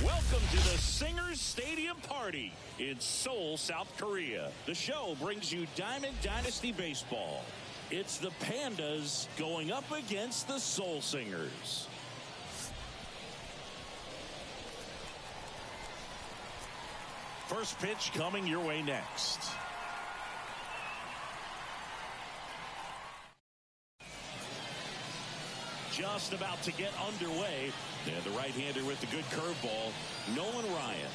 Welcome to the Singers Stadium Party in Seoul, South Korea. The show brings you Diamond Dynasty Baseball. It's the Pandas going up against the Seoul Singers. First pitch coming your way next. Just about to get underway. And the right-hander with the good curveball, Nolan Ryan.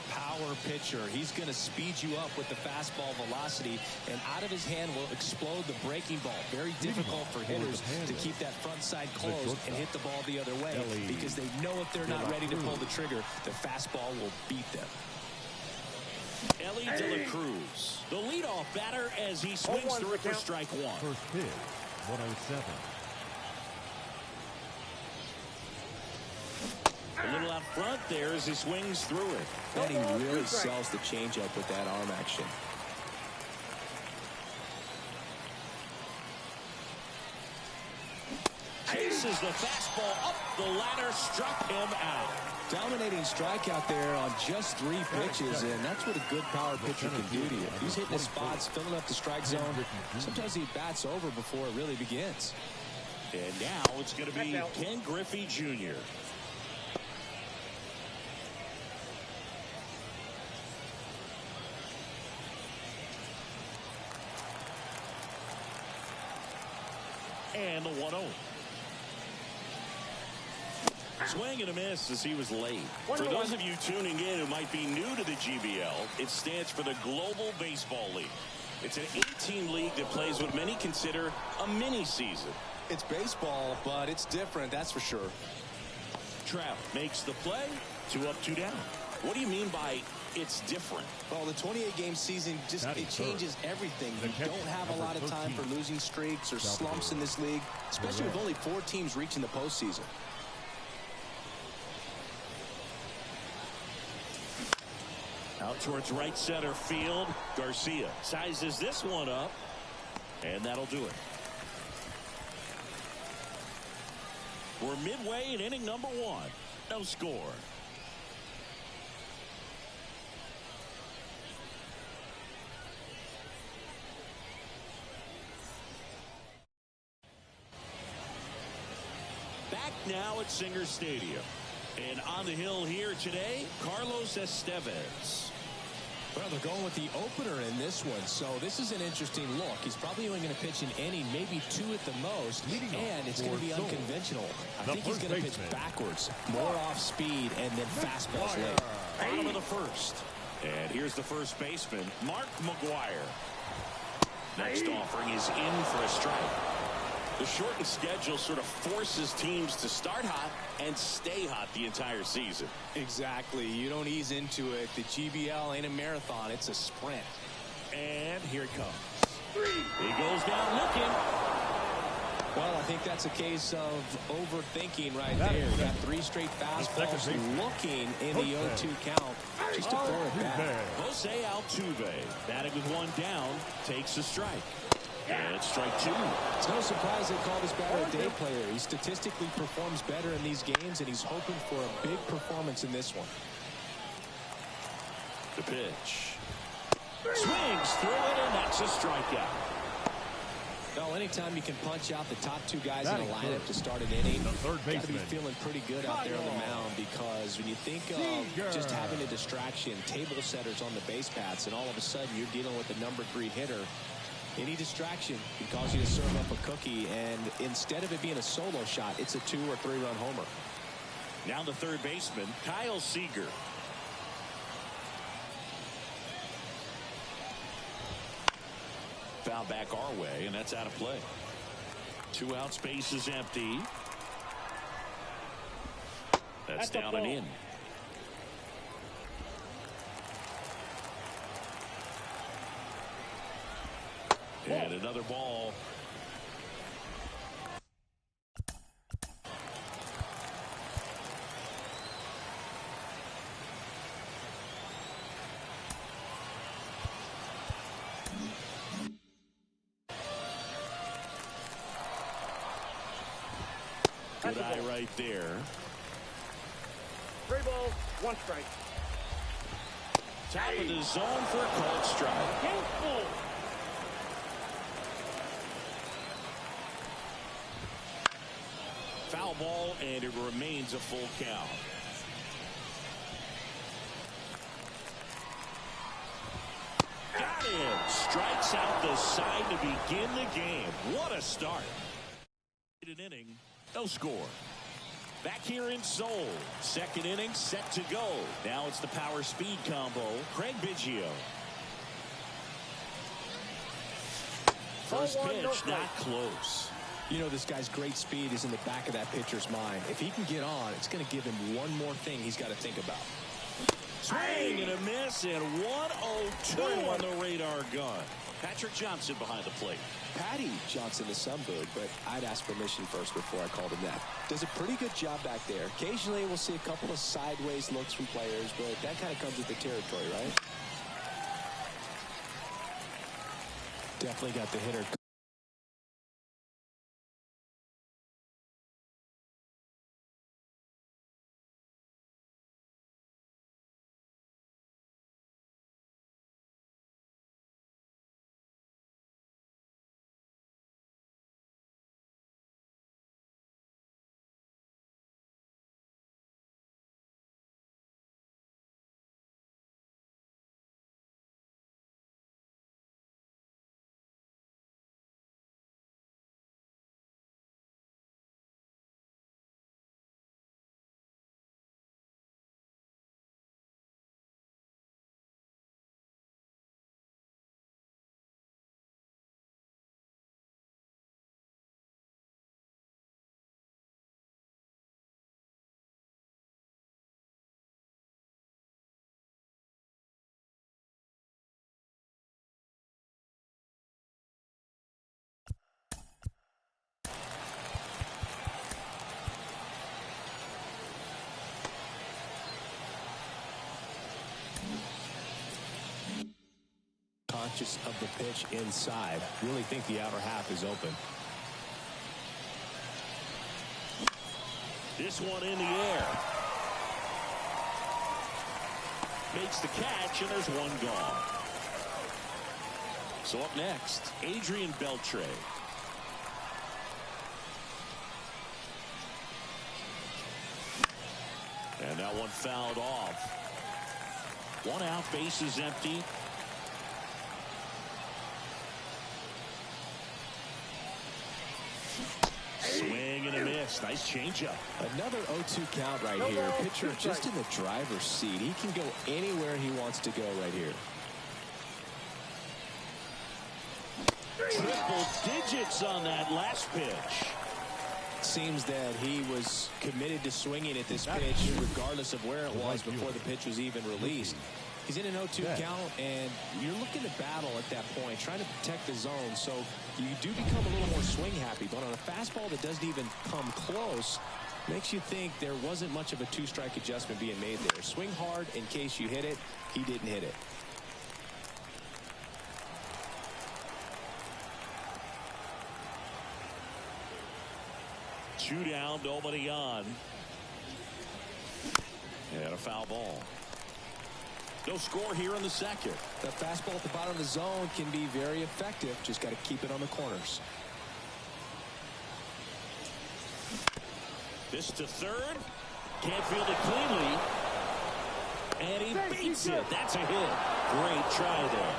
Power pitcher. He's going to speed you up with the fastball velocity, and out of his hand will explode the breaking ball. Very difficult for hitters to keep that front side closed and hit the ball the other way, because they know if they're not ready to pull the trigger, the fastball will beat them. Ellie De La Cruz, the leadoff batter, as he swings through it for strike one. First pitch, 107. A little out front there as he swings through it. And he really sells the changeup with that arm action. Chase Misses the fastball up the ladder, struck him out. Dominating strikeout there on just 3 pitches, and that's what a good power pitcher can do to you. He's hitting his spots, filling up the strike zone. Sometimes he bats over before it really begins. And now it's going to be Ken Griffey Jr. And the 1-0. Swing and a miss as he was late. For those of you tuning in who might be new to the GBL, it stands for the Global Baseball League. It's an 8-team league that plays what many consider a mini season. It's baseball, but it's different, that's for sure. Trout makes the play. 2 up, 2 down. What do you mean by it's different? Well, the 28-game season it changes everything. You don't have a lot of time for losing streaks or slumps in this league, especially with only 4 teams reaching the postseason. Out towards right center field. Garcia sizes this one up, and that'll do it. We're midway in inning number 1. No score. Back now at Singer Stadium. And on the hill here today, Carlos Estevez. Well, they're going with the opener in this one, so this is an interesting look. He's probably only going to pitch an inning, maybe 2 at the most, and it's going to be unconventional. I think he's going to pitch backwards, more off speed, and then fastballs late. Bottom of the first. And here's the first baseman, Mark McGuire. Next offering is in for a strike. The shortened schedule sort of forces teams to start hot and stay hot the entire season. Exactly. You don't ease into it. The GBL ain't a marathon. It's a sprint. And here it comes. He goes down looking. Well, I think that's a case of overthinking right there. Got 3 straight fastballs looking in the 0-2 count. Just to throw it back. Jose Altuve, batting with 1 down, takes a strike. And strike 2. It's no surprise they call this batter a day player. He statistically performs better in these games, and he's hoping for a big performance in this one. The pitch. Swings through it, and that's a strikeout. Well, anytime you can punch out the top 2 guys in a lineup to start an inning, you've got to be feeling pretty good out there on the mound, because when you think of just having a distraction, table setters on the base paths, and all of a sudden you're dealing with the number 3 hitter, any distraction can cause you to serve up a cookie, and instead of it being a solo shot, it's a 2 or 3 run homer. Now the third baseman, Kyle Seager. Foul back our way, and that's out of play. 2 outs, base is empty. That's down and in. And another ball. Good eye right there. 3 balls, 1 strike. Top of the zone for a called strike. Foul ball, and it remains a full count. Got it. Strikes out the side to begin the game. What a start. An inning, no score. Back here in Seoul. Second inning set to go. Now it's the power speed combo. Craig Biggio. First pitch not close. You know, this guy's great speed is in the back of that pitcher's mind. If he can get on, it's going to give him one more thing he's got to think about. Swing and a miss, and 102 on the radar gun. Patrick Johnson behind the plate. Patty Johnson is some good, but I'd ask permission first before I called him that. Does a pretty good job back there. Occasionally we'll see a couple of sideways looks from players, but that kind of comes with the territory, right? Definitely got the hitter pitches of the pitch inside. Really think the outer half is open. This one in the air. Makes the catch, and there's one gone. So up next, Adrian Beltre. And that one fouled off. One out, base is empty. Swing and a miss. Nice changeup. Another 0-2 count right here. Pitcher just in the driver's seat. He can go anywhere he wants to go right here. Triple digits on that last pitch. Seems that he was committed to swinging at this pitch regardless of where it was before the pitch was even released. He's in an 0-2 count, and you're looking to battle at that point, trying to protect the zone, so you do become a little more swing happy. But on a fastball that doesn't even come close, makes you think there wasn't much of a two-strike adjustment being made there. Swing hard in case you hit it. He didn't hit it. Two down, nobody on. And a foul ball. No score here in the second. The fastball at the bottom of the zone can be very effective. Just got to keep it on the corners. This to third. Can't field it cleanly. And he beats it. That's a hit. Great try there.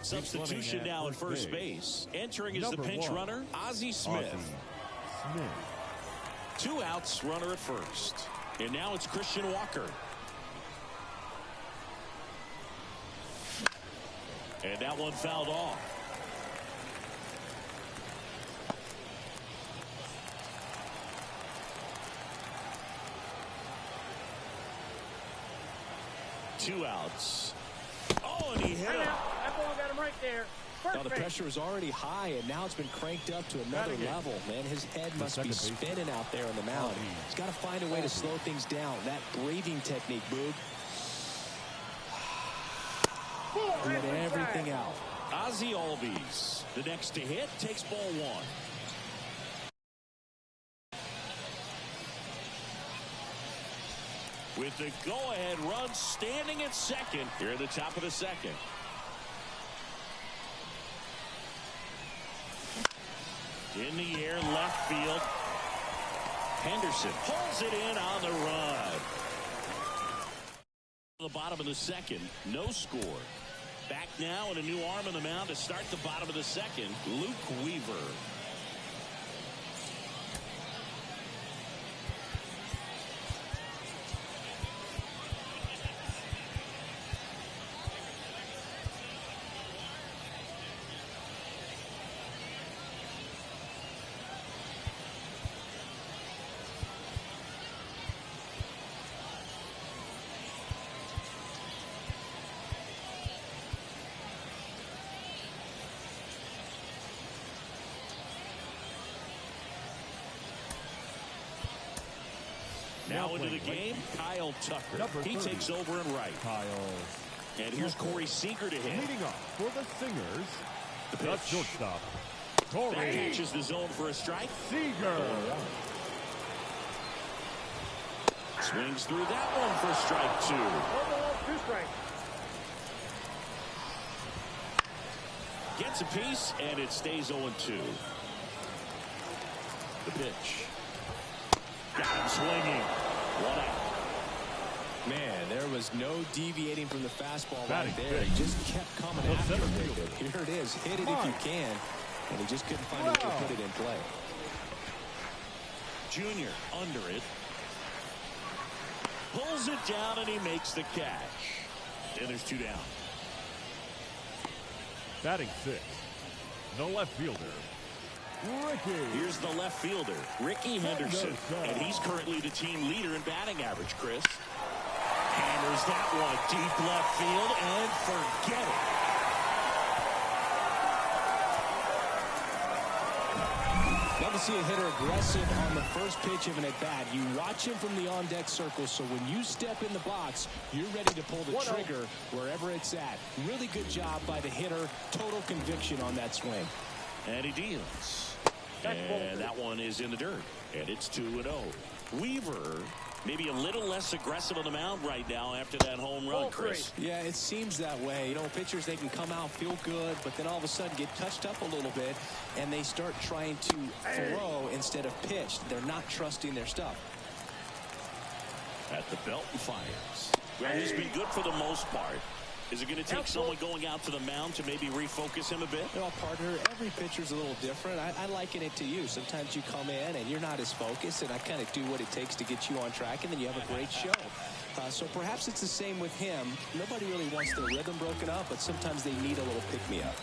Substitution now at first base. Entering is the pinch runner, Ozzie Smith. Two outs, runner at first. And now it's Christian Walker. And that one fouled off. Two outs. Oh, and he hit him. That ball got him right there. Now the pressure is already high, and now it's been cranked up to another level. Man, his head must be spinning out there on the mound. He's got to find a way to slow things down. That breathing technique, Boog. Let everything out. Ozzie Albies, the next to hit, takes ball one. With the go-ahead run standing at second here at the top of the second. In the air, left field. Henderson pulls it in on the run. The bottom of the second, no score. Back now and a new arm on the mound to start the bottom of the second, Luke Weaver. Now into the game, Kyle Tucker. He takes over in right. And here's Corey Seager to hit. Leading off for the Singers, The the pitch. shortstop, That Corey catches the zone for a strike. Seager. Swings through that one for strike two. 2 strikes. Gets a piece, and it stays 0-2. The pitch. Got him swinging. 1 out. Man, there was no deviating from the fastball Batting right there. fifth. He just kept coming The after center it. fielder. Here it is. Hit it if you can. And he just couldn't find a way to put it in play. Junior under it. Pulls it down and he makes the catch. And there's 2 down. Batting sixth, the left fielder, Ricky. Here's the left fielder, Ricky Henderson. And he's currently the team leader in batting average, Chris. Hammers that one deep left field and forget it. Love to see a hitter aggressive on the first pitch of an at-bat. You watch him from the on-deck circle, so when you step in the box, you're ready to pull the trigger wherever it's at. Really good job by the hitter. Total conviction on that swing. And he deals. And that one is in the dirt. And it's 2-0. Weaver maybe a little less aggressive on the mound right now after that home run, Chris. Yeah, it seems that way. You know, pitchers, they can come out, feel good, but then all of a sudden get touched up a little bit, and they start trying to throw instead of pitch. They're not trusting their stuff. At the belt and fires. Well, he's been good for the most part. Is it going to take someone going out to the mound to maybe refocus him a bit? Well, partner, every pitcher's a little different. I liken it to you. Sometimes you come in and you're not as focused, and I kind of do what it takes to get you on track, and then you have a great show. So perhaps it's the same with him. Nobody really wants their rhythm broken up, but sometimes they need a little pick-me-up.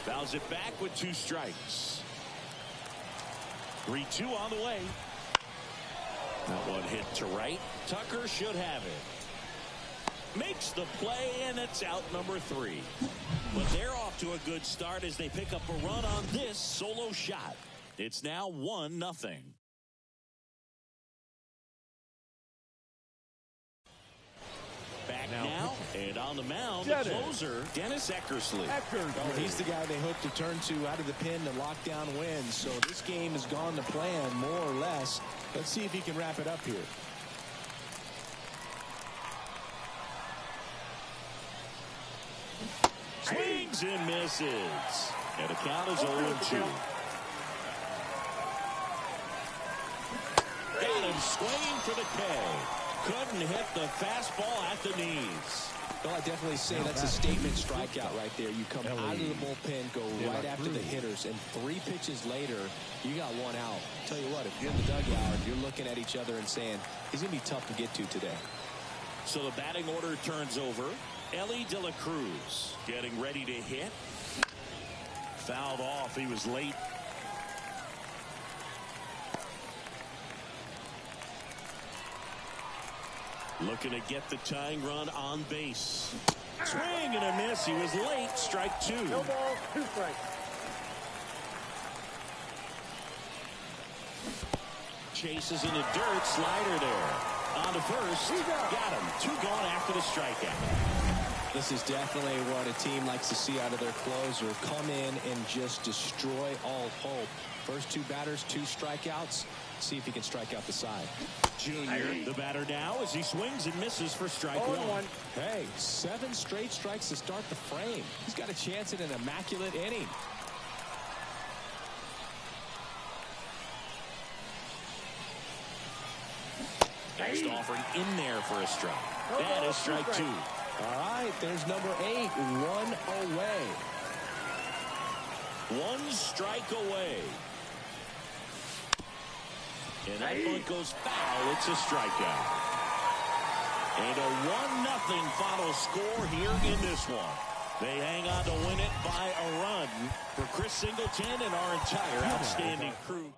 Fouls it back with 2 strikes. 3-2 on the way. That one hit to right. Tucker should have it. Makes the play, and it's out number 3. But they're off to a good start as they pick up a run on this solo shot. It's now 1-0. Back now, and on the mound, the closer, Dennis Eckersley. Oh, he's the guy they hope to turn to out of the pen to lock down wins. So this game has gone to plan, more or less. Let's see if he can wrap it up here. Swings and misses. And the count is 0-2. Got him swinging for the K. Couldn't hit the fastball at the knees. Well, I definitely say that's a statement strikeout right there. You come out of the bullpen, go right after the hitters, and 3 pitches later, you got 1 out. Tell you what, if you're in the dugout, you're looking at each other and saying, he's going to be tough to get to today. So the batting order turns over. Ellie De La Cruz getting ready to hit. Fouled off. He was late. Looking to get the tying run on base. Swing and a miss. He was late. Strike 2. No ball, 2 strikes. Chases in the dirt. Slider there. On to first. Got him. 2 gone after the strikeout. This is definitely what a team likes to see out of their closer. Come in and just destroy all hope. First 2 batters, 2 strikeouts. See if he can strike out the side. Junior, the batter now, as he swings and misses for strike 1. Hey, 7 straight strikes to start the frame. He's got a chance at an immaculate inning. Next offering in there for a strike. That is strike 2. All right, there's number 8, 1 away. 1 strike away. And that one goes foul. It's a strikeout. And a 1-0 final score here in this one. They hang on to win it by a run. For Chris Singleton and our entire outstanding crew.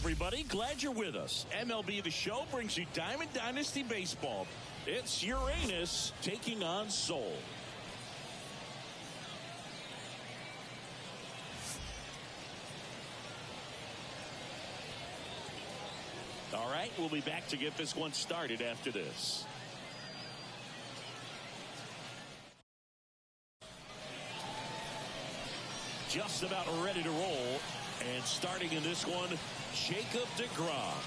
everybody. Glad you're with us. MLB The Show brings you Diamond Dynasty Baseball. It's Uranus taking on Sol. All right, we'll be back to get this one started after this. Just about ready to roll. And starting in this one, Jacob deGrom.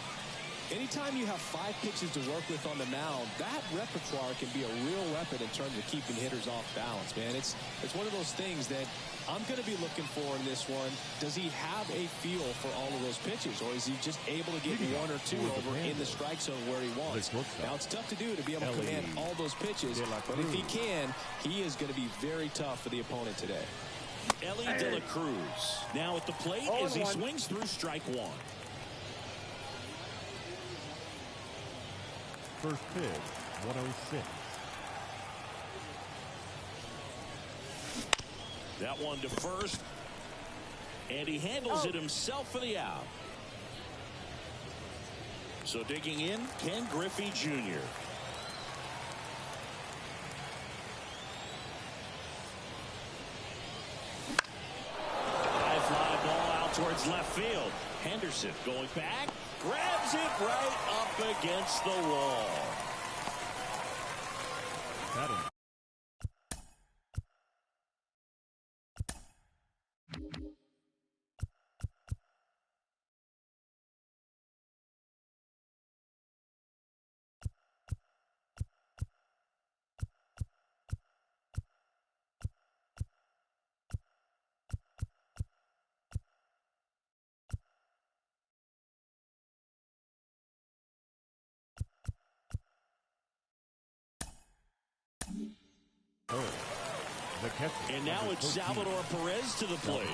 Anytime you have 5 pitches to work with on the mound, that repertoire can be a real weapon in terms of keeping hitters off balance, man. It's one of those things that I'm going to be looking for in this one. Does he have a feel for all of those pitches, or is he just able to get 1 or 2 over in the strike zone where he wants? Now, it's tough to do to be able to command all those pitches, but if he can, he is going to be very tough for the opponent today. Ellie De La Cruz now at the plate as he swings through strike 1. First pitch, 106. That one to first. And he handles it himself for the out. So digging in, Ken Griffey Jr. High fly ball out towards left field. Henderson going back. Grabs it right up against the wall. And now it's Salvador Perez to the plate.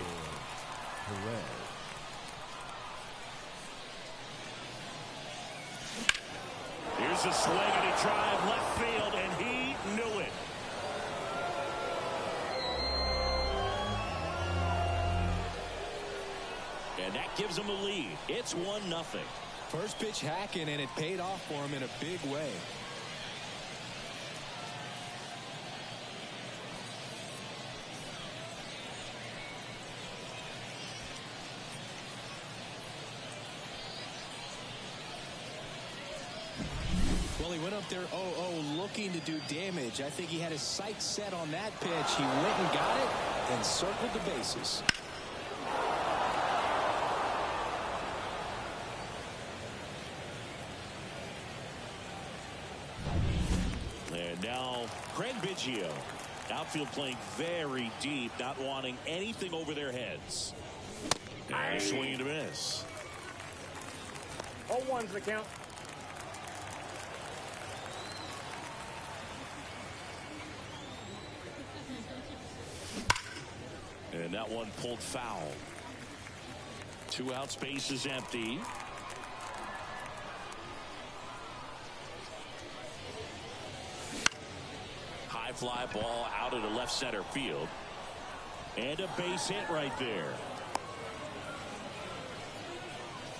Here's a swing and a drive left field, and he knew it. And that gives him a lead. It's 1-0. First pitch hacking, and it paid off for him in a big way. Well, he went up there 0-0 looking to do damage. I think he had his sights set on that pitch. He went and got it and circled the bases. And now Craig Biggio. Outfield playing very deep, not wanting anything over their heads. And swing and a miss. 0-1's the count. And that one pulled foul. 2 out, space is empty. High fly ball out into left center field. And a base hit right there.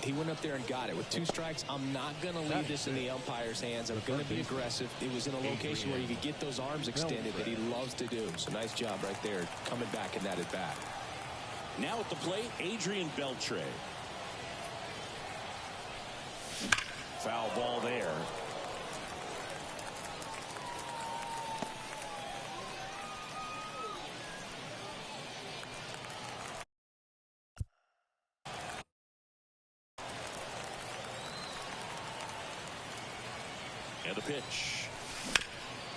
He went up there and got it. With 2 strikes, I'm not going to leave this in the umpire's hands. I'm going to be aggressive. It was in a location where you could get those arms extended that he loves to do. So nice job right there, coming back in that at bat. Now at the plate, Adrian Beltre. Foul ball there. And a pitch.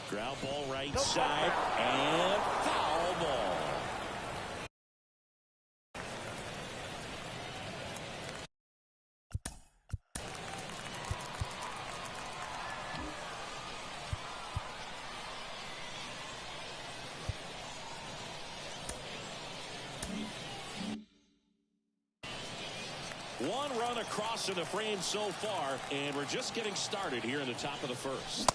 Ground ball right side and foul ball. One run across in the frame so far, and we're just getting started here in the top of the first.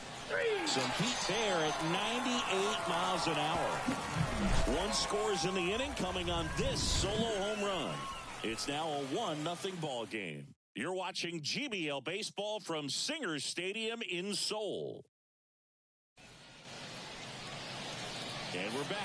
Some heat there at 98 miles an hour. 1 scores in the inning coming on this solo home run. It's now a 1-0 ball game. You're watching GBL Baseball from Singers Stadium in Seoul. And we're back.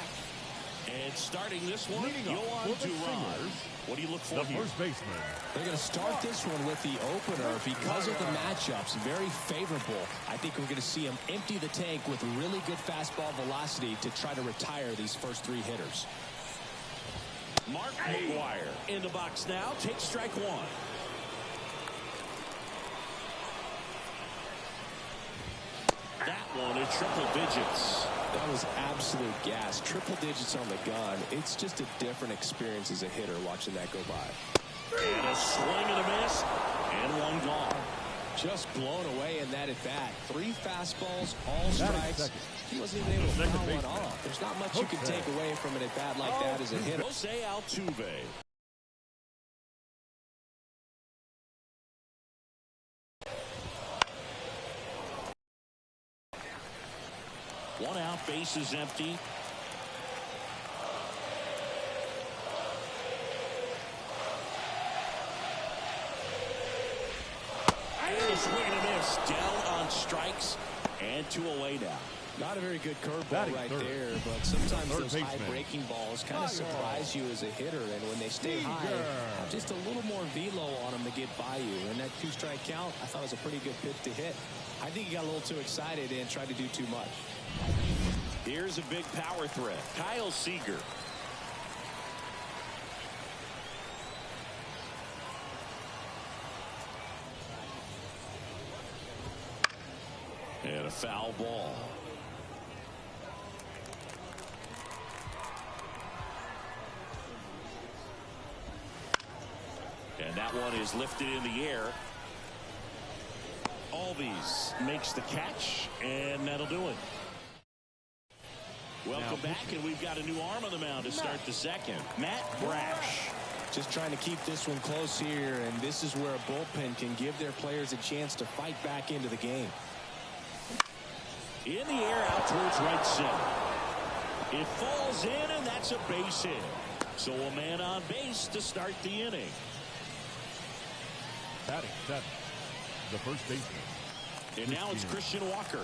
And starting this one, Yohan Duran. What do you look for here? First baseman. They're going to start this one with the opener because of the matchups. Very favorable. I think we're going to see him empty the tank with really good fastball velocity to try to retire these first three hitters. Mark McGuire in the box now. Takes strike one. That one in triple digits. That was absolute gas. Triple digits on the gun. It's just a different experience as a hitter watching that go by. And a swing and a miss. And one gone. Just blown away in that at bat. 3 fastballs, all strikes. He wasn't even able to foul one off. There's not much you can take away from an at bat like that as a hitter. Jose Altuve. One out, base is empty. And a swing and a miss. Down on strikes. And 2 away now. Not a very good curveball right there, but sometimes those high breaking balls kind of surprise you as a hitter, and when they stay high, have just a little more velo on them to get by you. And that 2-strike count, I thought was a pretty good pitch to hit. I think he got a little too excited and tried to do too much. Here's a big power threat. Kyle Seager. And a foul ball. And that one is lifted in the air. Albies makes the catch, and that'll do it. Welcome back, and we've got a new arm on the mound to start the second. Matt Brash. Just trying to keep this one close here, and this is where a bullpen can give their players a chance to fight back into the game. In the air out towards right center. It falls in, and that's a base hit. So a man on base to start the inning. Batting 7, the first baseman. And now it's Christian Walker.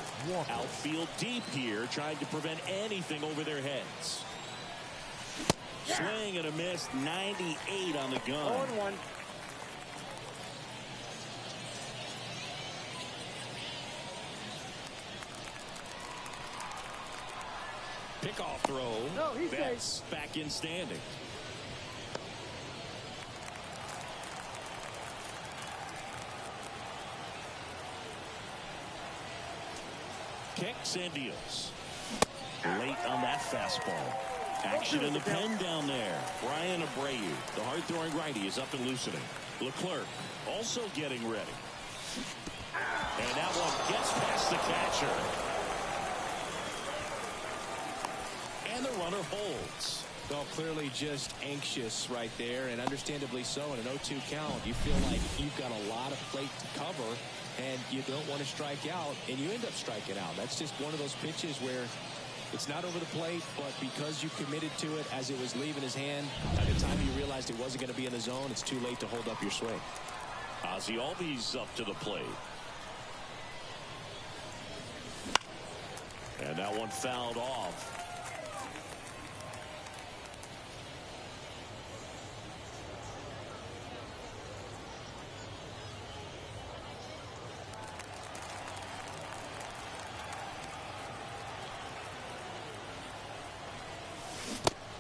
Outfield deep here, trying to prevent anything over their heads. Swing and a miss, 98 on the gun. 0-1. Pickoff throw. No, he's Betts back in standing. Kicks and deals. Late on that fastball. Action in the pen down there. Brian Abreu, the hard-throwing righty, is up and loosening. Leclerc also getting ready. And that one gets past the catcher. And the runner holds. Well, clearly just anxious right there, and understandably so. In an 0-2 count, you feel like you've got a lot of plate to cover, and you don't want to strike out, and you end up striking out. That's just one of those pitches where it's not over the plate, but because you committed to it as it was leaving his hand, by the time you realized it wasn't going to be in the zone, it's too late to hold up your swing. Ozzie Albies up to the plate. And that one fouled off.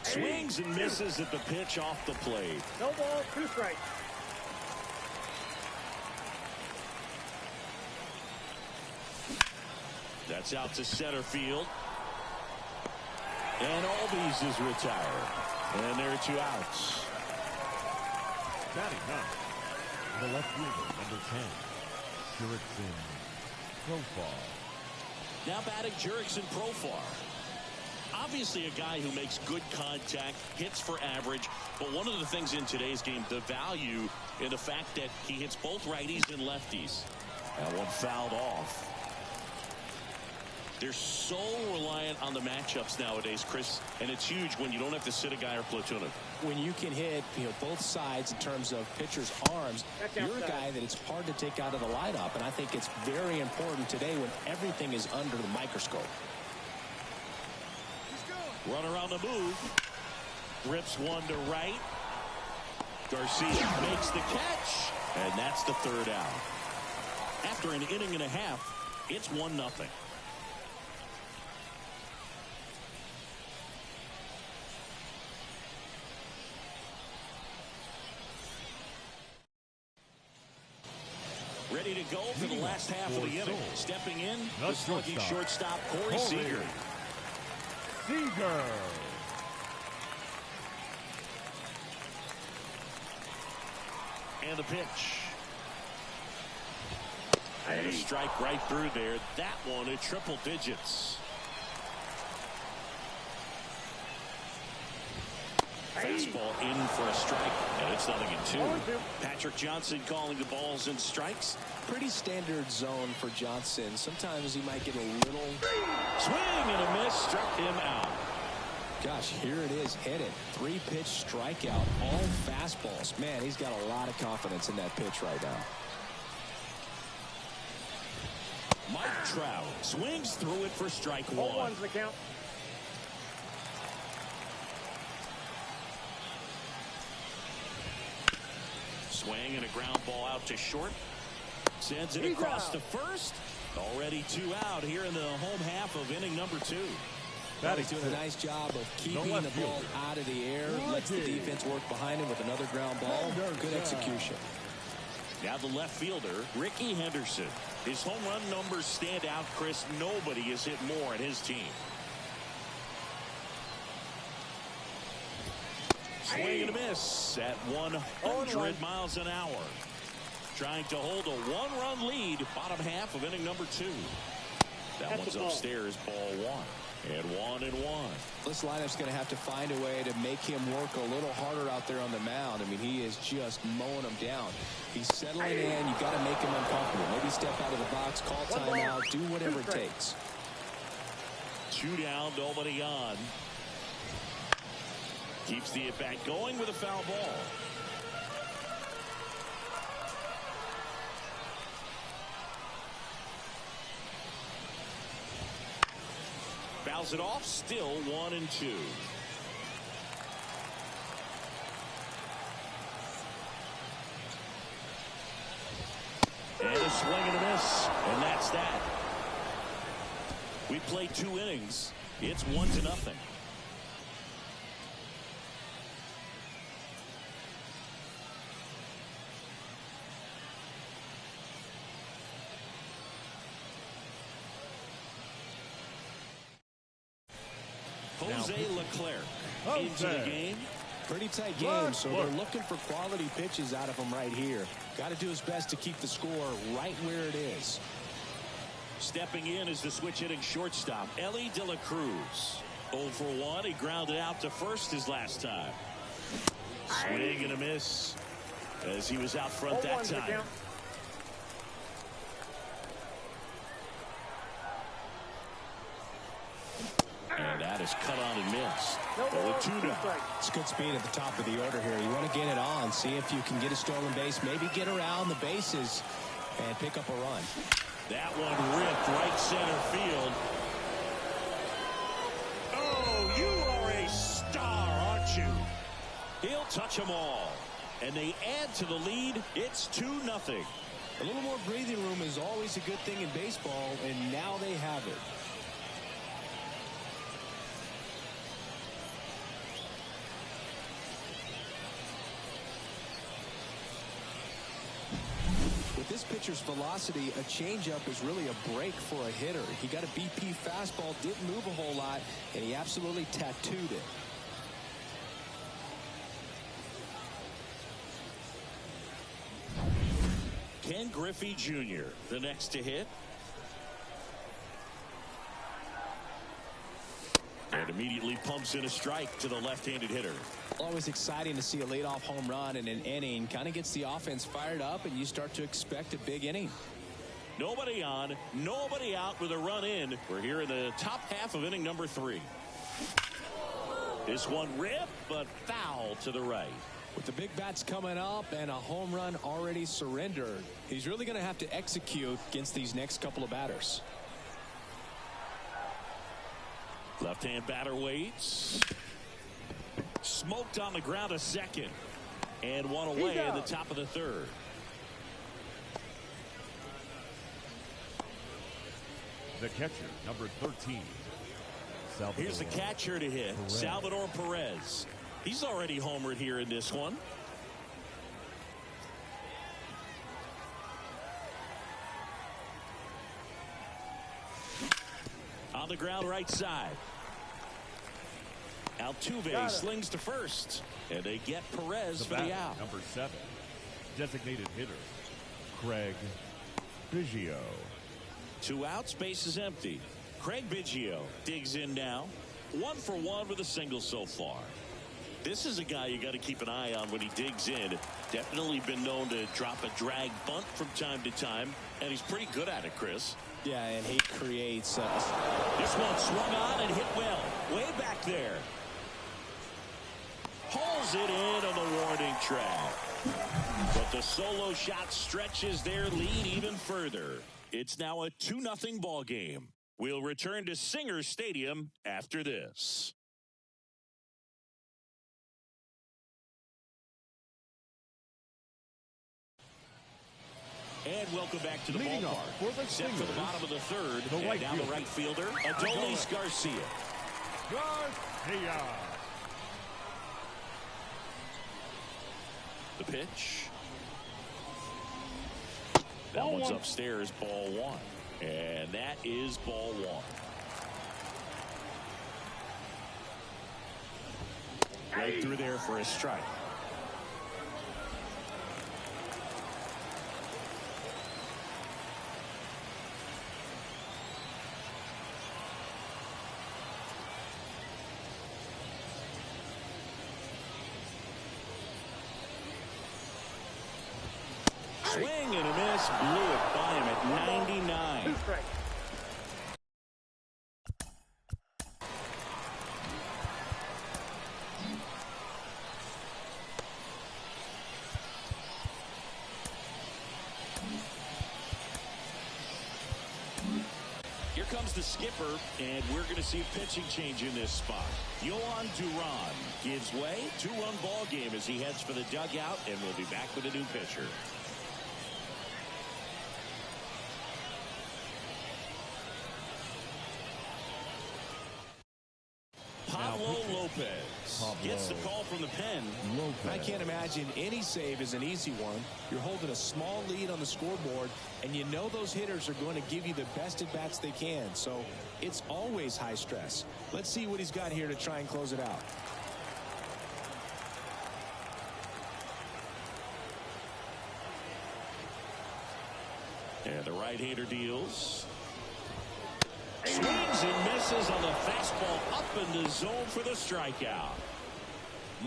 Swings and misses at the pitch off the plate. No ball, 2 strikes. That's out to center field. And Albies is retired. And there are 2 outs. Batting 9, the left fielder, number 10, Jurickson Profar. Now batting Jurickson Profar. Obviously a guy who makes good contact, hits for average, but one of the things in today's game, the value in the fact that he hits both righties and lefties. That one fouled off. They're so reliant on the matchups nowadays, Chris, and it's huge when you don't have to sit a guy or platoon him. When you can hit both sides in terms of pitchers' arms, you're a guy that it's hard to take out of the lineup, and I think it's very important today when everything is under the microscope. Runner on the move. Rips one to right. Garcia makes the catch, and that's the third out. After an inning and a half, it's 1-0. Ready to go for the last half of the inning. Stepping in, the slugging shortstop, Corey Seager. And the pitch. And a strike right through there. That one at triple digits. Fastball in for a strike, and it's 0-2. Patrick Johnson calling the balls and strikes. Pretty standard zone for Johnson. Sometimes he might get a little swing and a miss, struck him out. Gosh, here it is, headed. 3-pitch strikeout, all fastballs. Man, he's got a lot of confidence in that pitch right now. Mike Trout swings through it for strike one. 0-1's the count. Swing and a ground ball out to short. Sends it across to first. Already 2 out here in the home half of inning number 2. He's doing a nice job of keeping the ball out of the air. Lets the defense work behind him with another ground ball. Good execution. Now the left fielder, Ricky Henderson. His home run numbers stand out, Chris. Nobody has hit more at his team. Swing and a miss at 100 miles an hour. Trying to hold a 1-run lead, bottom half of inning number 2. That one's upstairs, ball 1. And 1-1. This lineup's going to have to find a way to make him work a little harder out there on the mound. I mean, he is just mowing them down. He's settling in. You've got to make him uncomfortable. Maybe step out of the box, call timeout, do whatever it takes. 2 down, nobody on. Keeps the at-bat going with a foul ball. Fouls it off, still 1-2. And a swing and a miss, and that's that. We played 2 innings. It's 1-0. Jose Leclerc into the game. Pretty tight game, so they're looking for quality pitches out of him right here. Got to do his best to keep the score right where it is. Stepping in is the switch hitting shortstop, Ellie De La Cruz. 0 for 1. He grounded out to first his last time. Swing and a miss as he was out front that time. And that is cut on and missed. 0-2 now. It's good speed at the top of the order here. You want to get it on, see if you can get a stolen base, maybe get around the bases and pick up a run. That one ripped right center field. Oh, you are a star, aren't you? He'll touch them all. And they add to the lead. It's 2-0. A little more breathing room is always a good thing in baseball, and now they have it. With this pitcher's velocity, a changeup is really a break for a hitter. He got a BP fastball, didn't move a whole lot, and he absolutely tattooed it. Ken Griffey Jr., the next to hit. And immediately pumps in a strike to the left-handed hitter. Always exciting to see a leadoff home run in an inning. Kind of gets the offense fired up, and you start to expect a big inning. Nobody on, nobody out with a run in. We're here in the top half of inning number 3. This one ripped, but foul to the right. With the big bats coming up and a home run already surrendered, he's really going to have to execute against these next couple of batters. Left-hand batter waits. Smoked on the ground a second. And one away in the top of the 3rd. The catcher, number 13. Salvador. Here's the catcher to hit, Perez. Salvador Perez. He's already homered here in this one. On the ground right side. Altuve slings to first. And they get Perez for the out. Number 7. Designated hitter, Craig Biggio. 2 outs, base is empty. Craig Biggio digs in now. 1 for 1 with a single so far. This is a guy you got to keep an eye on when he digs in. Definitely been known to drop a drag bunt from time to time, and he's pretty good at it, Chris. Yeah, and he creates. This one swung on and hit well. Way back there. Pulls it in on the warning track. But the solo shot stretches their lead even further. It's now a 2-0 ball game. We'll return to Singer Stadium after this. And welcome back to the Leading ballpark. up for the Set for the bottom of the 3rd. The And down the right fielder, Adolis Garcia. Garcia. The pitch. That one's upstairs, ball 1. And that is ball 1. Right through there for a strike. Swing and a miss, blew it by him at 99. Here comes the skipper, and we're going to see a pitching change in this spot. Yohan Duran gives way. 2-run ball game as he heads for the dugout, and we'll be back with a new pitcher. Pablo Lopez gets the call from the pen. I can't imagine any save is an easy one. You're holding a small lead on the scoreboard, and you know those hitters are going to give you the best at bats they can. So it's always high stress. Let's see what he's got here to try and close it out. And the right-hander deals. Swings and misses on the fastball up in the zone for the strikeout.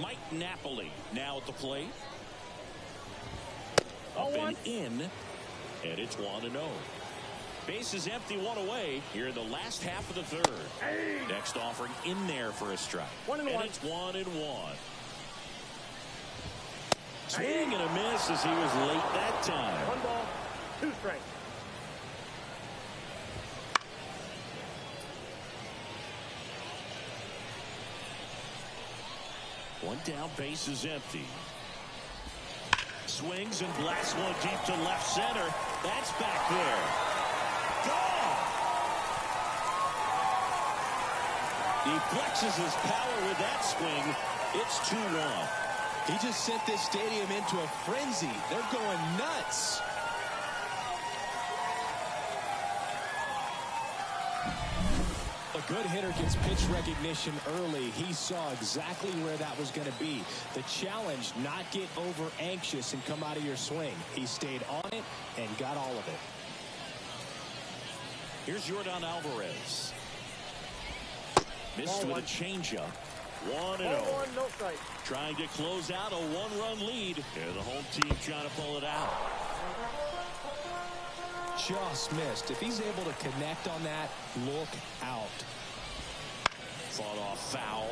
Mike Napoli now at the plate. Up and in. And it's 1-0. Base is empty, 1 away here in the last half of the 3rd. Next offering in there for a strike. And it's 1-1. Swing and a miss as he was late that time. 1 ball, 2 strikes. One down, base is empty. Swings and blasts one deep to left center. That's back there. Gone! He flexes his power with that swing. It's 2-1. He just sent this stadium into a frenzy. They're going nuts. A good hitter gets pitch recognition early. He saw exactly where that was going to be. The challenge, not get over anxious and come out of your swing. He stayed on it and got all of it. Here's Yordan Alvarez. Missed with a changeup. 1-0. No strike. Trying to close out a 1-run lead. And the home team trying to pull it out. just missed. If he's able to connect on that, look out. Fought off foul.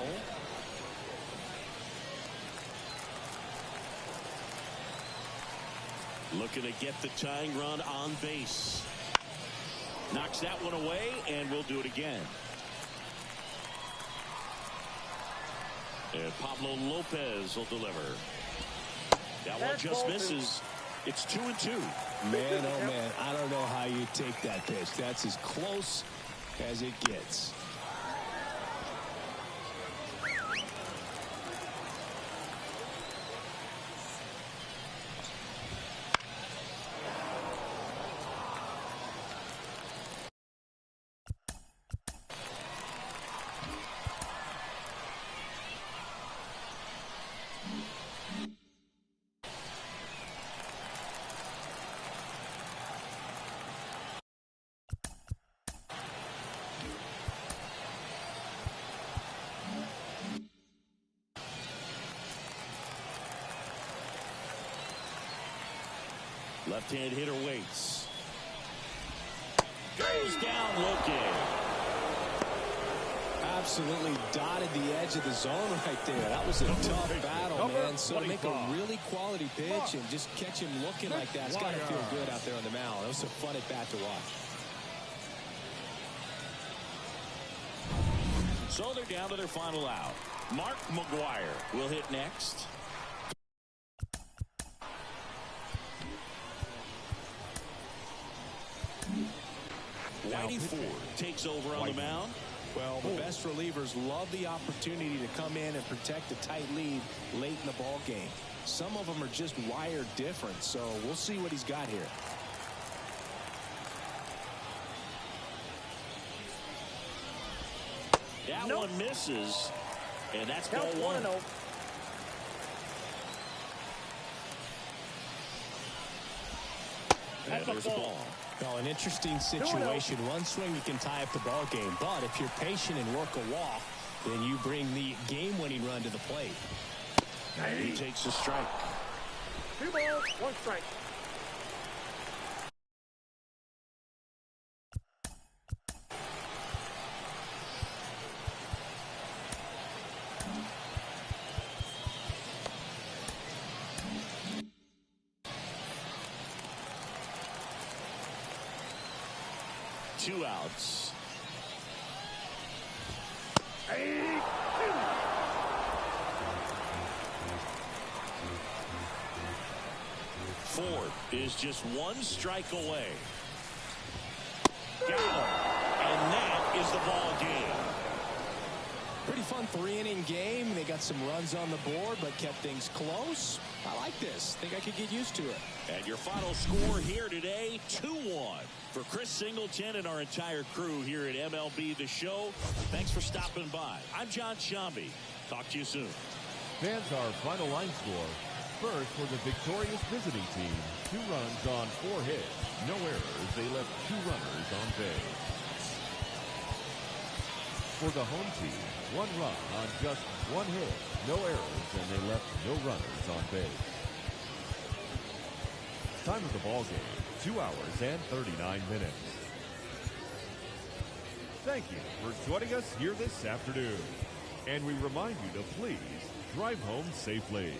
Looking to get the tying run on base. Knocks that one away, and we'll do it again. And Pablo Lopez will deliver. That one just misses. It's 2-2. Man, oh man, I don't know how you take that pitch. That's as close as it gets. Left-hand hitter waits. Goes down looking. Absolutely dotted the edge of the zone right there. That was a tough battle, man. So to make a really quality pitch and just catch him looking like that, it's got to feel good out there on the mound. It was a fun at bat to watch. So they're down to their final out. Mark McGuire will hit next. Whitey Ford takes over on the mound. Well, the best relievers love the opportunity to come in and protect a tight lead late in the ball game. Some of them are just wired different, so we'll see what he's got here. That one misses, and that's ball one. And there's a ball. Well, an interesting situation. One swing you can tie up the ball game, but if you're patient and work a walk, then you bring the game-winning run to the plate. And he takes a strike. 2 balls, 1 strike. Two outs. Ford is just 1 strike away. Got him. And that is the ball game. Pretty fun 3-inning game. They got some runs on the board, but kept things close. I like this. Think I could get used to it. And your final score here today, 2-1. For Chris Singleton and our entire crew here at MLB The Show, thanks for stopping by. I'm John Shambi. Talk to you soon. Fans, our final line score. First, for the victorious visiting team, 2 runs on 4 hits. No errors. They left 2 runners on base. For the home team, 1 run on just 1 hit. No errors, and they left no runners on base. Time of the ball game, 2 hours and 39 minutes. Thank you for joining us here this afternoon. And we remind you to please drive home safely.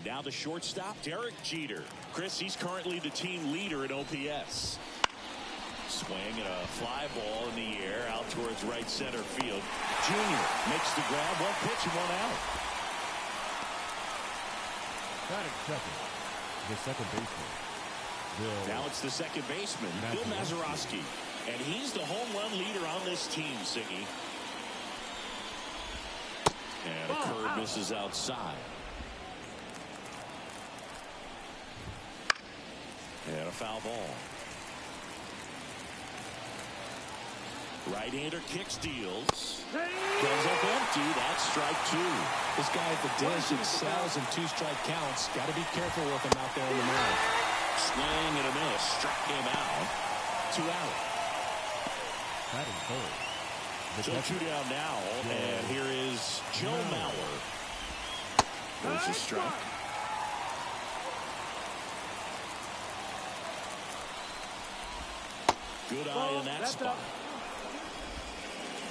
And now the shortstop, Derek Jeter. Chris, he's currently the team leader in OPS. Swing and a fly ball in the air out towards right center field. Junior makes the grab. One pitch and one out. Batting second, the second baseman. Now it's the second baseman, Bill Mazeroski. And he's the home run leader on this team, Siggy. And a curve misses outside. And a foul ball. Right-hander kicks, deals. Goes up empty. That's strike two. This guy at the dish excels in two-strike counts. Got to be careful with him out there in the mound. Swing and a miss. Struck him out. 2 out. Batting third. So 2 down now. And here is Joe Mauer. There's a strike. Good eye in that spot.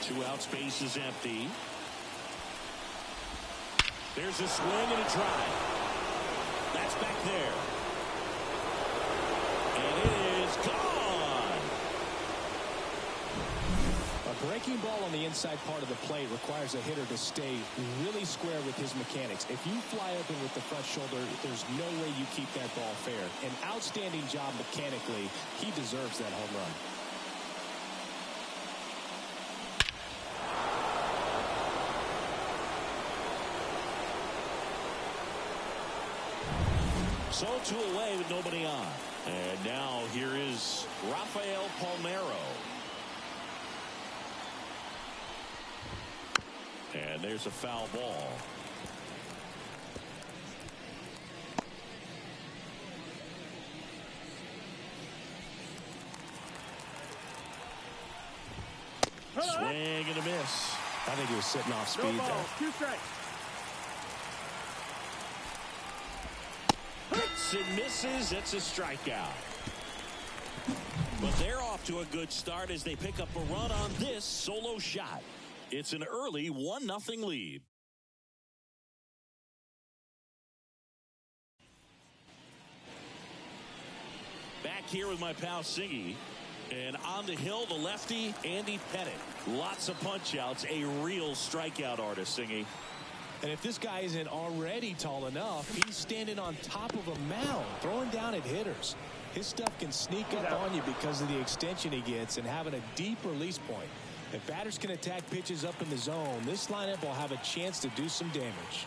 2 out, space is empty. There's a swing and a drive. That's back there. And it is gone. A breaking ball on the inside part of the plate requires a hitter to stay really square with his mechanics. If you fly open with the front shoulder, there's no way you keep that ball fair. An outstanding job mechanically. He deserves that home run. So 2 away with nobody on. And now here is Rafael Palmeiro. And there's a foul ball. Swing and a miss. I think he was sitting off speed No ball, there. 2 strikes. Hits and misses. It's a strikeout. But they're off to a good start as they pick up a run on this solo shot. It's an early 1-0 lead. Back here with my pal Siggy. And on the hill, the lefty, Andy Pettit. Lots of punch-outs. A real strikeout artist, Siggy. And if this guy isn't already tall enough, he's standing on top of a mound, throwing down at hitters. His stuff can sneak up on you because of the extension he gets and having a deep release point. If batters can attack pitches up in the zone, this lineup will have a chance to do some damage.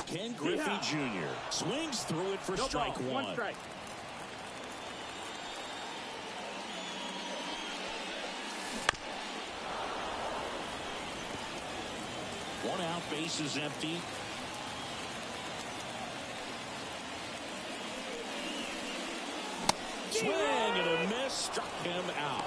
Ken Griffey Jr. swings through it for strike one. 1 strike. One out, base is empty. Swing and a miss, struck him out.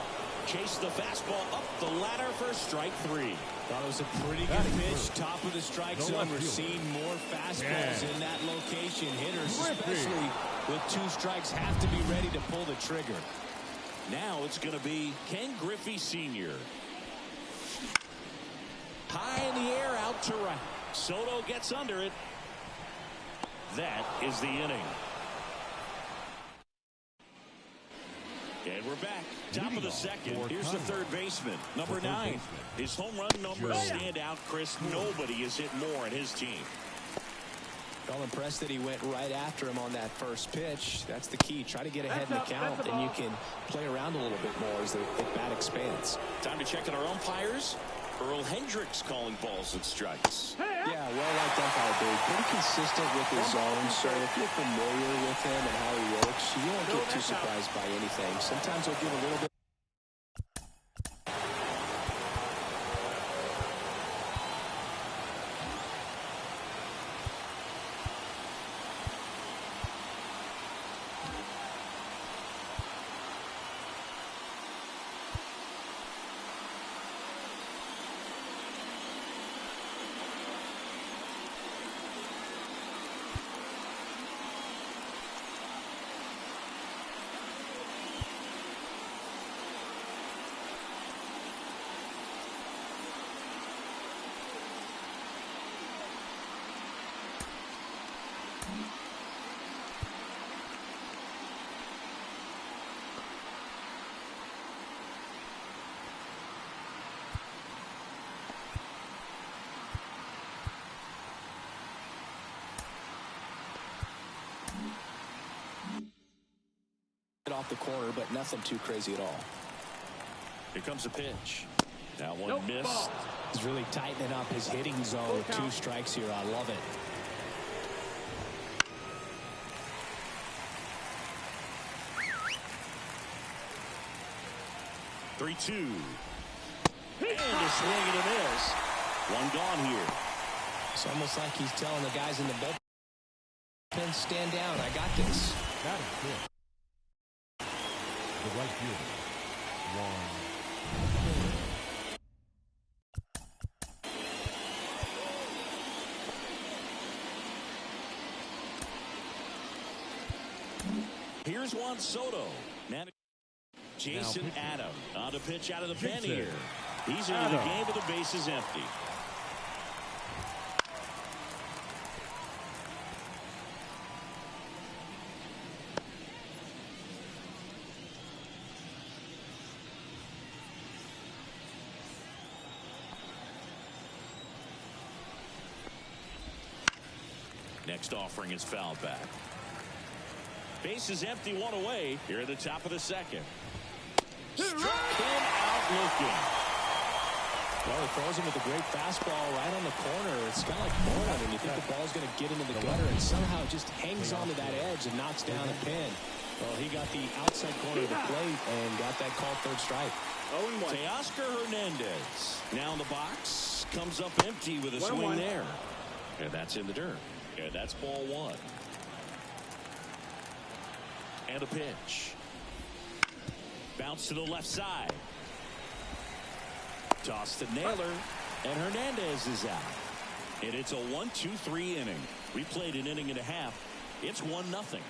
Chased the fastball up the ladder for strike 3. Thought it was a pretty good pitch. Top of the strike zone. We're seeing more fastballs in that location. Hitters, especially with 2 strikes, have to be ready to pull the trigger. Now it's going to be Ken Griffey Sr. High in the air, out to right. Soto gets under it. That is the inning. And we're back. Top of the second. Here's the third baseman. Number 9. His home run numbers stand out, Chris. Nobody has hit more in his team. Well, impressed that he went right after him on that first pitch. That's the key. Try to get ahead in the count, and you can play around a little bit more as the at-bat expands. Time to check in our umpires. Earl Hendricks calling balls and strikes. Yeah, well-liked umpire, Dave. Pretty consistent with his zone, so if you're familiar with him and how he works, you won't get too surprised by anything. Sometimes he'll give a little bit. off the corner, but nothing too crazy at all. Here comes a pitch. That one missed. He's really tightening up his hitting zone with 2 strikes here. I love it. Three-two. And a swing and a miss. One gone here. It's almost like he's telling the guys in the bullpen, stand down. I got this. That is good. The right fielder. 1. Here's Juan Soto. Jason Adam on the pitch out of the pen here. He's into the game with the bases empty. Next offering is fouled back. Bases empty, 1 away here at the top of the 2nd. Struck him out looking. Well, he throws him with a great fastball right on the corner. It's kind of like throwing him. You think the ball's going to get into the gutter, and somehow it just hangs onto that edge and knocks down a pin. Well, he got the outside corner of the plate and got that called 3rd strike. 0-1. Teoscar Hernandez now in the box. Comes up empty with a swing there. And that's in the dirt. And that's ball 1. And a pitch. Bounce to the left side. Toss to Naylor. And Hernandez is out. And it's a 1-2-3 inning. We played an inning and a half. It's 1-0.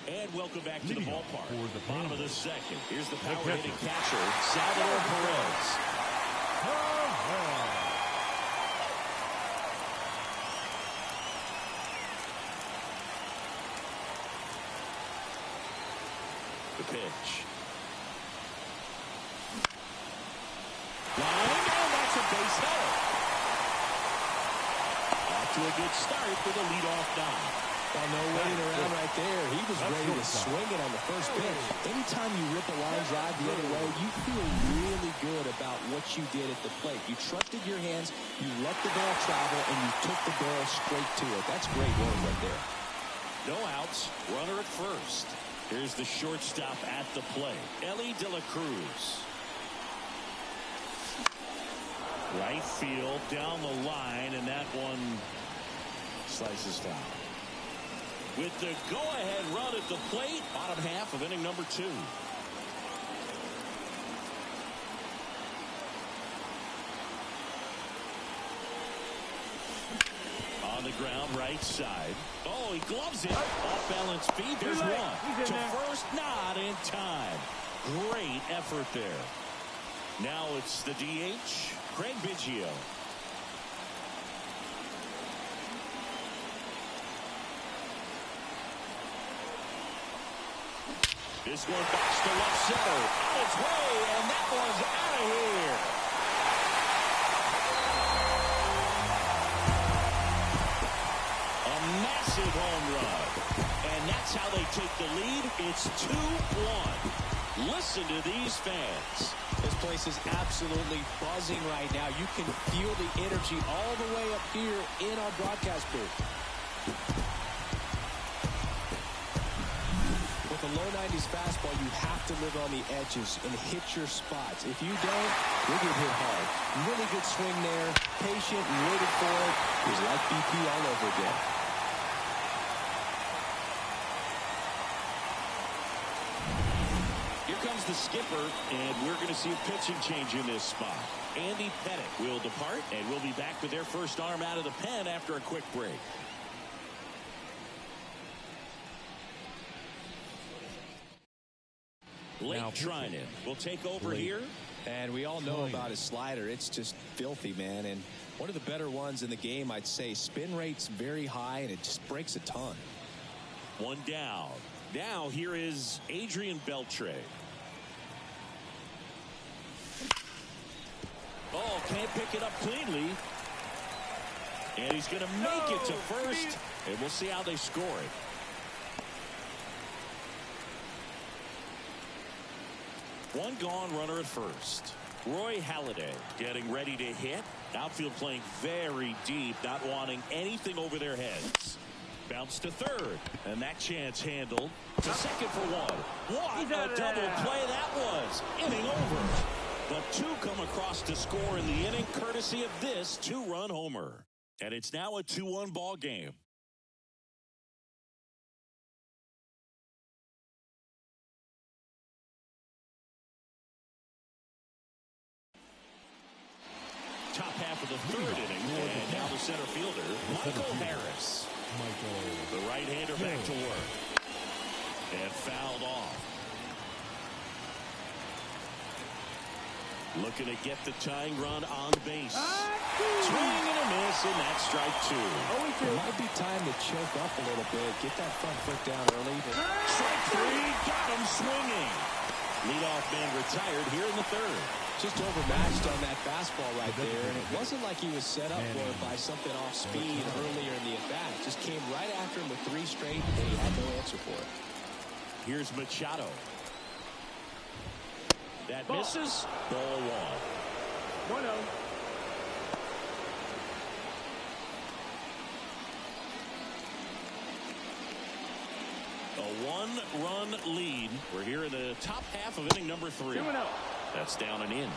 And welcome back to the ballpark. Bottom of the 2nd. Here's the power hitting catcher, Salvador Perez. The pitch. Line, and that's a base hit. Off to a good start with a leadoff dive. Well, no waiting around right there. He was ready to swing it on the first pitch. Anytime you rip a line drive the other way, you feel really good about what you did at the plate. You trusted your hands, you let the ball travel, and you took the barrel straight to it. That's great work right there. No outs, runner at first. Here's the shortstop at the plate, Ellie De La Cruz. Right field, down the line, and that one slices down. With the go-ahead run at the plate, bottom half of inning number 2. On the ground, right side. Oh, he gloves it. Off-balance feet. There's one. To first, not in time. Great effort there. Now it's the DH, Craig Biggio. This one backs to left center. On its way, and that one's out of here. A massive home run. And that's how they take the lead. It's 2-1. Listen to these fans. This place is absolutely buzzing right now. You can feel the energy all the way up here in our broadcast booth. With a low 90s fastball, you have to live on the edges and hit your spots. If you don't, you'll get hit hard. Really good swing there. Patient and waited for it. It was like BP all over again. Here comes the skipper, and we're going to see a pitching change in this spot. Andy Pettitte will depart, and we'll be back with their first arm out of the pen after a quick break. Blake Trinan will take over here. And we all know about his slider. It's just filthy, man. And one of the better ones in the game, I'd say. Spin rate's very high, and it just breaks a ton. One down. Now here is Adrian Beltre. Oh, can't pick it up cleanly. And he's going to make it to first. And we'll see how they score it. One gone, runner at first. Roy Halladay getting ready to hit. Outfield playing very deep, not wanting anything over their heads. Bounce to third, and that chance handled. To second for one. What a double play that was. Inning over. But two come across to score in the inning, courtesy of this two-run homer. And it's now a 2-1 ball game. Top half of the third inning, and now the center fielder, Michael Harris. The right-hander back to work. And fouled off. Looking to get the tying run on base. Swing and a miss, and that's strike two. It might be time to choke up a little bit. Get that front foot down early. Strike three, got him swinging. Leadoff man retired here in the third. Just overmatched on that fastball right there, and it wasn't like he was set up for it by something off speed earlier in the at-bat. Just came right after him with three straight, and he had no answer for it. Here's Machado. That misses. Ball one. 1-0. A one-run lead. We're here in the top half of inning number 3. 2-0. That's down and in.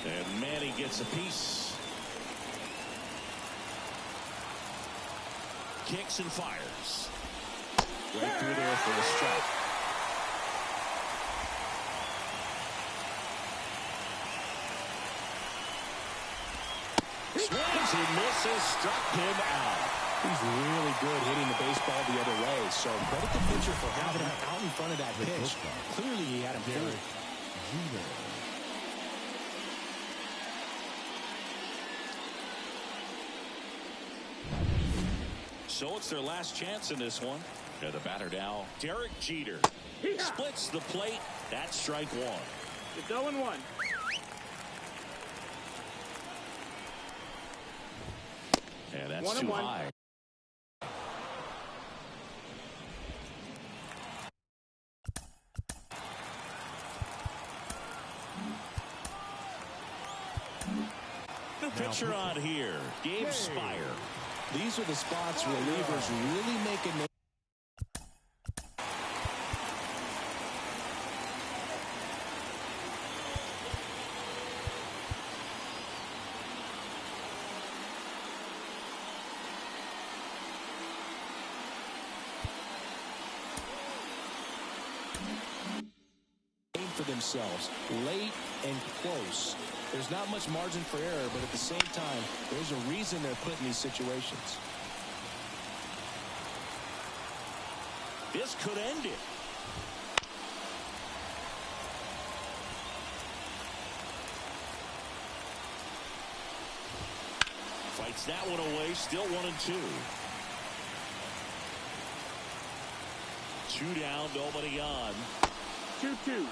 And Manny gets a piece. Kicks and fires. Right through there for a strike. Swings and misses. Struck him out. He's really good hitting the baseball the other way. So credit the pitcher for having him out in front of that pitch. Clearly he had him fooled. So it's their last chance in this one. And the batter now, Derek Jeter. Splits the plate. That's strike one. It's 0-1. And that's too high. The pitcher on here, Gabe Spire. These are the spots relievers really make a name. For themselves late and close. There's not much margin for error, but at the same time, there's a reason they're put in these situations. This could end it. Fights that one away, still 1-2. 2 down, nobody on. 2-2.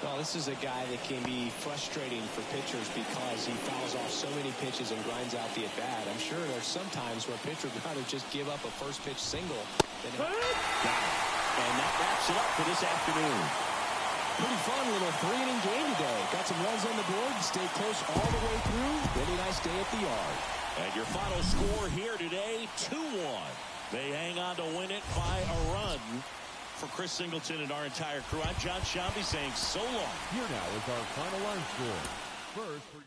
Well, this is a guy that can be frustrating for pitchers because he fouls off so many pitches and grinds out the at-bat. I'm sure there's some times where a pitcher would rather just give up a first pitch single than and that wraps it up for this afternoon. Pretty fun little 3-inning game today. Got some runs on the board and stayed close all the way through. Really nice day at the yard. And your final score here today, 2-1. They hang on to win it by a run. For Chris Singleton and our entire crew, I'm John Shambi saying so long. Here now is our final line score. First for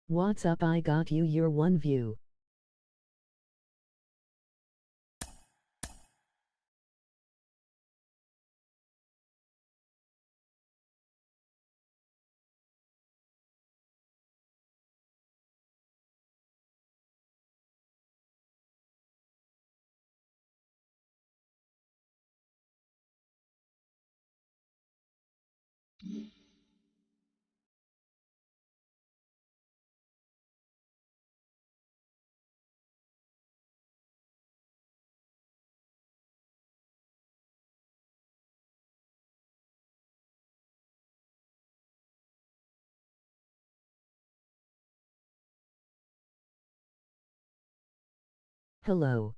What's up? I got you your one view. Hello.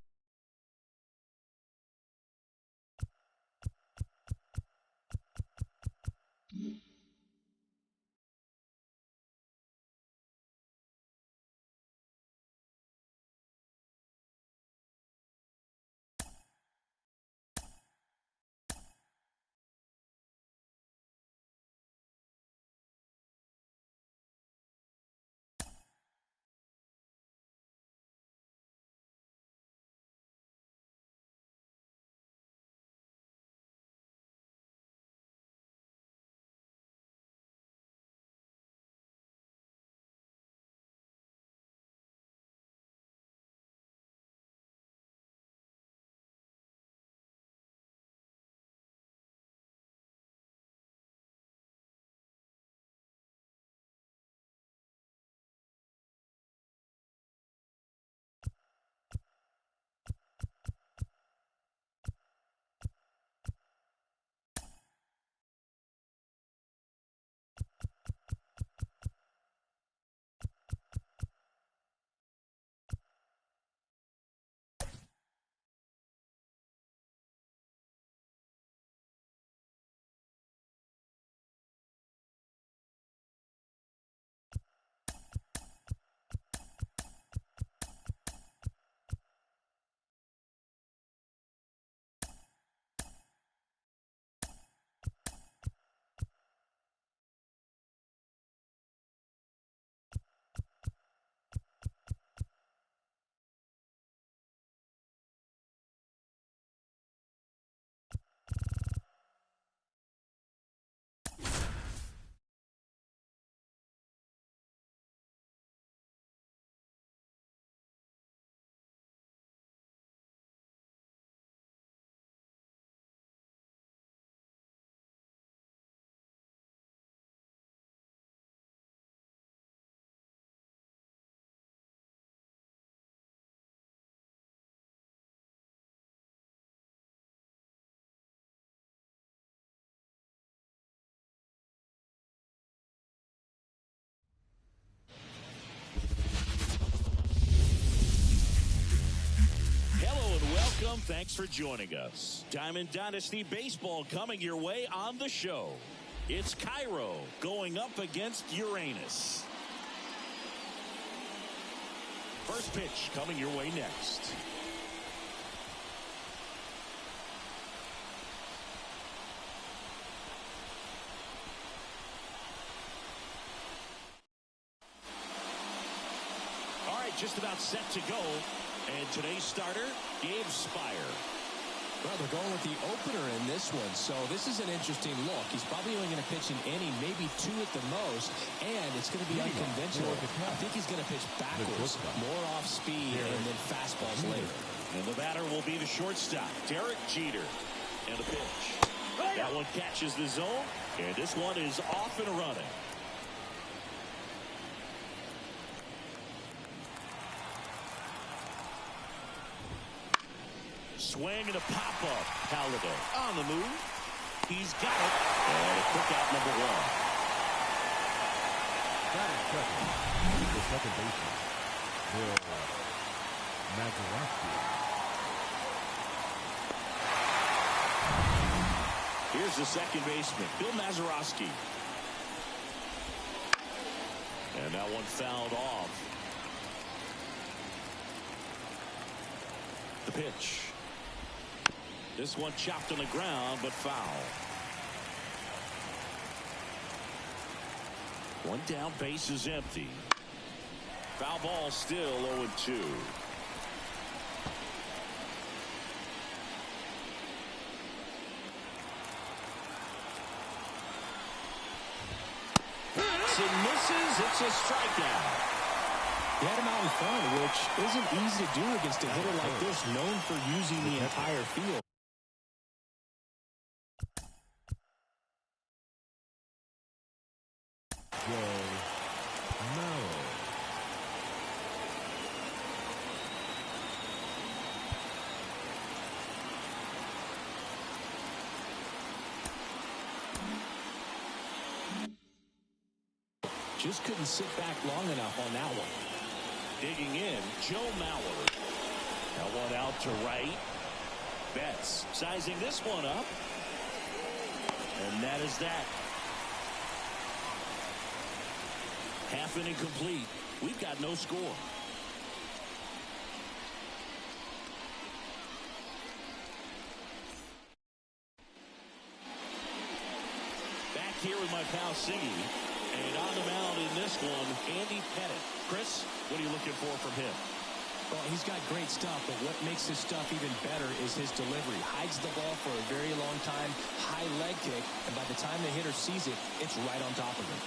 Welcome. Thanks for joining us. Diamond Dynasty Baseball coming your way on the show. It's Cairo going up against Uranus. First pitch coming your way next. All right, just about set to go. And today's starter, Gabe Spire. Well, they're going with the opener in this one, so this is an interesting look. He's probably only going to pitch an inning, maybe two at the most, and it's going to be unconventional. I think he's going to pitch backwards, more off speed, and then fastballs later. And the batter will be the shortstop, Derek Jeter. And a pitch. That one catches the zone, and this one is off and running. Swing and a pop-up. Halliday on the move. He's got it. And a quick out number one. Got it, second. The second baseman, Bill Mazeroski. Here's the second baseman, Bill Mazeroski. And that one fouled off. The pitch. This one chopped on the ground, but foul. One down, base is empty. Foul ball still 0-2. Hits and misses. It's a strikeout. He had him out in front, which isn't easy to do against a hitter like this, known for using the entire field. Just couldn't sit back long enough on that one. Digging in, Joe Mauer. That Ground out to right. Betts sizing this one up. And that is that. Half inning complete. We've got no score. Back here with my pal Siggy. And on the mound in this one, Andy Pettit. Chris, what are you looking for from him? Well, he's got great stuff, but what makes his stuff even better is his delivery. Hides the ball for a very long time, high leg kick, and by the time the hitter sees it, it's right on top of him.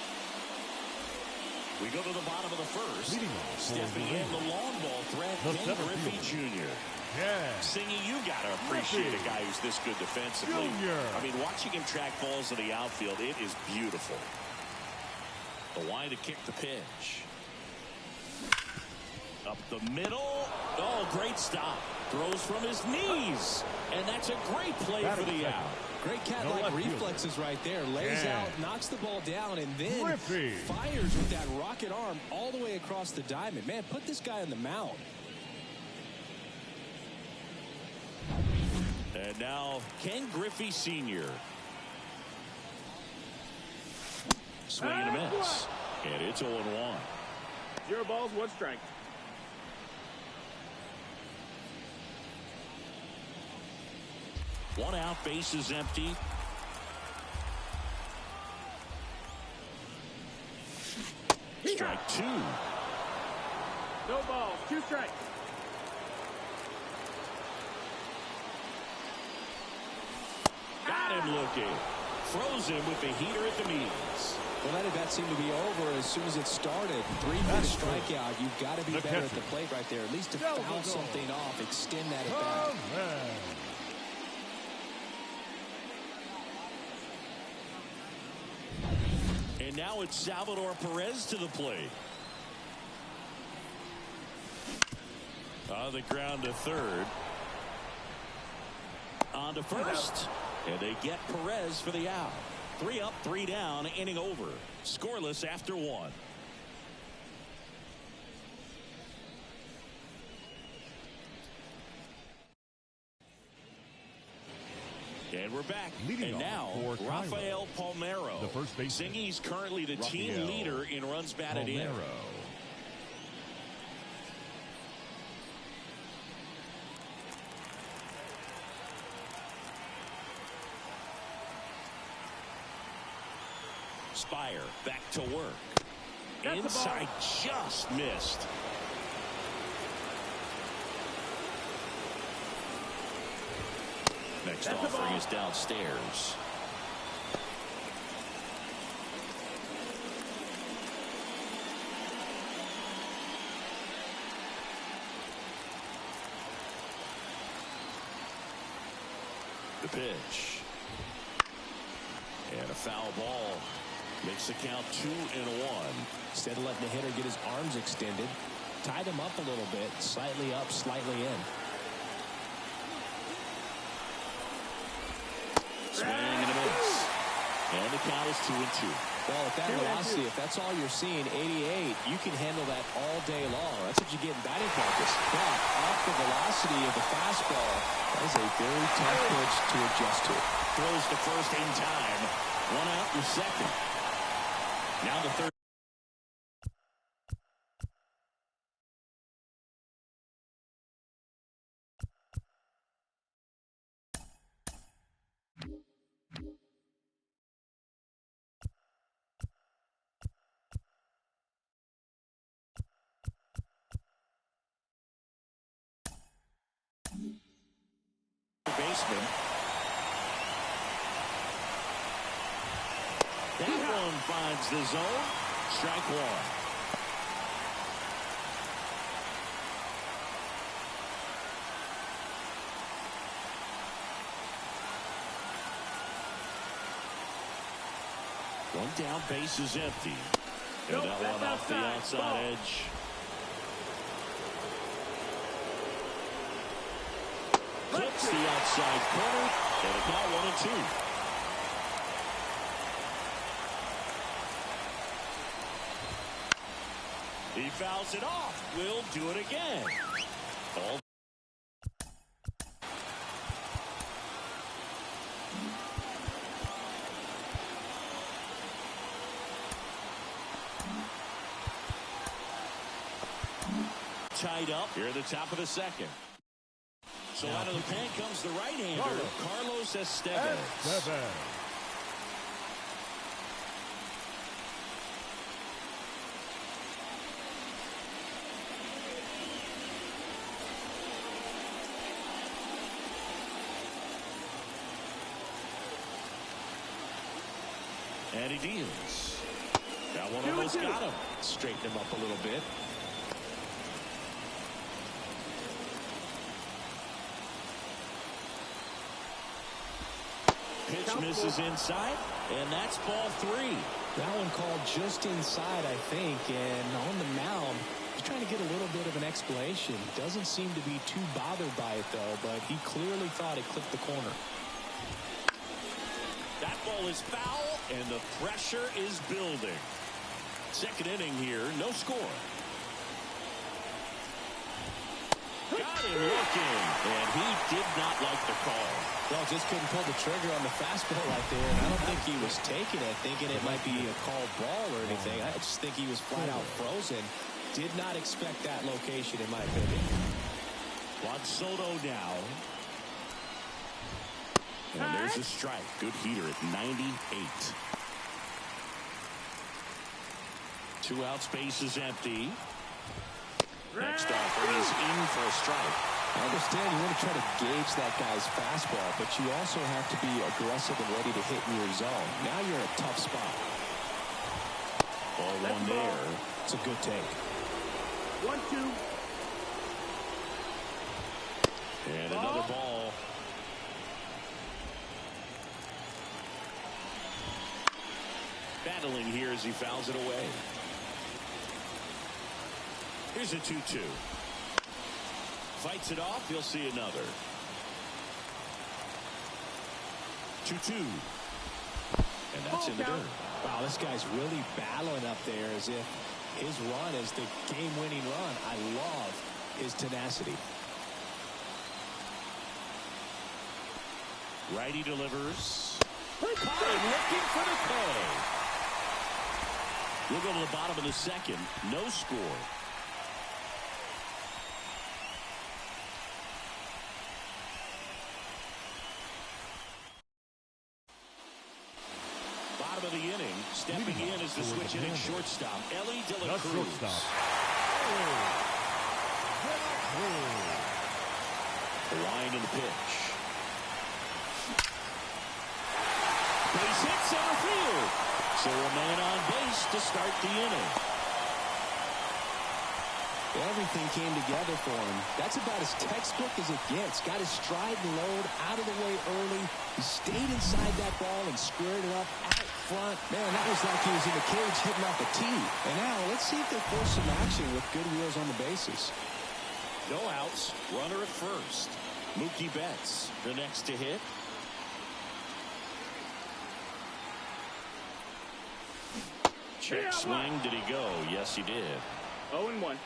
We go to the bottom of the first. Stepping in the long ball threat, Ken Griffey Jr. Yeah. Singy, you got to appreciate a guy who's this good defensively. I mean, watching him track balls in the outfield, it is beautiful. The line to kick the pitch. Up the middle. Oh, great stop. Throws from his knees. And that's a great play for the out. Great cat-like reflexes right there. Lays out, knocks the ball down, and then fires with that rocket arm all the way across the diamond. Man, put this guy on the mound. And now Ken Griffey Sr. Swing and a miss. And it's 0-1. 0 balls, 1 strike. One out, base is empty. Strike 2. No balls, 2 strikes. Got him looking. Throws him with the heater at the knees. Well, that at-bat seemed to be over as soon as it started. 3-pitch strikeout. You've got to be better at the plate right there. At least to foul something off, extend that at-bat. And now it's Salvador Perez to the plate. On the ground to third. On to first. And they get Perez for the out. 3 up, 3 down, inning over. Scoreless after 1. And we're back. And now, Rafael Palmeiro. The first baseman. Singy's currently the team leader in runs batted in. Spire back to work. Inside, just missed. Next offering is downstairs. The pitch. And a foul ball. Makes the count 2-1. Instead of letting the hitter get his arms extended, tied him up a little bit, slightly up, slightly in. Swing and a miss. And the count is 2-2. Well, at that velocity, if that's all you're seeing, 88, you can handle that all day long. That's what you get in batting practice. But off the velocity of the fastball, that is a very tough pitch to adjust to. Throws to first in time. 1 out in second. Now the third. Baseman. That one finds the zone. Strike 1. One down, base is empty. And that one off the outside edge. Clips the outside corner, and it got 1-2. He fouls it off. Will do it again. All tied up here at the top of the second. So out of the pen comes the right-hander, Carlos Estevez. And he deals. That one almost got him. Straighten him up a little bit. Pitch misses inside, and that's ball 3. That one called just inside, I think, and on the mound, he's trying to get a little bit of an explanation. Doesn't seem to be too bothered by it, though, but he clearly thought it clipped the corner. That ball is foul, and the pressure is building. Second inning here, no score. Got him looking, and he did not like the call. Well, just couldn't pull the trigger on the fastball right there, and I don't think he was taking it, thinking it might be a called ball or anything. I just think he was flat out frozen. Did not expect that location, in my opinion. Juan Soto now. And there's a strike. Good heater at 98. 2 outs, base is empty. Next offering is in for a strike. I understand you want to try to gauge that guy's fastball, but you also have to be aggressive and ready to hit in your zone. Now you're in a tough spot. Ball 1 there. It's a good take. 1-2. And another ball. Battling here as he fouls it away. Here's a 2-2. Fights it off. He'll see another. 2-2. And that's in the dirt. Wow, this guy's really battling up there as if his run is the game-winning run. I love his tenacity. Righty delivers. Caught him looking for the K. We'll go to the bottom of the second. No score. Bottom of the inning. Stepping in is the switch hitting shortstop, Ellie De La Cruz. The line in the pitch. Base hit center field. So a man on base to start the inning. Everything came together for him. That's about as textbook as it gets. Got his stride and load out of the way early. He stayed inside that ball and squared it up out front. Man, that was like he was in the cage hitting off a tee. And now let's see if they force some action with good wheels on the bases. No outs. Runner at first. Mookie Betts, the next to hit. Check swing. Did he go? Yes, he did. 0-1.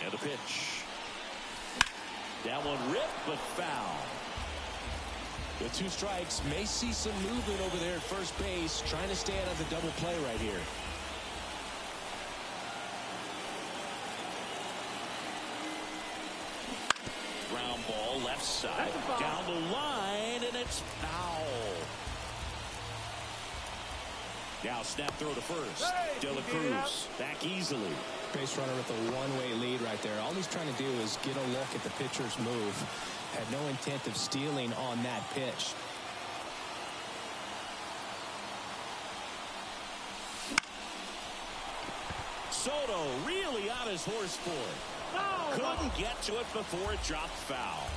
And a pitch. That one ripped, but foul. With 2 strikes, may see some movement over there at first base, trying to stay out of the double play right here. Ground ball left side. Down the line, and it's foul. Now snap throw to first. De La Cruz back easily. Base runner with a one-way lead right there. All he's trying to do is get a look at the pitcher's move. Had no intent of stealing on that pitch. Soto really on his horse for it. Couldn't get to it before it dropped foul.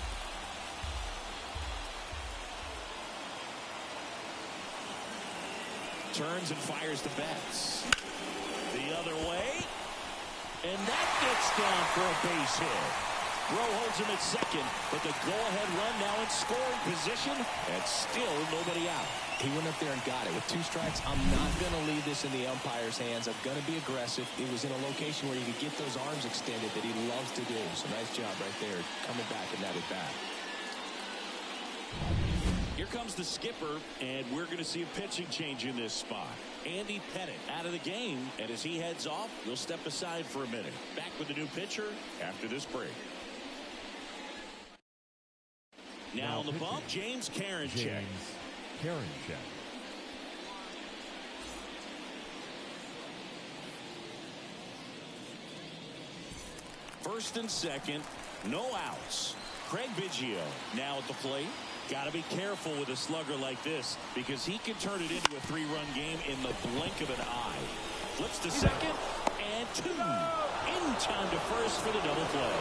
Turns and fires to Betts. The other way. And that gets down for a base hit. Throw holds him at second, but the go-ahead run now in scoring position, and still nobody out. He went up there and got it. With 2 strikes, I'm not going to leave this in the umpire's hands. I'm going to be aggressive. It was in a location where he could get those arms extended that he loves to do. So nice job right there, coming back and that at bat. Here comes the skipper, and we're going to see a pitching change in this spot. Andy Pettit out of the game, and as he heads off, we'll step aside for a minute. Back with the new pitcher after this break. Now on the bump, James Karinchak. First and second, no outs. Craig Biggio now at the plate. Got to be careful with a slugger like this because he can turn it into a 3-run game in the blink of an eye. Flips to second and 2. In time to first for the double play.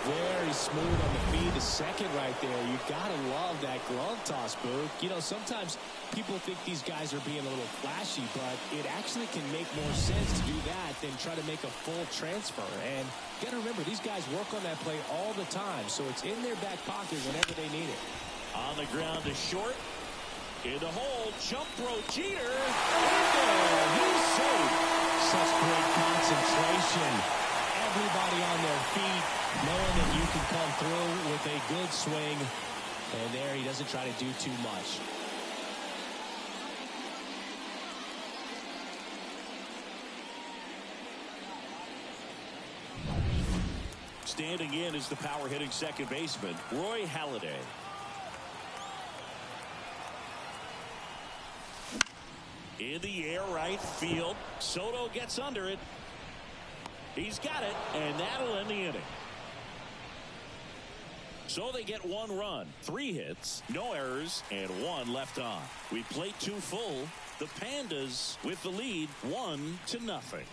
Very smooth on the feed to second right there. You've got to love that glove toss, Boog. You know, sometimes people think these guys are being a little flashy, but it actually can make more sense to do that than try to make a full transfer. And you got to remember, these guys work on that play all the time, so it's in their back pocket whenever they need it. On the ground to short. In the hole, jump throw, Jeter. He's safe. Such great concentration. Everybody on their feet, knowing that you can come through with a good swing. And there, he doesn't try to do too much. Standing in is the power hitting second baseman, Roy Halladay. In the air right field. Soto gets under it. He's got it, and that'll end the inning. So they get 1 run, 3 hits, no errors, and 1 left on. We played 2 full. The Pandas with the lead 1-0.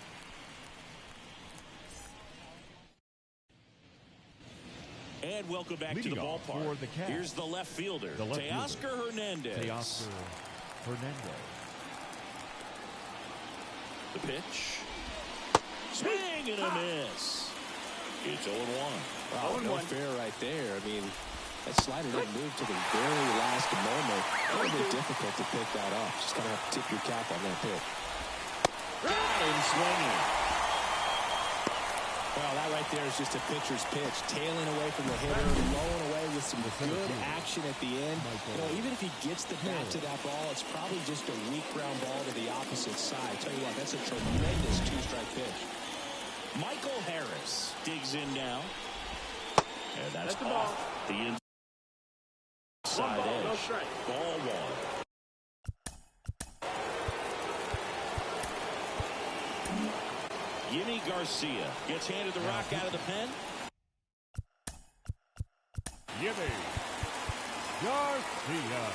And welcome back to the ballpark. Here's the left fielder, Teoscar Hernandez. The pitch. Swing and a miss. It's 0-1. Wow, no fair right there. I mean, that slider didn't move to the very last moment. A little bit difficult to pick that up. Just kind of have to tip your cap on that pitch. Got him swinging. Well, that right there is just a pitcher's pitch. Tailing away from the hitter, blowing away with some good action at the end. You know, even if he gets the bat to that ball, it's probably just a weak ground ball to the opposite side. Tell you what, that's a tremendous 2-strike pitch. Michael Harris digs in now. And that's the ball. The inside edge. No strike. Ball 1. Yimi Garcia gets handed the rock out of the pen. Yimi Garcia.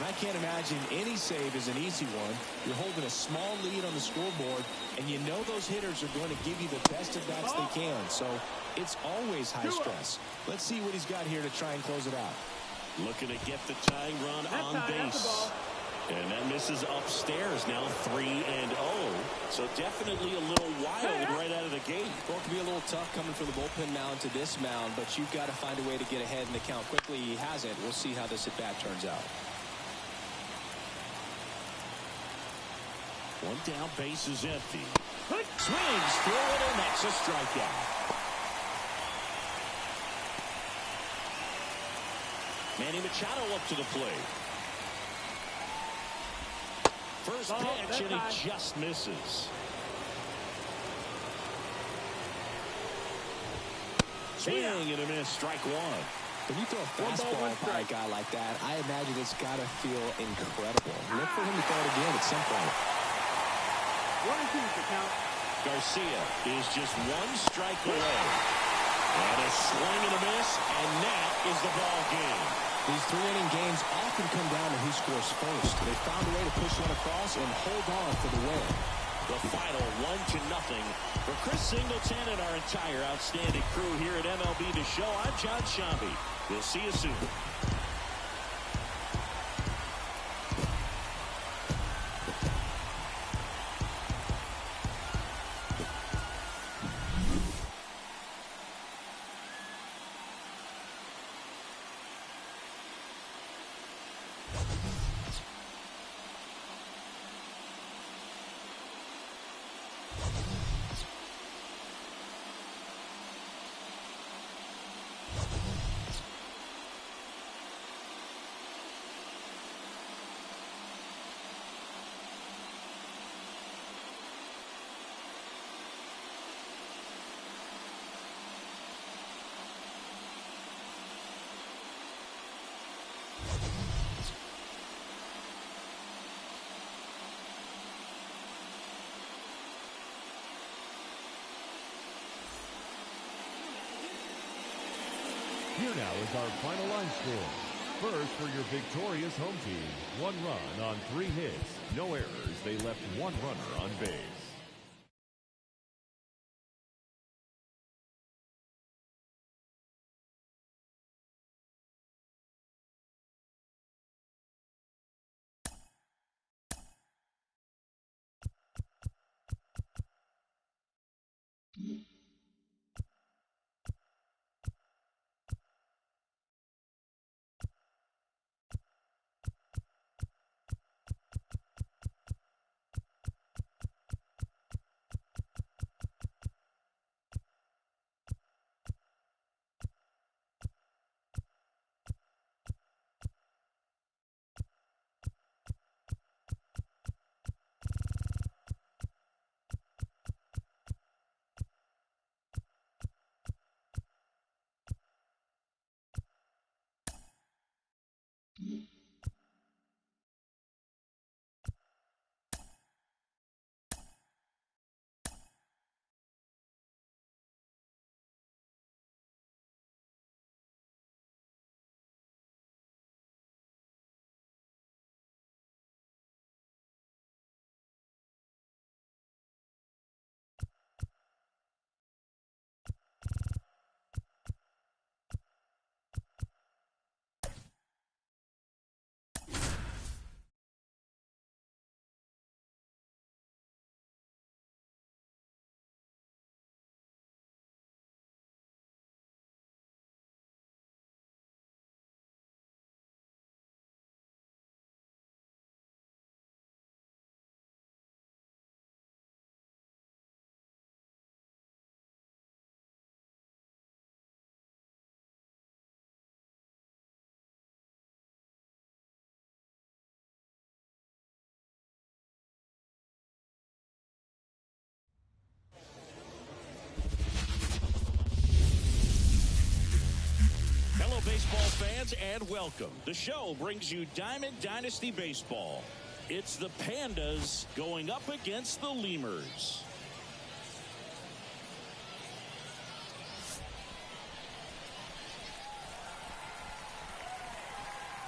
I can't imagine any save is an easy one. You're holding a small lead on the scoreboard, and you know those hitters are going to give you the best at bats they can. So it's always high stress. Let's see what he's got here to try and close it out. Looking to get the tying run on base. And that misses upstairs now 3-0. So definitely a little wild right out of the gate. Well, it can be a little tough coming from the bullpen mound to this mound, but you've got to find a way to get ahead in the count quickly. He hasn't. We'll see how this at bat turns out. 1 down, base is empty. Swings through it, and that's a strikeout. Manny Machado up to the plate. First pitch, and he just misses. Swing and a miss, strike 1. When you throw a fastball by a guy like that, I imagine it's got to feel incredible. Look for him to throw it again at some point. 1-2 to count. Garcia is just 1 strike away. And a swing and a miss, and that is the ball game. These 3-inning games often come down to who scores first. They found a way to push one across and hold on for the win. The final 1-0. For Chris Singleton and our entire outstanding crew here at MLB The Show, I'm John Shambi. We'll see you soon. Here now is our final line score. First, for your victorious home team, 1 run on 3 hits. No errors. They left 1 runner on base. Hello, baseball fans, and welcome. The show brings you Diamond Dynasty Baseball. It's the Pandas going up against the Lemurs.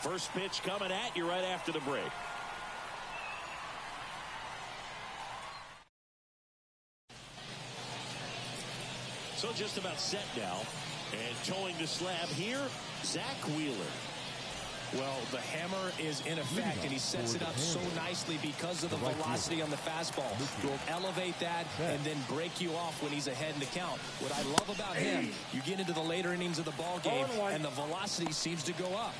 First pitch coming at you right after the break. So just about set now. And towing the slab here, Zach Wheeler. Well, the hammer is in effect, and he sets it up so nicely because of the velocity on the fastball. He'll elevate that and then break you off when he's ahead in the count. What I love about him, you get into the later innings of the ball game, and the velocity seems to go up.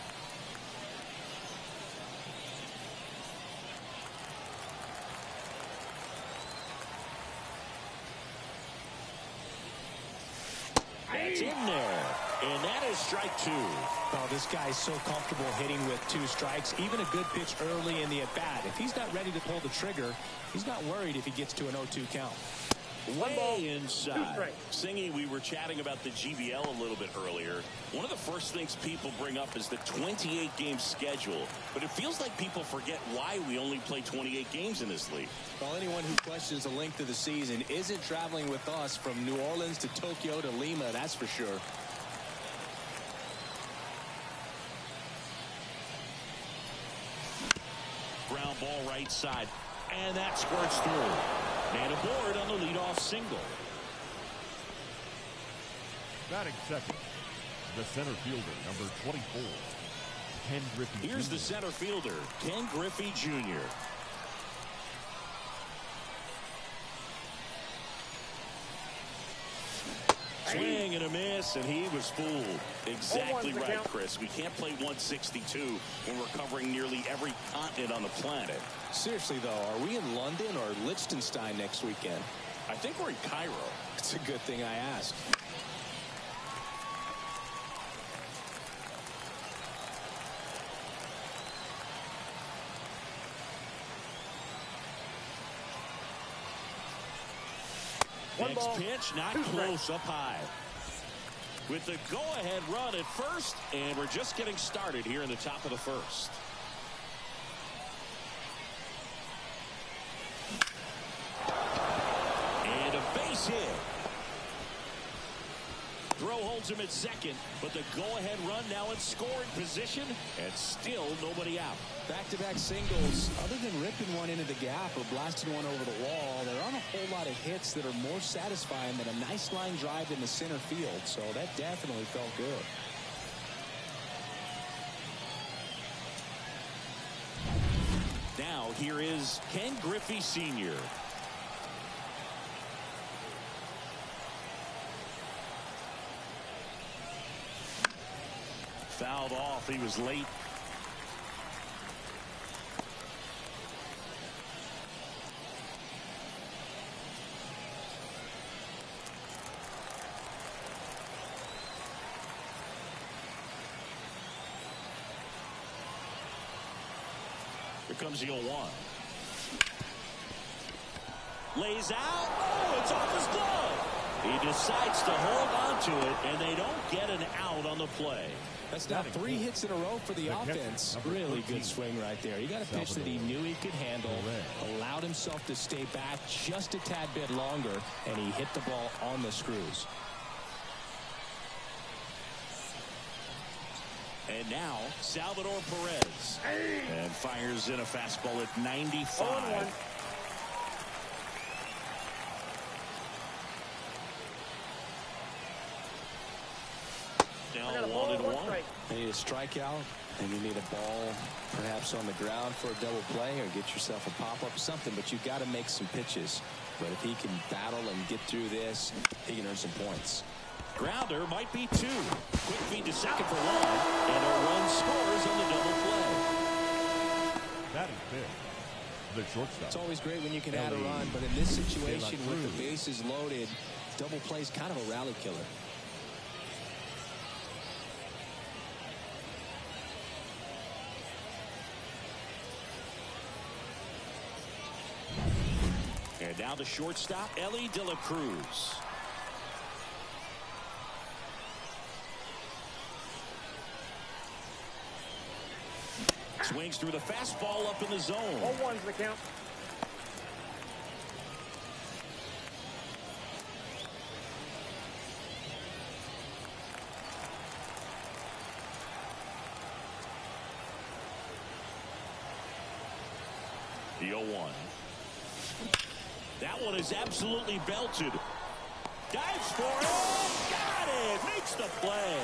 That's in there. And that is strike 2. Oh, this guy's so comfortable hitting with 2 strikes. Even a good pitch early in the at-bat. If he's not ready to pull the trigger, he's not worried if he gets to an 0-2 count. Way inside. Singy, we were chatting about the GBL a little bit earlier. One of the first things people bring up is the 28-game schedule. But it feels like people forget why we only play 28 games in this league. Well, anyone who questions the length of the season isn't traveling with us from New Orleans to Tokyo to Lima, that's for sure. Ground ball right side. And that squirts through. Man aboard on the leadoff single. Batting second, the center fielder, number 24, Ken Griffey Here's Jr. the center fielder, Ken Griffey Jr. Swing and a miss, and he was fooled. Exactly right, Chris. We can't play 162 when we're covering nearly every continent on the planet. Seriously, though, are we in London or Liechtenstein next weekend? I think we're in Cairo. It's a good thing I asked. Next pitch, not close, up high. With the go-ahead run at first, and we're just getting started here in the top of the first. And a base hit. Throw holds him at second, but the go-ahead run now in scoring position, and still nobody out. Back-to-back singles. Other than ripping one into the gap or blasting one over the wall, there aren't a whole lot of hits that are more satisfying than a nice line drive in the center field. So that definitely felt good. Now here is Ken Griffey Sr. Fouled off. He was late. Here comes the 0-1. Lays out. Oh, it's off his glove. He decides to hold on to it, and they don't get an out on the play. That's now 3 hits in a row for the offense. Really good swing right there. He got a pitch that he knew he could handle, allowed himself to stay back just a tad bit longer, and he hit the ball on the screws. And now Salvador Perez. And fires in a fastball at 95. 0-1. Now 1-1. You need a strikeout, and you need a ball perhaps on the ground for a double play, or get yourself a pop-up, something, but you've got to make some pitches. But if he can battle and get through this, he can earn some points. Grounder might be 2. Quick feed to second for 1, and a run scores on the double play. Batting fifth, the shortstop. It's always great when you can add a run, but in this situation with the bases loaded, double play is kind of a rally killer. And now the shortstop, Ellie De La Cruz. Swings through the fastball up in the zone. 0-1's the count. The 0-1. That one is absolutely belted. Dives for it. Got it. Makes the play.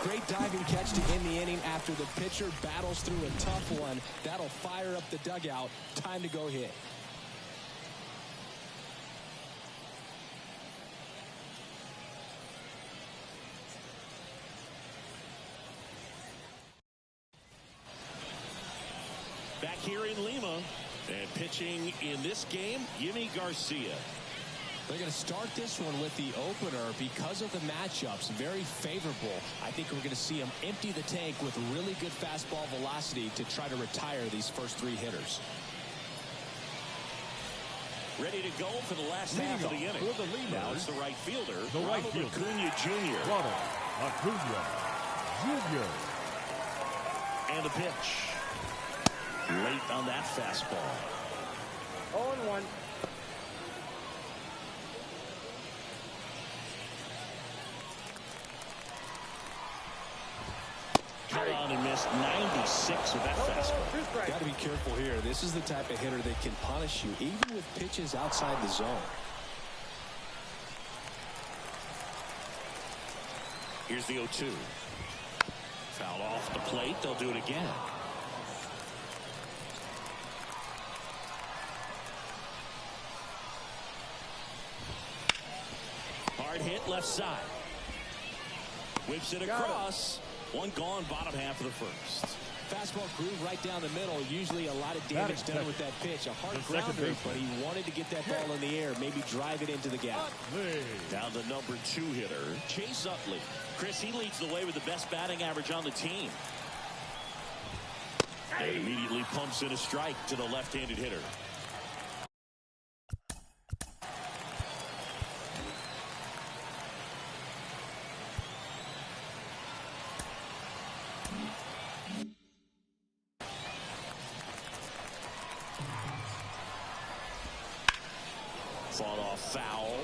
Great diving catch to end the inning after the pitcher battles through a tough one. That'll fire up the dugout. Time to go hit. Back here in Lima, and pitching in this game, Yimi Garcia. They're going to start this one with the opener because of the matchups. Very favorable. I think we're going to see him empty the tank with really good fastball velocity to try to retire these first 3 hitters. Ready to go for the last half of the inning. Now it's the right fielder, Ronald Acuna Jr. Ronald Acuna Jr. And the pitch. Late on that fastball. 0-1. Cut on and missed 96 with that fastball. Got to be careful here. This is the type of hitter that can punish you even with pitches outside the zone. Here's the 0-2. Foul off the plate. They'll do it again. Hard hit left side. Whips it across. One gone, bottom half of the first. Fastball groove right down the middle. Usually a lot of damage done with that pitch. A hard grounder, but he wanted to get that ball in the air, maybe drive it into the gap. Down the number 2 hitter, Chase Utley. Chris, he leads the way with the best batting average on the team. And immediately pumps in a strike to the left-handed hitter. Fought off foul.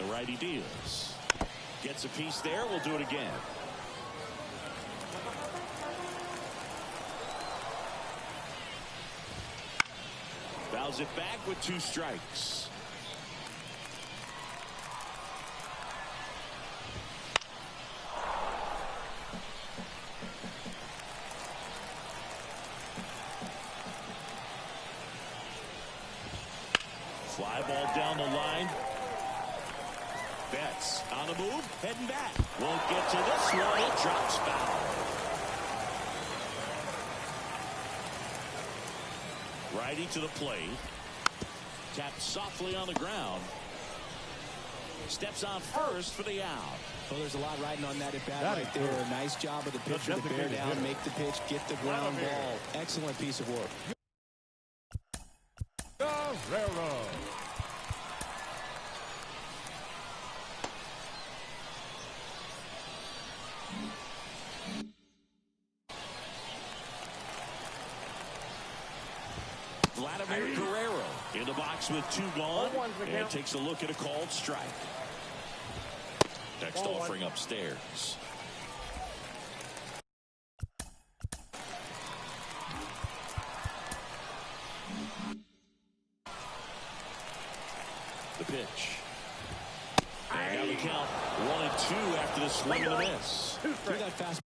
The righty deals. Gets a piece there. We'll do it again. Fouls it back with 2 strikes. Fly ball down the line. Betts on the move, heading back. Won't get to this one. It drops foul. Righty to the plate. Tapped softly on the ground. Steps on first for the out. Well, there's a lot riding on that at bat right there. Nice job of the pitcher to bear down, make the pitch, get the ground ball. Excellent piece of work. Guerrero. Vladimir Guerrero in the box with 2 gone and takes a look at a called strike. Next offering upstairs. The pitch. And now the count 1-2 after the swing and a miss. Through that fast.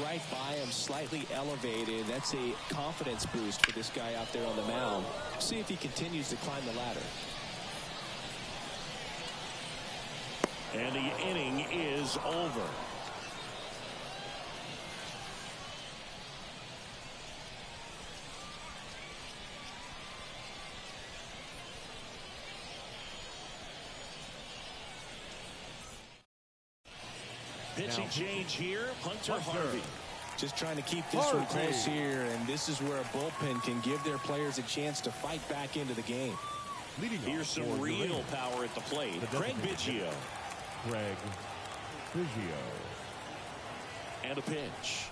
Right by him, slightly elevated. That's a confidence boost for this guy out there on the mound. See if he continues to climb the ladder. And the inning is over. Pitching change here, Hunter Harvey. Just trying to keep this one close here, and this is where a bullpen can give their players a chance to fight back into the game. Here's some real power at the plate. Craig Biggio. Craig Biggio. And a pitch.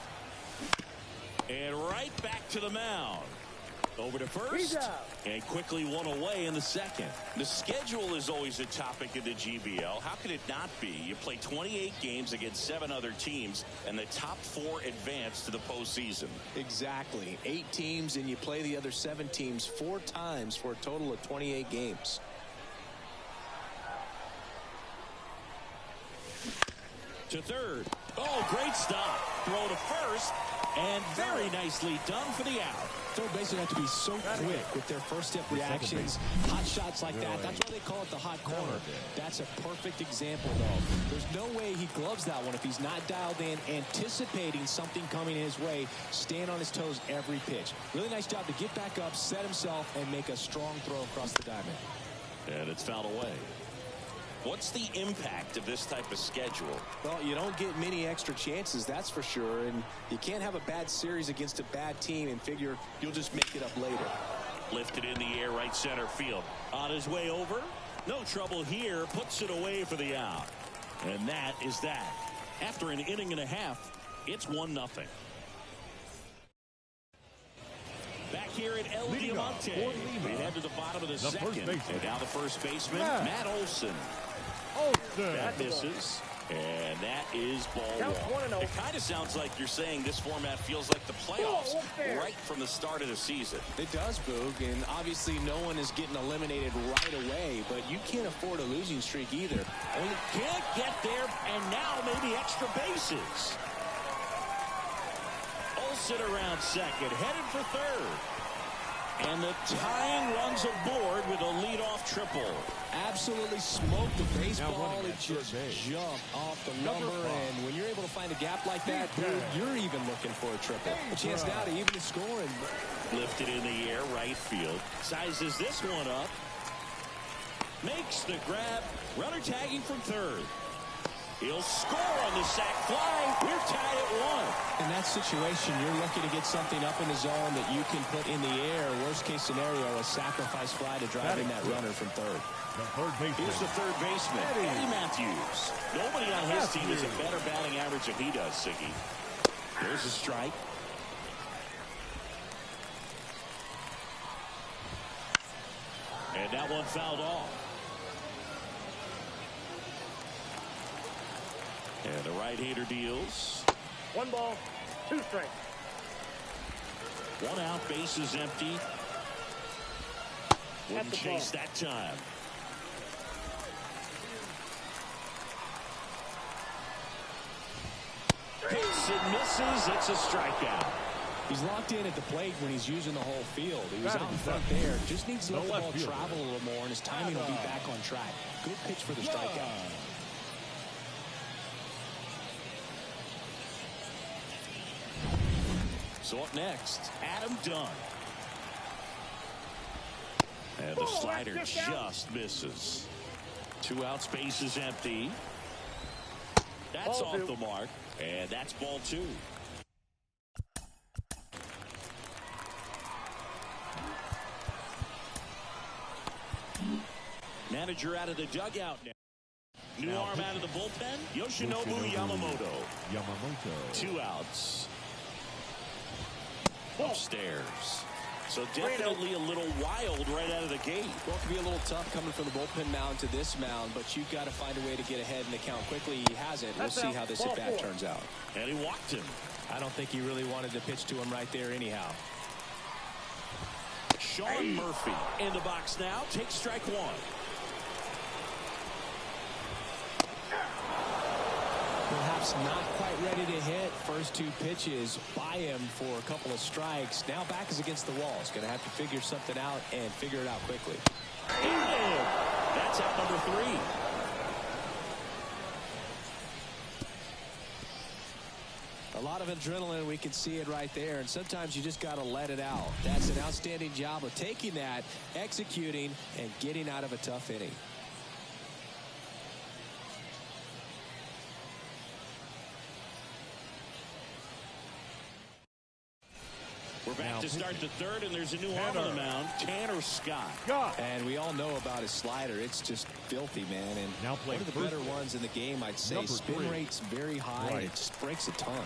And right back to the mound. Over to first, and quickly one away in the second. The schedule is always a topic in the GBL. How could it not be? You play 28 games against 7 other teams, and the top 4 advance to the postseason. Exactly. 8 teams, and you play the other 7 teams 4 times for a total of 28 games. To third. Oh, great stop. Throw to first, and very nicely done for the out. Third basemen have to be so quick with their first step reactions. Hot shots like that. That's why they call it the hot corner. That's a perfect example, though. There's no way he gloves that one if he's not dialed in, anticipating something coming his way, staying on his toes every pitch. Really nice job to get back up, set himself, and make a strong throw across the diamond. And it's fouled away. What's the impact of this type of schedule? Well, you don't get many extra chances, that's for sure. And you can't have a bad series against a bad team and figure you'll just make it up later. Lifted in the air, right center field. On his way over. No trouble here. Puts it away for the out. And that is that. After an inning and a half, it's 1-0. Back here at El Diamante. We head to the bottom of the second. And now the first baseman, Matt Olson. That misses. And that is ball 1. It kind of sounds like you're saying this format feels like the playoffs right from the start of the season. It does, Boog, and obviously no one is getting eliminated right away, but you can't afford a losing streak either. Well, you can't get there, and now maybe extra bases. Olson around second, headed for third. And the tying runs aboard with a leadoff triple. Absolutely smoked the baseball. It just jumped off the lumber. And when you're able to find a gap like that, dude, you're even looking for a triple. A chance now to even the score. Lifted in the air, right field. Sizes this one up. Makes the grab. Runner tagging from third. He'll score on the sac fly. We're tied at 1. In that situation, you're looking to get something up in the zone that you can put in the air. Worst case scenario, a sacrifice fly to drive in that runner from third. Here's the third baseman, Eddie Matthews. Nobody on his team has a better batting average than he does, Siggy. There's a strike. And that one fouled off. And the right-hander deals. 1 ball, 2 strikes. 1 out, bases empty. Wouldn't chase that time. Hits and misses. It's a strikeout. He's locked in at the plate when he's using the whole field. He was out in front there. Just needs to let the ball travel a little more, and his timing will be back on track. Good pitch for the strikeout. So up next, Adam Dunn. And the slider just misses. 2 outs, bases empty. That's off the mark, and that's ball 2. Manager out of the dugout now. New arm out of the bullpen, Yoshinobu Yamamoto. 2 outs. Upstairs. So definitely a little wild right out of the gate. Well, it can be a little tough coming from the bullpen mound to this mound, but you've got to find a way to get ahead in the count quickly. He has it. We'll see how this at-bat turns out. And he walked him. I don't think he really wanted to pitch to him right there anyhow. Sean Murphy in the box now. Takes strike 1. Perhaps not quite ready to hit. First 2 pitches by him for a couple of strikes. Now back is against the wall. He's going to have to figure something out and figure it out quickly. And that's out number 3. A lot of adrenaline. We can see it right there. And sometimes you just got to let it out. That's an outstanding job of taking that, executing, and getting out of a tough inning. We're back to start the 3rd, and there's a new arm on the mound, Tanner Scott. And we all know about his slider. It's just filthy, man. And one of the better ones in the game, I'd say. Spin rate's very high. And it just breaks a ton.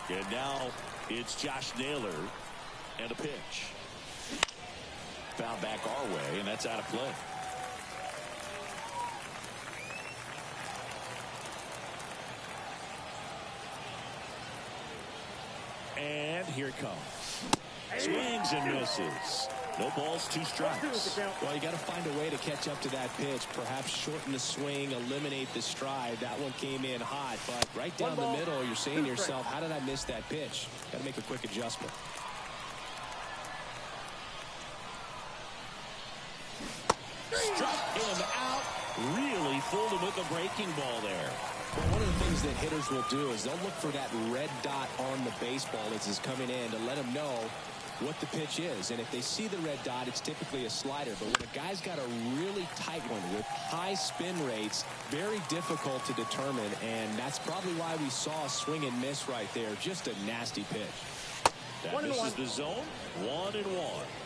And now it's Josh Naylor and a pitch. Found back our way, and that's out of play. And here it comes. Swings and misses. No balls, 2 strikes. Well, you got to find a way to catch up to that pitch. Perhaps shorten the swing, eliminate the stride. That one came in hot, but right down the middle, you're saying to yourself, how did I miss that pitch? Got to make a quick adjustment. Struck him out. Really fooled him with the breaking ball there. Well, one of the things that hitters will do is they'll look for that red dot on the baseball as it's coming in to let them know what the pitch is. And if they see the red dot, it's typically a slider. But when a guy's got a really tight one with high spin rates, very difficult to determine. And that's probably why we saw a swing and miss right there. Just a nasty pitch. That misses the zone. 1-1.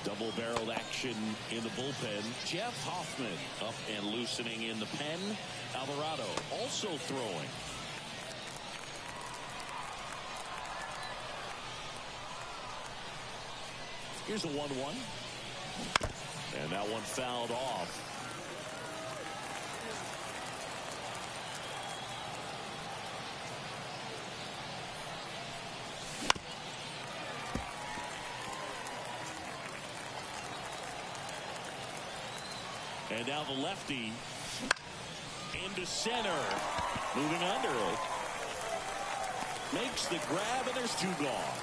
Double-barreled action in the bullpen. Jeff Hoffman up and loosening in the pen. Alvarado also throwing. Here's a 1-1. And that one fouled off. And now the lefty into center. Moving under it. Makes the grab, and there's 2 gone.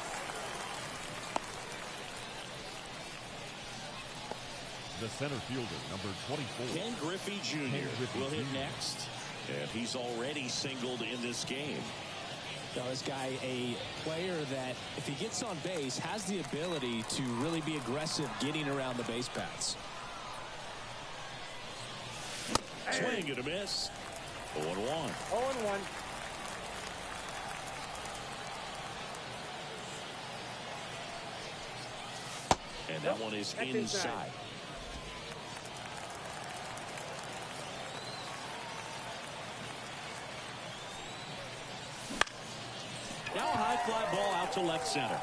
The center fielder, number 24. Ken Griffey Jr. will hit next. And he's already singled in this game. Now, this guy, a player that, if he gets on base, has the ability to really be aggressive getting around the base paths. Swing and a miss. 0-1. 0-1. And that one is inside. Now a high fly ball out to left center.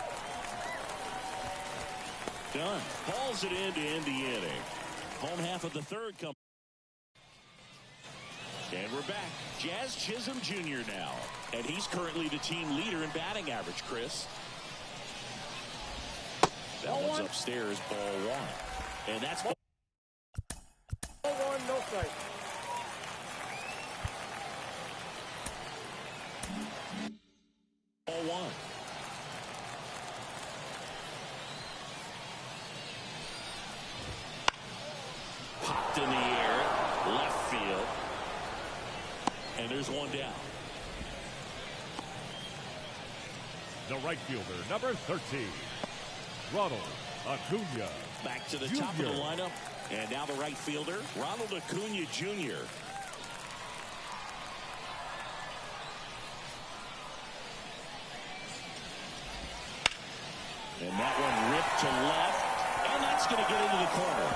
Done. Balls it in to end the inning. Home half of the third comes. And we're back. Jazz Chisholm Jr. now. And he's currently the team leader in batting average, Chris. That one's upstairs, ball one. And that's ball 1, no strike. Ball one. Popped in the air, left field. And there's one down. The right fielder, number 13, Ronald Acuna. Back to the Jr. top of the lineup. And now the right fielder, Ronald Acuna Jr. And that one ripped to left. And that's going to get into the corner.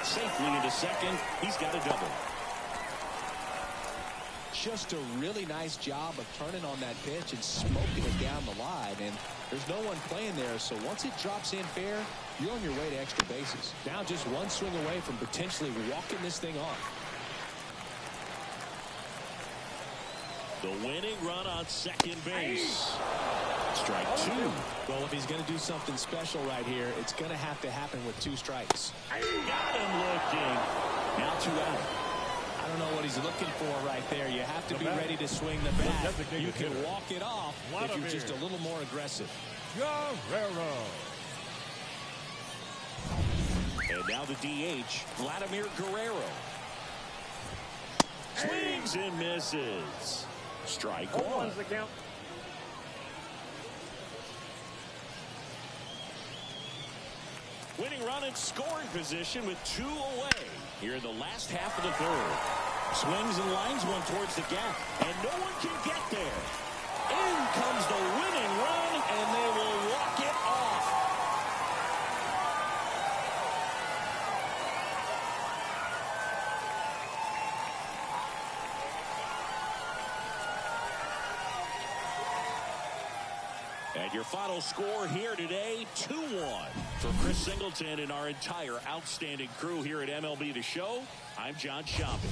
Safely into second. He's got a double. Just a really nice job of turning on that pitch and smoking it down the line. And there's no one playing there, so once it drops in fair, you're on your way to extra bases. Now just one swing away from potentially walking this thing off. The winning run on second base. Strike two. Well, if he's going to do something special right here, it's going to have to happen with 2 strikes. Got him looking. Now 2 out. I don't know what he's looking for right there. You have to be ready to swing the bat. You can walk it off if you're just a little more aggressive. Guerrero. And now the DH, Vladimir Guerrero. Swings and misses. Strike one. 0-1's the count. Winning run in scoring position with 2 away here in the last half of the third. Swings and lines one towards the gap, and no one can get there. In comes the winning run, and they will walk it off. And your final score here today, 2-1. For Chris Singleton and our entire outstanding crew here at MLB The Show, I'm John Schaumburg.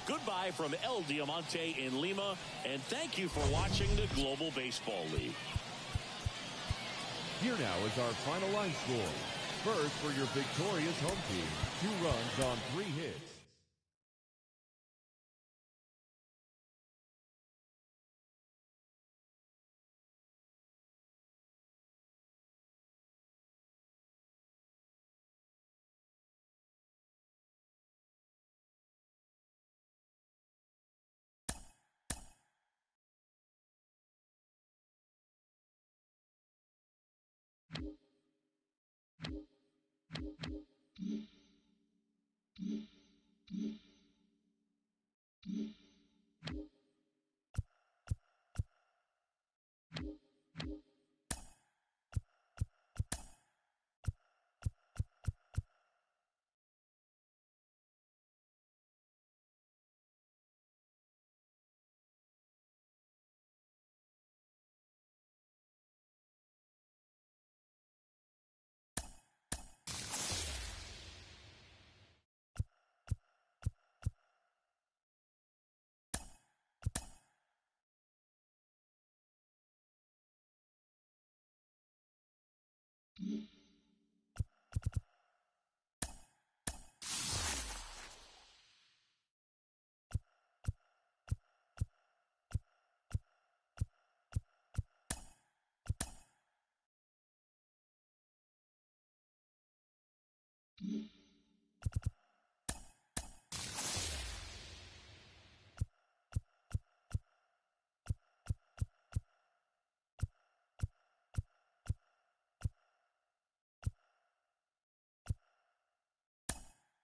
Goodbye from El Diamante in Lima, and thank you for watching the Global Baseball League. Here now is our final line score. First for your victorious home team, 2 runs on 3 hits.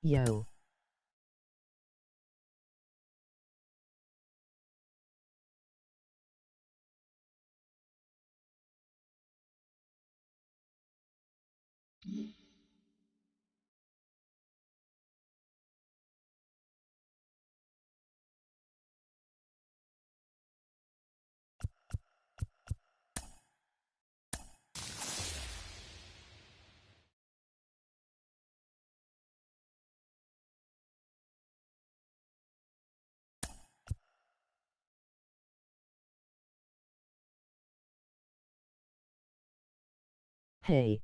Yo. Hey.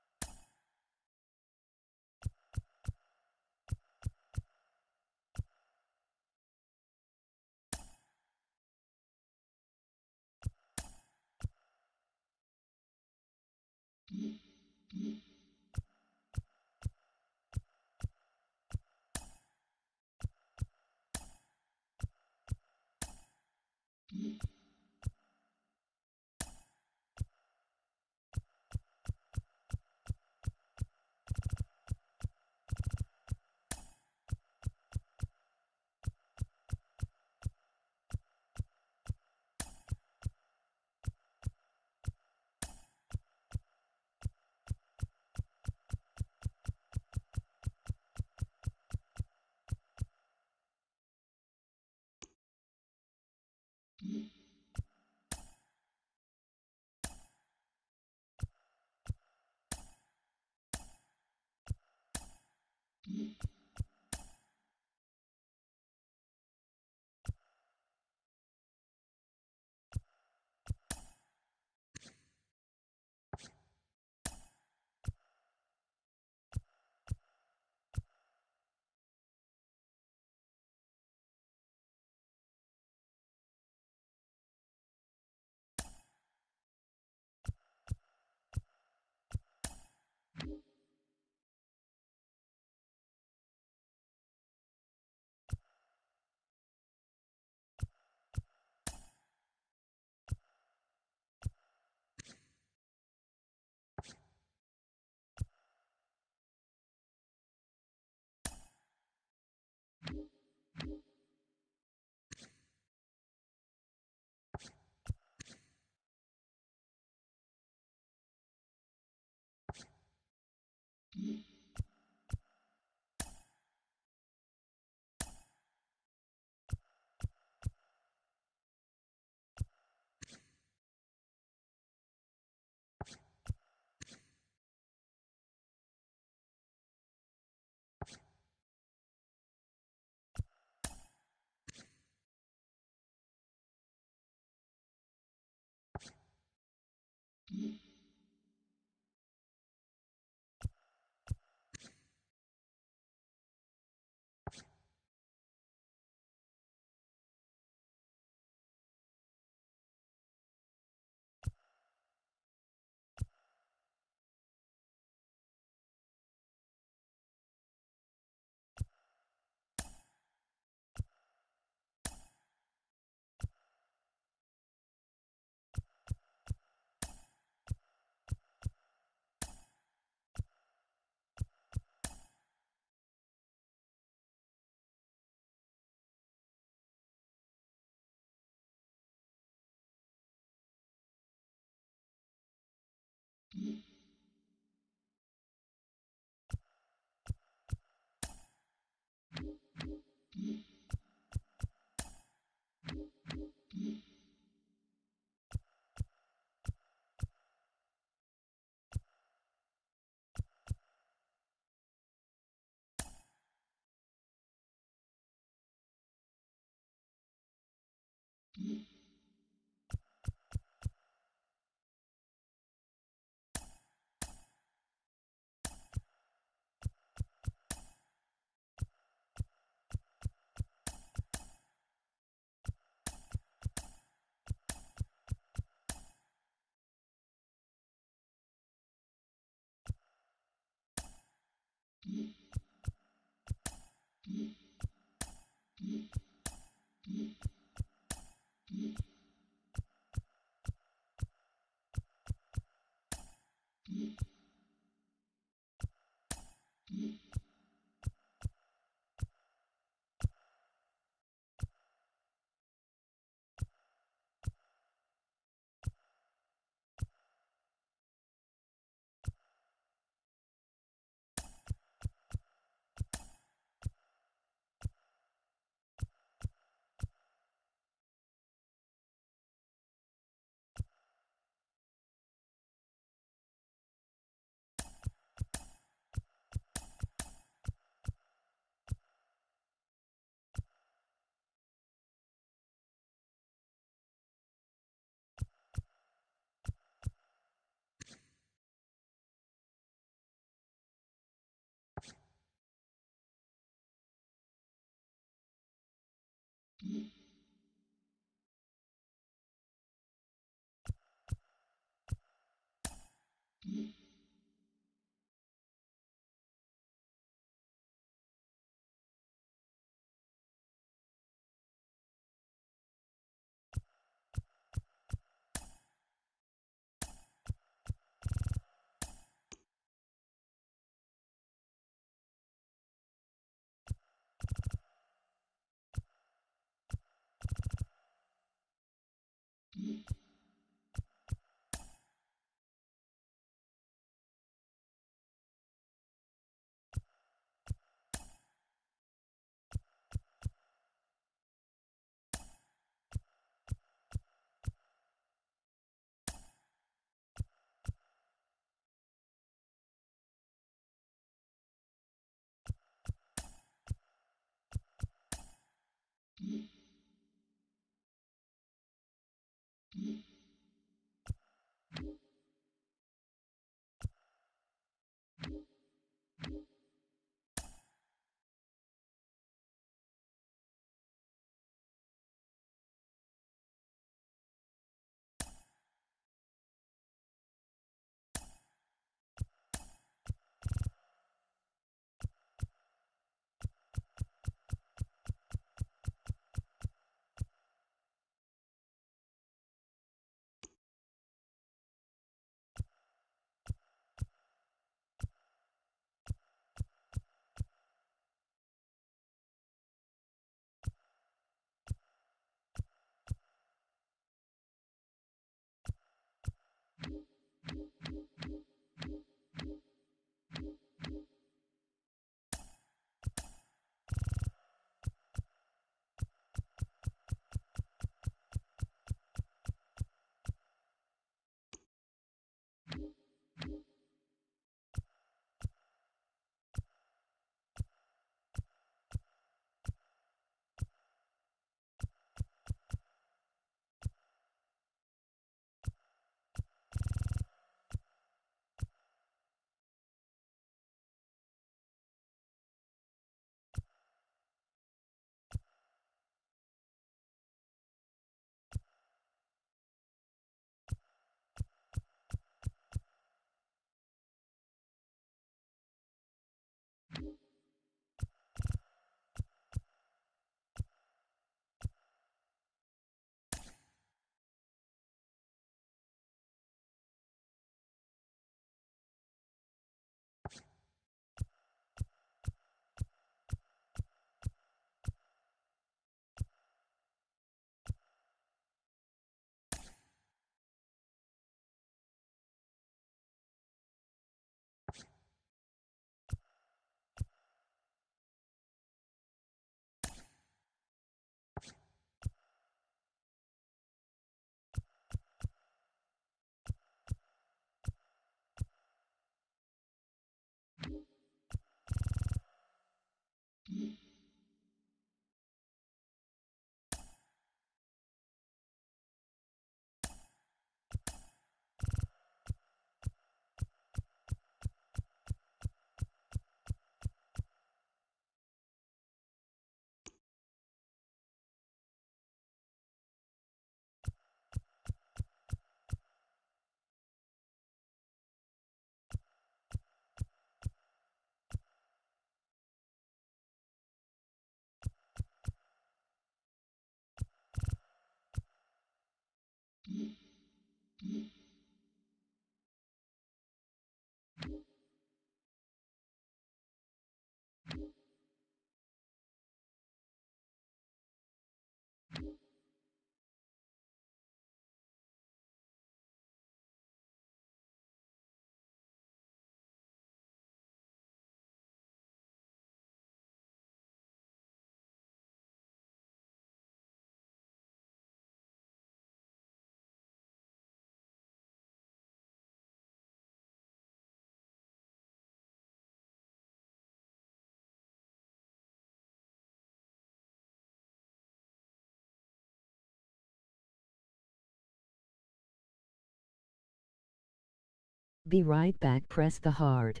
Be right back. Press the heart.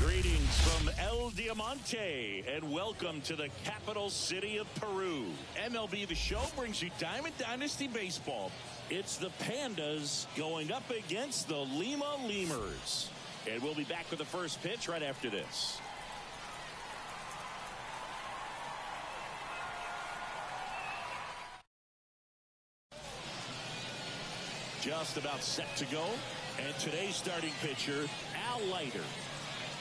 Greetings from El Diamante and welcome to the capital city of Peru. MLB The Show brings you Diamond Dynasty Baseball. It's the Pandas going up against the Lima Lemurs. And we'll be back with the first pitch right after this. Just about set to go. And today's starting pitcher, Al Leiter.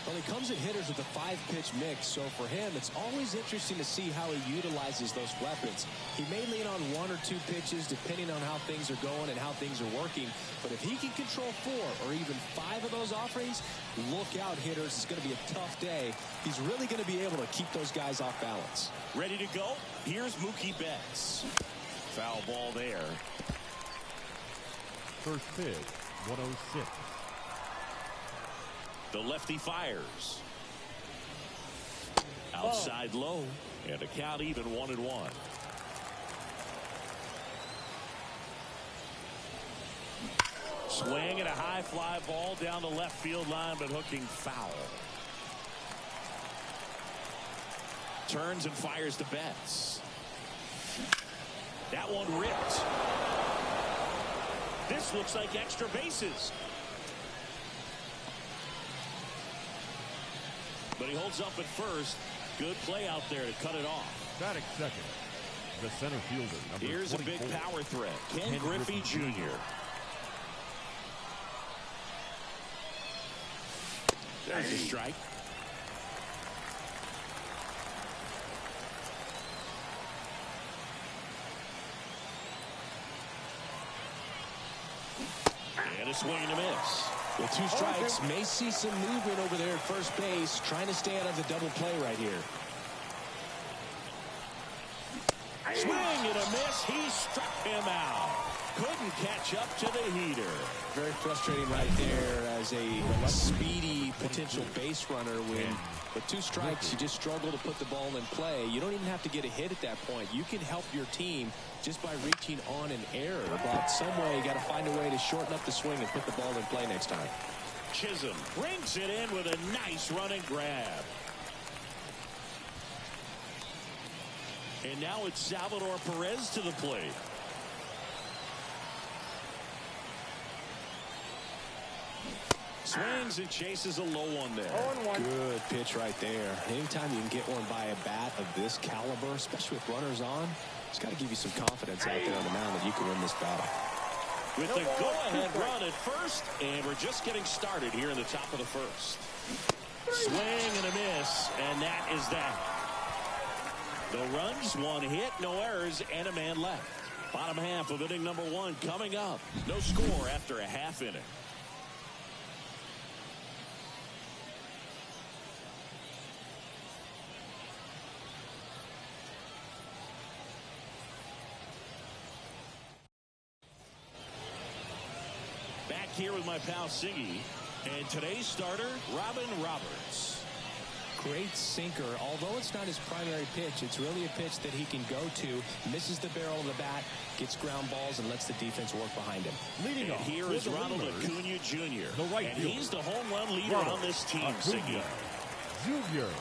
Well, he comes at hitters with a 5-pitch mix, so for him, it's always interesting to see how he utilizes those weapons. He may lean on 1 or 2 pitches depending on how things are going and how things are working, but if he can control 4 or even 5 of those offerings, look out, hitters. It's going to be a tough day. He's really going to be able to keep those guys off balance. Ready to go? Here's Mookie Betts. Foul ball there. First pitch, 106. The lefty fires. Outside low. And a count even 1-1. Swing and a high fly ball down the left field line, but hooking foul. Turns and fires to Betts. That one ripped. This looks like extra bases. But he holds up at first. Good play out there to cut it off. Batting second, the center fielder, number Here's 24. a big power threat. Ken Griffey Jr. There's a strike. And a swing and a miss. With 2 strikes, may see some movement over there at first base, trying to stay out of the double play right here. Swing and a miss. He struck him out. Couldn't catch up to the heater. Very frustrating right there as a speedy potential base runner. When with 2 strikes, you just struggle to put the ball in play. You don't even have to get a hit at that point. You can help your team just by reaching on an error. But some way, you got to find a way to shorten up the swing and put the ball in play next time. Chisholm brings it in with a nice running grab. And now it's Salvador Perez to the plate. Swings and chases a low one there. 0-1. Good pitch right there. Anytime you can get one by a bat of this caliber, especially with runners on, it's got to give you some confidence out there on the mound that you can win this battle. With the go-ahead run at first, and we're just getting started here in the top of the first. Swing and a miss, and that is that. No runs, 1 hit, no errors, and a man left. Bottom half of inning number 1 coming up. No score after a half inning. Back here with my pal Siggy, and today's starter, Robin Roberts. Great sinker. Although it's not his primary pitch, it's really a pitch that he can go to. Misses the barrel of the bat, gets ground balls, and lets the defense work behind him. Leading off here is Ronald Acuna Jr. And he's the home run leader on this team, Siggy.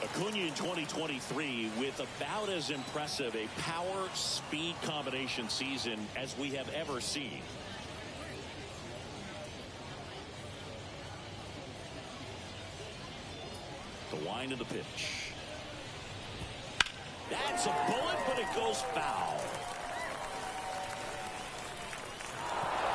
Acuna in 2023 with about as impressive a power-speed combination season as we have ever seen. The wind of the pitch. That's a bullet, but it goes foul.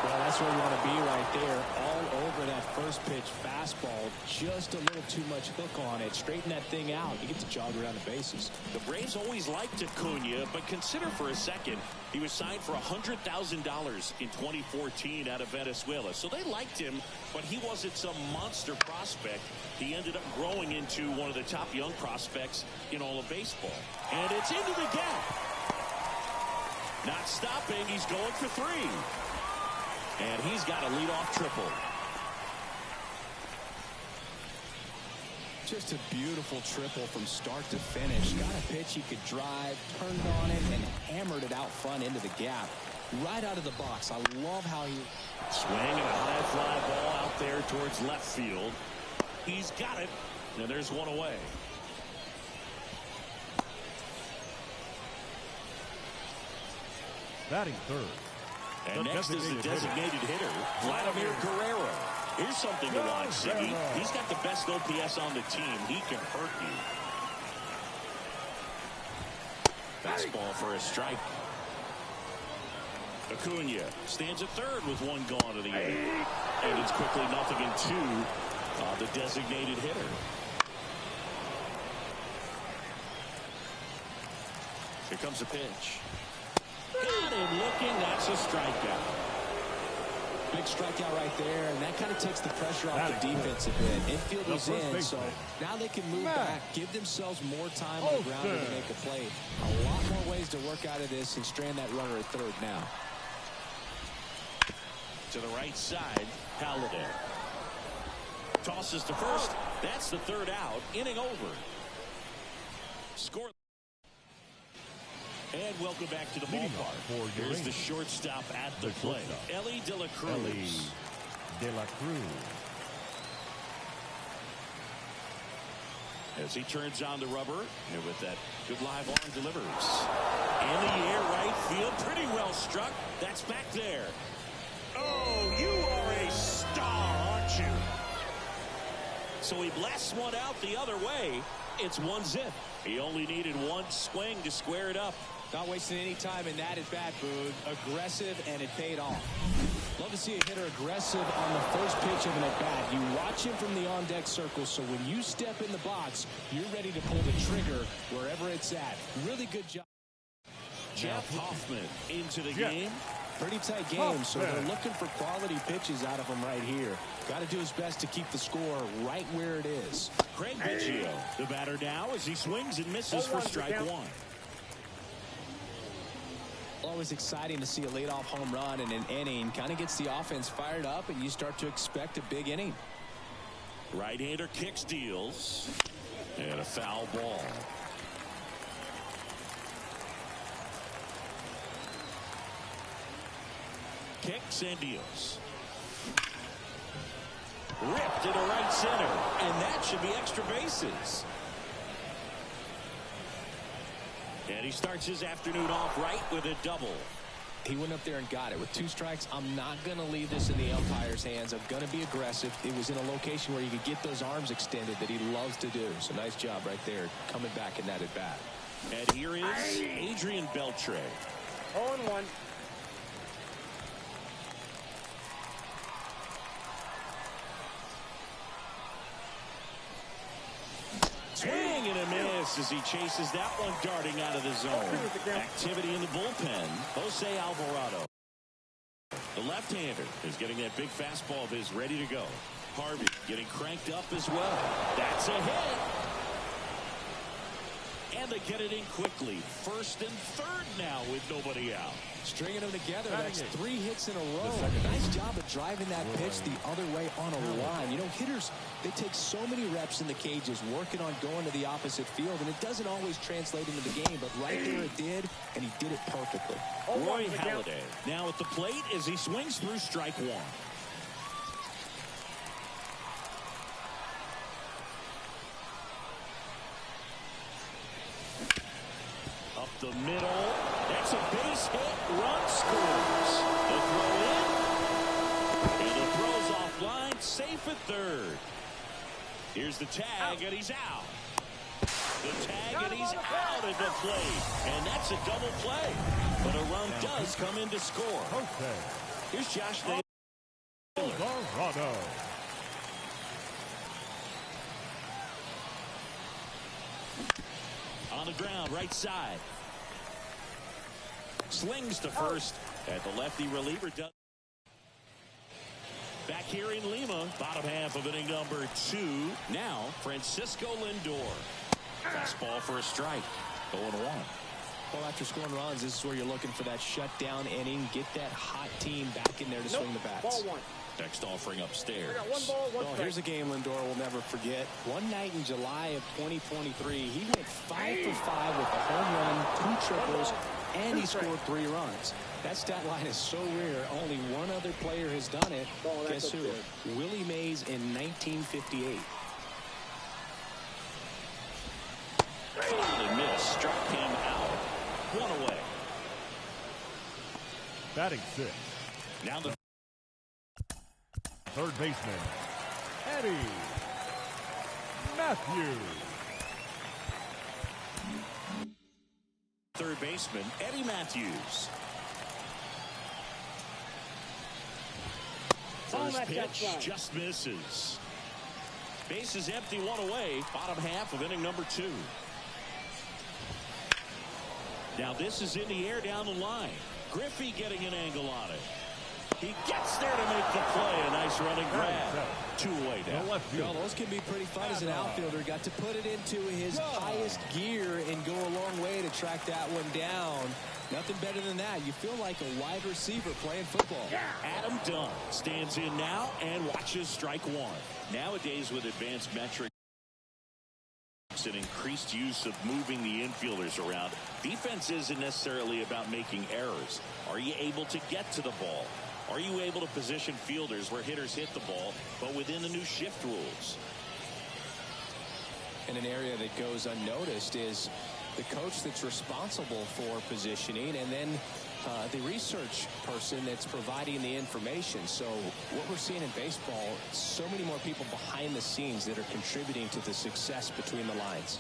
Well, that's where you want to be right there. All over that first pitch fastball. Just a little too much hook on it. Straighten that thing out. You get to jog around the bases. The Braves always liked Acuna, but consider for a second he was signed for $100,000 in 2014 out of Venezuela. So they liked him, but he wasn't some monster prospect. He ended up growing into one of the top young prospects in all of baseball. And it's into the gap. Not stopping. He's going for three. And he's got a leadoff triple. Just a beautiful triple from start to finish. Got a pitch he could drive, turned on it, and hammered it out front into the gap. Right out of the box. I love how he... Swing and a high fly ball out there towards left field. He's got it. And there's one away. Batting third. And next is the designated hitter, Vladimir Guerrero. Here's something to watch, Siggy. He's got the best OPS on the team. He can hurt you. Fastball for a strike. Acuna stands at third with one gone to the inning. And it's quickly 0-2 the designated hitter. Here comes a pitch. Got him looking. That's a strikeout. Big strikeout right there, and that kind of takes the pressure off the defense a bit. Infield was in, so now they can move back, give themselves more time on the ground to make a play. A lot more ways to work out of this and strand that runner at third now. To the right side, Halliday. Tosses to first. That's the third out. Inning over. Score. And welcome back to the ballpark. Here's the shortstop at the plate, Ellie De La Cruz. As he turns on the rubber, and with that good live arm delivers. In the air, right field, pretty well struck. That's back there. Oh, you are a star, aren't you? So he blasts one out the other way. It's 1-0. He only needed one swing to square it up. Not wasting any time in that at bat, Boog. Aggressive, and it paid off. Love to see a hitter aggressive on the first pitch of an at-bat. You watch him from the on-deck circle, so when you step in the box, you're ready to pull the trigger wherever it's at. Really good job. Jeff Hoffman into the game. Pretty tight game, so they're looking for quality pitches out of him right here. Got to do his best to keep the score right where it is. Craig Biggio, the batter now, as he swings and misses for strike one. Always exciting to see a leadoff home run in an inning. Kind of gets the offense fired up, and you start to expect a big inning. Right-hander kicks, deals, and a foul ball. Kicks and deals. Ripped into right center, and that should be extra bases. And he starts his afternoon off right with a double. He went up there and got it. With 2 strikes, I'm not going to leave this in the umpire's hands. I'm going to be aggressive. It was in a location where you could get those arms extended that he loves to do. So nice job right there, coming back in that at-bat. And here is Adrian Beltre. 0-1. Swing and a miss as he chases that one darting out of the zone. Activity in the bullpen. Jose Alvarado. The left-hander is getting that big fastball of his ready to go. Harvey getting cranked up as well. That's a hit. And they get it in quickly. First and third now with nobody out. Stringing them together, that's 3 hits in a row. Nice job of driving that pitch the other way on a line. You know, hitters, they take so many reps in the cages working on going to the opposite field, and it doesn't always translate into the game, but right there it did, and he did it perfectly. Roy Halladay now at the plate as he swings through strike 1. Up the middle. That's a base hit. Run scores. The throw in. And the throw's offline. Safe at third. Here's the tag, and he's out. The tag, and he's out at the plate. And that's a double play. But a run does come in to score. Okay. Here's Josh Naylor. Colorado. On the ground, right side. Slings to first. At the lefty reliever does. Back here in Lima, bottom half of inning number 2. Now, Francisco Lindor. Fastball for a strike. 0-1. Well, after scoring runs, this is where you're looking for that shutdown inning. Get that hot team back in there to swing the bats. Ball 1. Next offering upstairs. 1 ball, 1 strike. Here's a game Lindor will never forget. One night in July of 2023, he went 5 for 5 with a home run, 2 triples, and he scored 3 runs. That stat line is so rare. Only one other player has done it. Guess who? Willie Mays in 1958. Fouled and missed. Struck him out. 1 away. Batting 6. Now the Third baseman, Eddie Matthews. third baseman, Eddie Matthews. First pitch just misses. Base is empty, 1 away. Bottom half of inning number 2. Now this is in the air down the line. Griffey getting an angle on it. He gets there to make the play. A nice running grab. 2 away now. Well, those can be pretty fun as an outfielder. Got to put it into his highest gear and go a long way to track that one down. Nothing better than that. You feel like a wide receiver playing football. Adam Dunn stands in now and watches strike 1. Nowadays with advanced metrics and increased use of moving the infielders around, defense isn't necessarily about making errors. Are you able to get to the ball? Are you able to position fielders where hitters hit the ball, but within the new shift rules? And an area that goes unnoticed is the coach that's responsible for positioning, and then the research person that's providing the information. So what we're seeing in baseball, so many more people behind the scenes that are contributing to the success between the lines.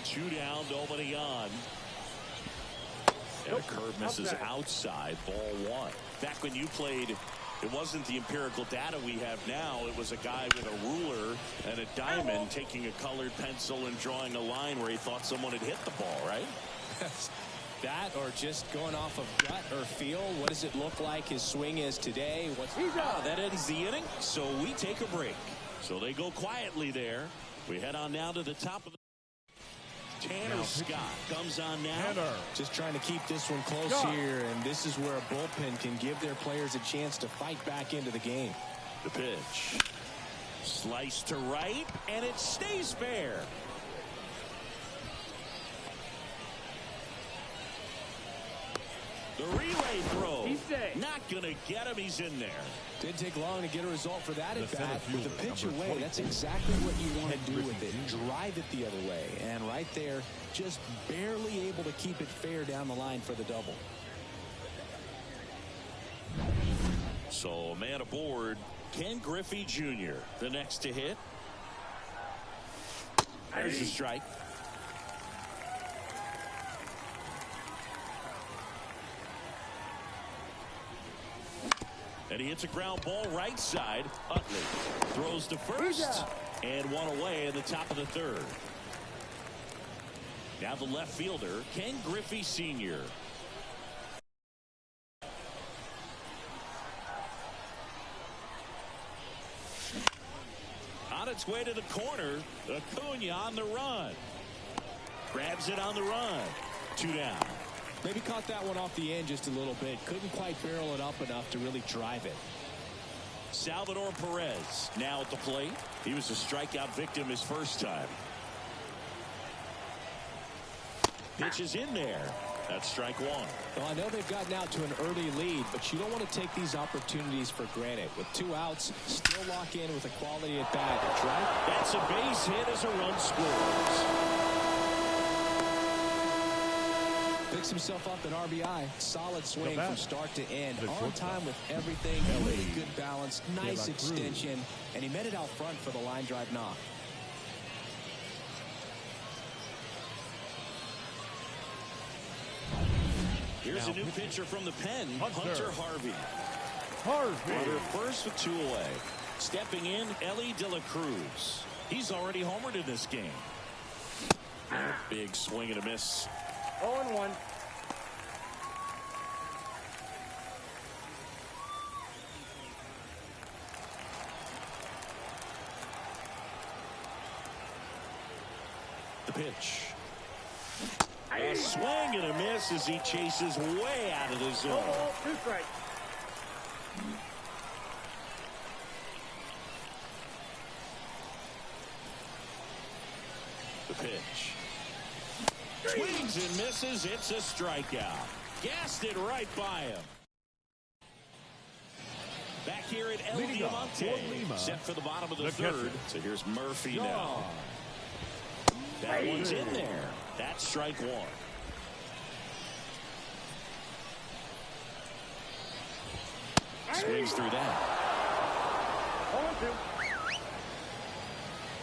Two down, nobody on. And a curve misses outside, ball 1. Back when you played, it wasn't the empirical data we have now. It was a guy with a ruler and a diamond taking a colored pencil and drawing a line where he thought someone had hit the ball, right? That or just going off of gut or feel. What does it look like his swing is today? That ends the inning, so we take a break. So they go quietly there. We head on now to the top of the Tanner Scott comes on now. Tanner. Just trying to keep this one close here, and this is where a bullpen can give their players a chance to fight back into the game. The pitch. Slice to right, and it stays fair. The relay throw. He's safe. Not going to get him. He's in there. Didn't take long to get a result for that at bat. With the pitch away, 24. that's exactly what you want to do with it. Drive it the other way. And right there, just barely able to keep it fair down the line for the double. So a man aboard, Ken Griffey Jr., the next to hit. There's the strike. And he hits a ground ball right side. Utley throws to first. And one away in the top of the third. Now the left fielder, Ken Griffey Sr. On its way to the corner, Acuna on the run. Grabs it on the run. 2 down. Maybe caught that one off the end just a little bit. Couldn't quite barrel it up enough to really drive it. Salvador Perez now at the plate. He was a strikeout victim his first time. Pitch is in there. That's strike one. Well, I know they've gotten out to an early lead, but you don't want to take these opportunities for granted. With 2 outs, still lock in with a quality at bat. Right? That's a base hit as a run scores. Picks himself up an RBI. Solid swing from start to end. On time with everything. Really good balance. Nice extension. And he met it out front for the line drive knock. Here's a new pitcher from the pen, Hunter Harvey. Runner first with 2 away. Stepping in, Ellie De La Cruz. He's already homered in this game. Big swing and a miss. 0-1. The pitch. A swing and a miss as he chases way out of the zone. 2 strikes. The pitch. Swings and misses. It's a strikeout. Gassed it right by him. Back here at El Diamante. Set for the bottom of the third. So here's Murphy now. That one's in there. That's strike one. Swings through that.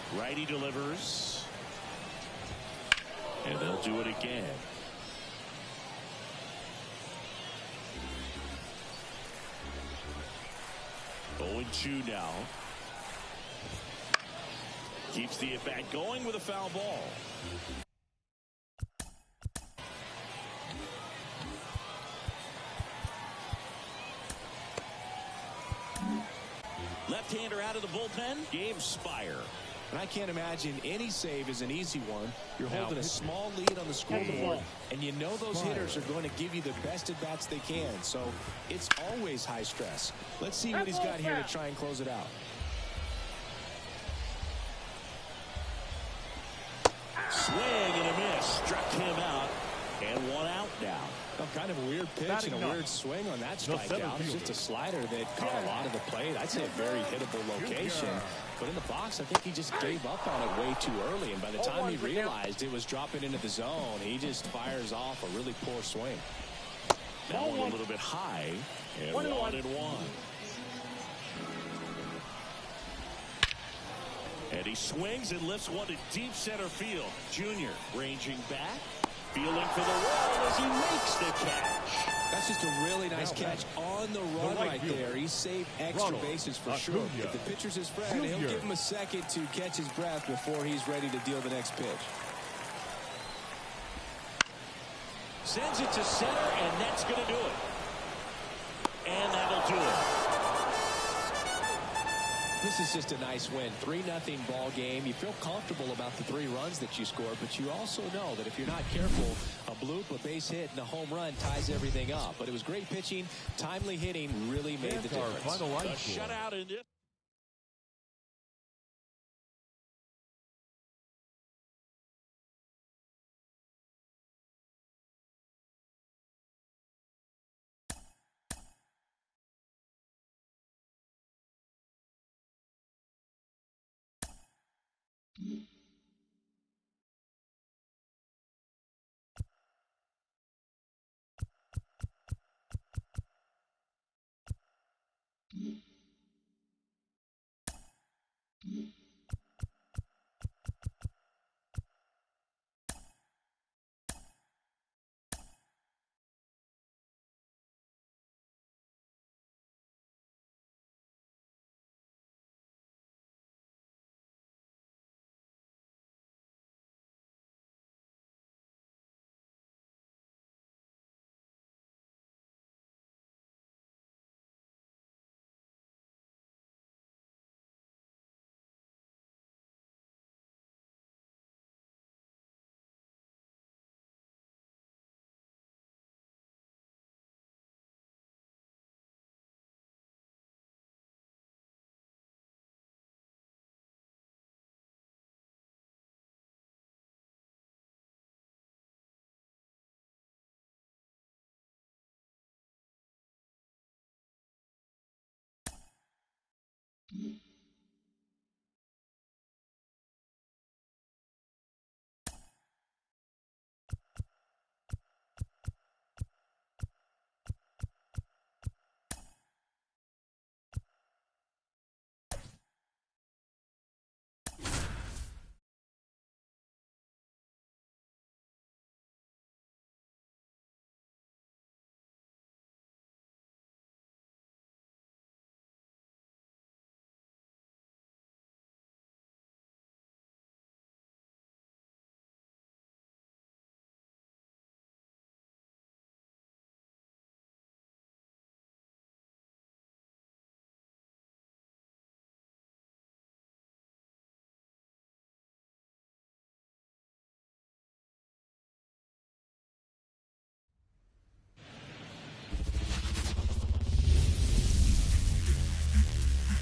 0-2. Righty delivers. And they'll do it again. Oh, 0-2 now. Keeps the at-bat going with a foul ball. Left-hander out of the bullpen, Gabe Spire. And I can't imagine any save is an easy one. You're holding a small lead on the scoreboard, and you know those hitters are going to give you the best at-bats they can. So it's always high stress. Let's see what he's got here to try and close it out. Swing and a miss. Struck him out. And 1 out now. Well, kind of a weird pitch and a weird swing on that strikeout. It's just a slider that caught a lot of the plate. I'd say a very hittable location. But in the box, I think he just gave up on it way too early. And by the time he realized it was dropping into the zone, he just fires off a really poor swing. That one a little bit high. And 1-1. And he swings and lifts one to deep center field. Junior ranging back. Feeling for the wall as he makes the catch. That's just a really nice catch on the run right there. He saved extra bases for sure. If the pitcher's his friend, he'll give him a second to catch his breath before he's ready to deal the next pitch. Sends it to center, and that's going to do it. And that'll do it. This is just a nice win. 3-0 ball game. You feel comfortable about the 3 runs that you scored, but you also know that if you're not careful, a bloop, a base hit, and a home run ties everything up. But it was great pitching. Timely hitting really made the difference. Final line A score. shutout in this.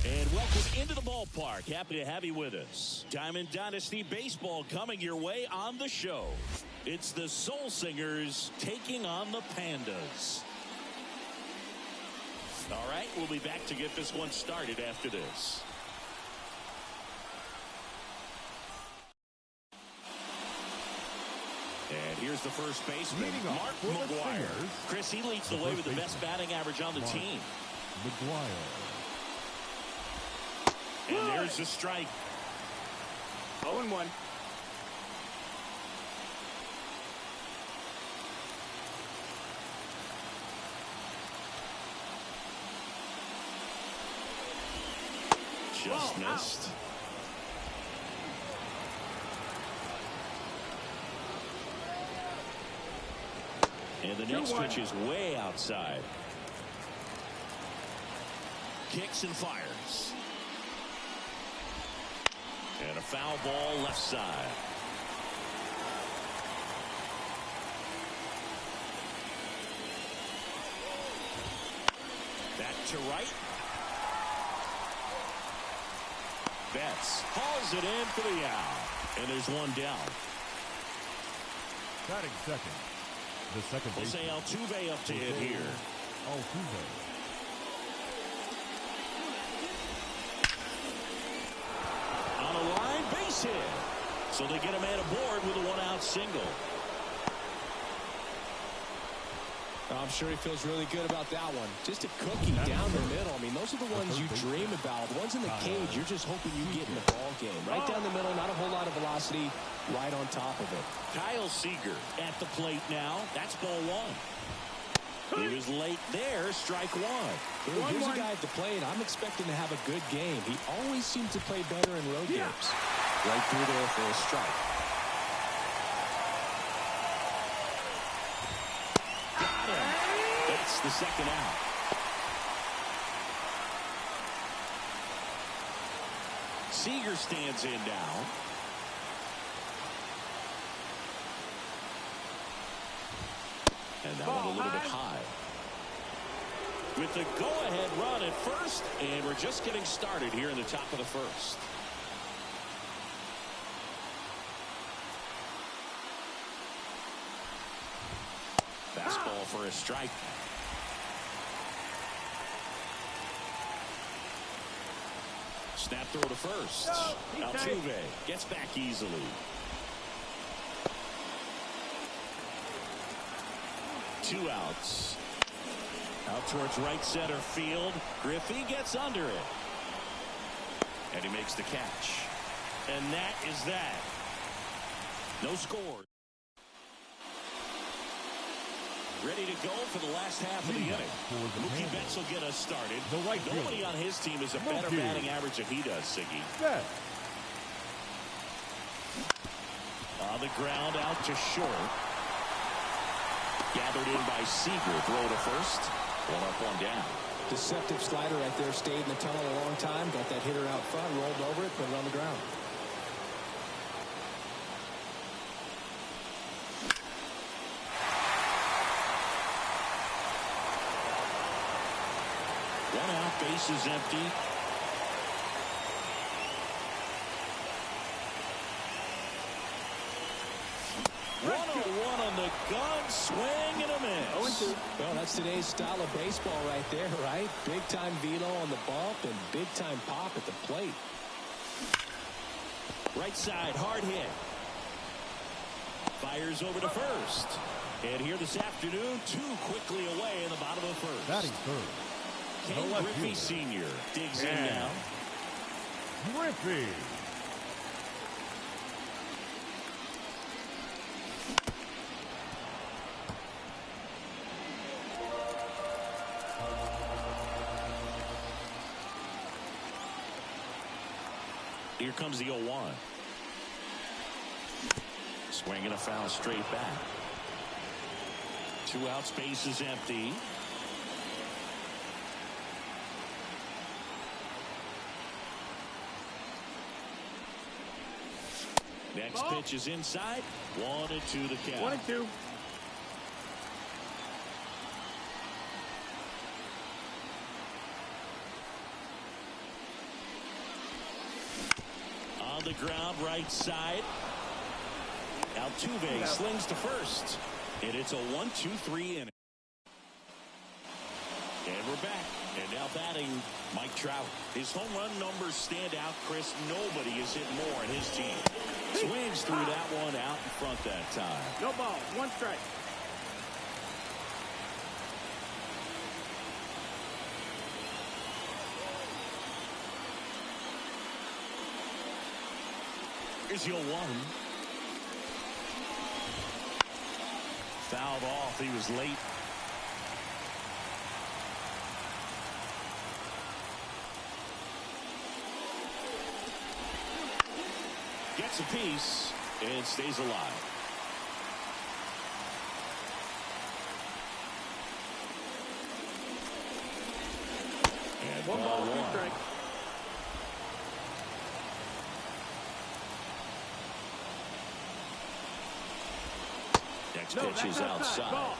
And welcome into the ballpark. Happy to have you with us. Diamond Dynasty Baseball coming your way on the show. It's the Soul Singers taking on the Pandas. All right, we'll be back to get this one started after this. And here's the first baseman, Mark McGuire. Chris, he leads the way with the best batting average on the team. McGuire. And there's the strike. 0-1. Just missed. And the next pitch is way outside. Kicks and fires. And a foul ball left side. Back to right. Betts hauls it in for the out. And there's one down. Batting second. The second Jose baseman. Altuve up to hit here. Altuve. On a line base hit. So they get a man aboard with a one-out single. I'm sure he feels really good about that one. Just a cookie down the middle. I mean, those are the ones you dream about. The ones in the cage, you're just hoping you get in the ball game. Right down the middle, not a whole lot of velocity, right on top of it. Kyle Seager at the plate now. That's ball one. He was late there, strike one. Here's a guy at the plate. I'm expecting to have a good game. He always seems to play better in road games. Right through there for a strike. Got him. That's the second out. Seager stands in now. And that one a little bit high. With the go-ahead run at first, and we're just getting started here in the top of the first. Fastball for a strike. Snap throw to first. Altuve gets back easily. Two outs. Out towards right center field. Griffey gets under it. And he makes the catch. And that is that. No score. Ready to go for the last half of the inning. Mookie Betts will get us started. Nobody on his team has a better batting average than he does, Siggy. On the ground, out to short. Gathered in by Seager. Throw to first. One up, one down. Deceptive slider right there. Stayed in the tunnel a long time. Got that hitter out front. Rolled over it. Put it on the ground. One out. Bases empty. On the gun, swing and a miss. Well, that's today's style of baseball right there, right? Big time velo on the bump and big time pop at the plate. Right side, hard hit. Fires over to first. And here this afternoon, too quickly away in the bottom of the first. Batting third. Ken Griffey Sr. digs in now. Griffey. Here comes the 0-1. Swing and a foul straight back. Two outs, bases empty. Next pitch is inside. 1-2 the count. 1-2. On the ground, right side. Altuve slings to first. And it's a 1-2-3 inning. And we're back. And now batting Mike Trout. His home run numbers stand out, Chris. Nobody has hit more on his team. Swings through that one out in front that time. No ball. One strike. Here's the 0-1. Fouled off. He was late. Gets a piece and stays alive. And One ball, two one. strike. Next pitch is outside. Ball.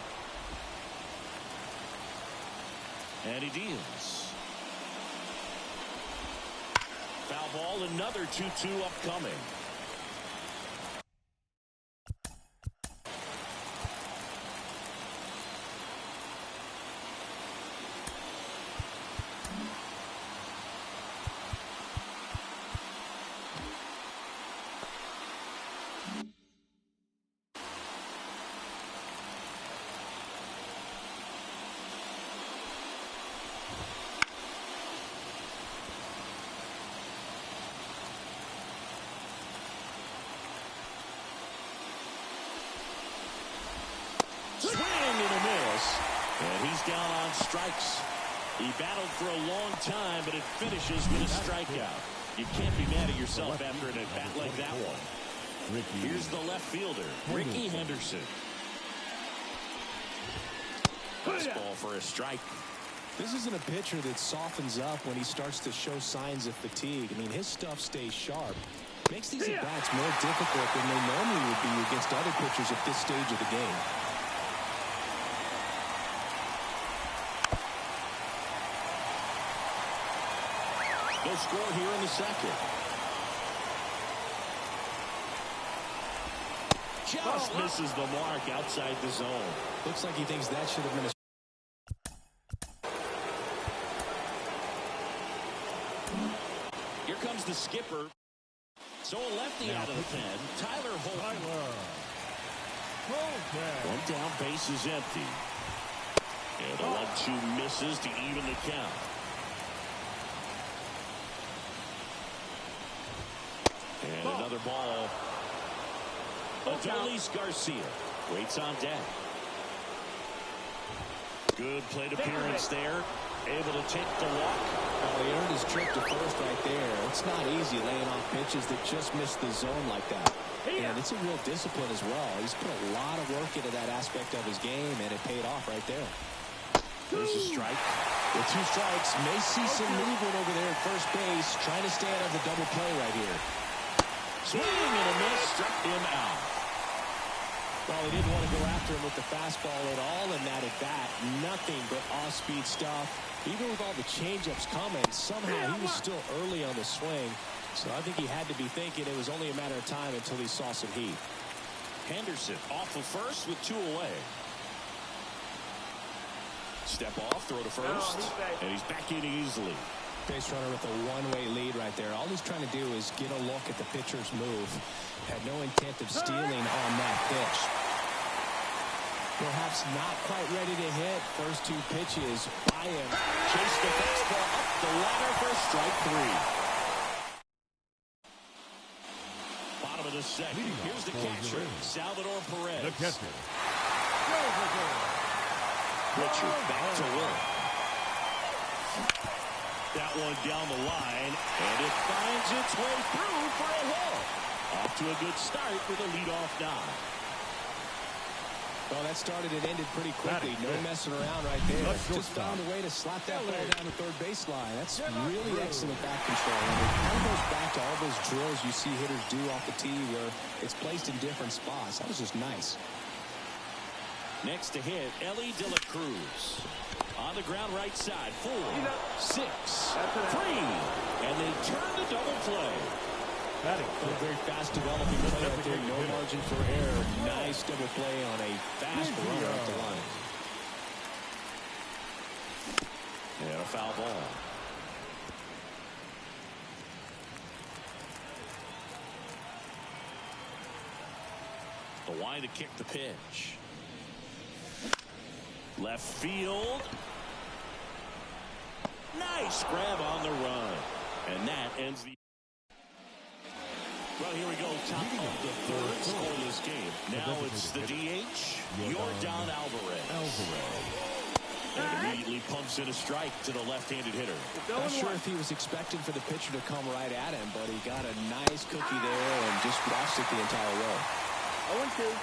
And he deals. Foul ball, another 2-2 upcoming. Swing and a miss. And he's down on strikes. He battled for a long time, but it finishes with a strikeout. You can't be mad at yourself after an at-bat like that one. Here's the left fielder, Ricky Henderson. Fastball for a strike. This isn't a pitcher that softens up when he starts to show signs of fatigue. I mean, his stuff stays sharp. Makes these at-bats more difficult than they normally would be against other pitchers at this stage of the game. No score here in the second. Just misses the mark outside the zone. Looks like he thinks that should have been a... Here comes the skipper. So a lefty out of the pen. Tyler Holton. One down, base is empty. And the 1-2 misses to even the count. And another ball. Adolis Garcia waits on deck. Good plate appearance there. Able to take the walk. Well, he earned his trip to first right there. It's not easy laying off pitches that just miss the zone like that. And it's a real discipline as well. He's put a lot of work into that aspect of his game, and it paid off right there. There's a strike. With 2 strikes, may see some movement over there at first base, trying to stay out of the double play right here. Swing and a miss, struck him out. Well, he didn't want to go after him with the fastball at all in that at-bat. Nothing but off-speed stuff. Even with all the changeups coming, somehow he was still early on the swing. So I think he had to be thinking it was only a matter of time until he saw some heat. Henderson off of first with 2 away. Step off, throw to first, and he's back in easily. Base runner with a one-way lead right there. All he's trying to do is get a look at the pitcher's move. Had no intent of stealing on that pitch. Perhaps not quite ready to hit. First 2 pitches by him. Chase the fastball up the ladder for strike 3. Bottom of the second. Here's the catcher, Salvador Perez. The catcher. Richard back to work. That one down the line, and it finds its way through for a hit. Off to a good start with a leadoff dive. Well, that started and ended pretty quickly. No messing around right there. Just found a way to slap that ball down the third baseline. That's really excellent back control. And it kind of goes back to all those drills you see hitters do off the tee where it's placed in different spots. That was just nice. Next to hit, Ellie De La Cruz. On the ground right side, 4, 6, 3. And they turn the double play. A very fast developing play right there. No margin for error. Nice double play on a fast runner up the line. And a foul ball. The line to kick the pitch. Left field. Nice grab on the run. And that ends the... Well, here we go. Top of the third scoreless game. Now it's the DH, Yordan Alvarez. And immediately pumps in a strike to the left-handed hitter. Not sure if he was expecting for the pitcher to come right at him, but he got a nice cookie there and just watched it the entire way. 0-2.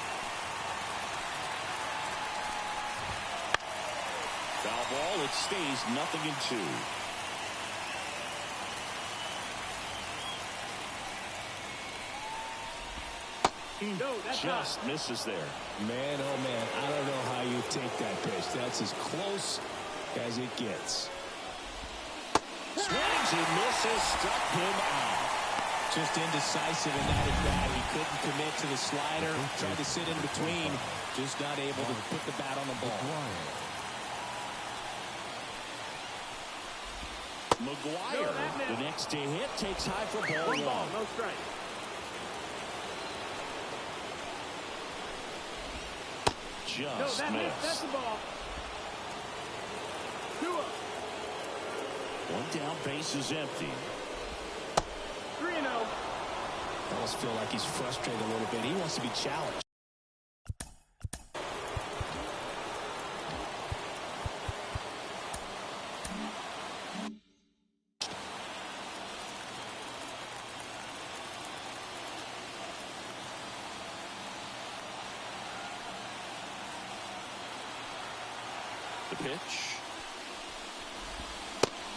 Foul ball. It stays 0-2. Just misses there. Man, oh man, I don't know how you take that pitch. That's as close as it gets. Swings and misses, struck him out. Just indecisive in that at bat. He couldn't commit to the slider. Tried to sit in between. Just not able to put the bat on the ball. McGuire, the next to hit, takes high for ball 1. No strike. Just missed. That's the ball. 2 up. 1 down, base is empty. 3-0. I almost feel like he's frustrated a little bit. He wants to be challenged. The pitch.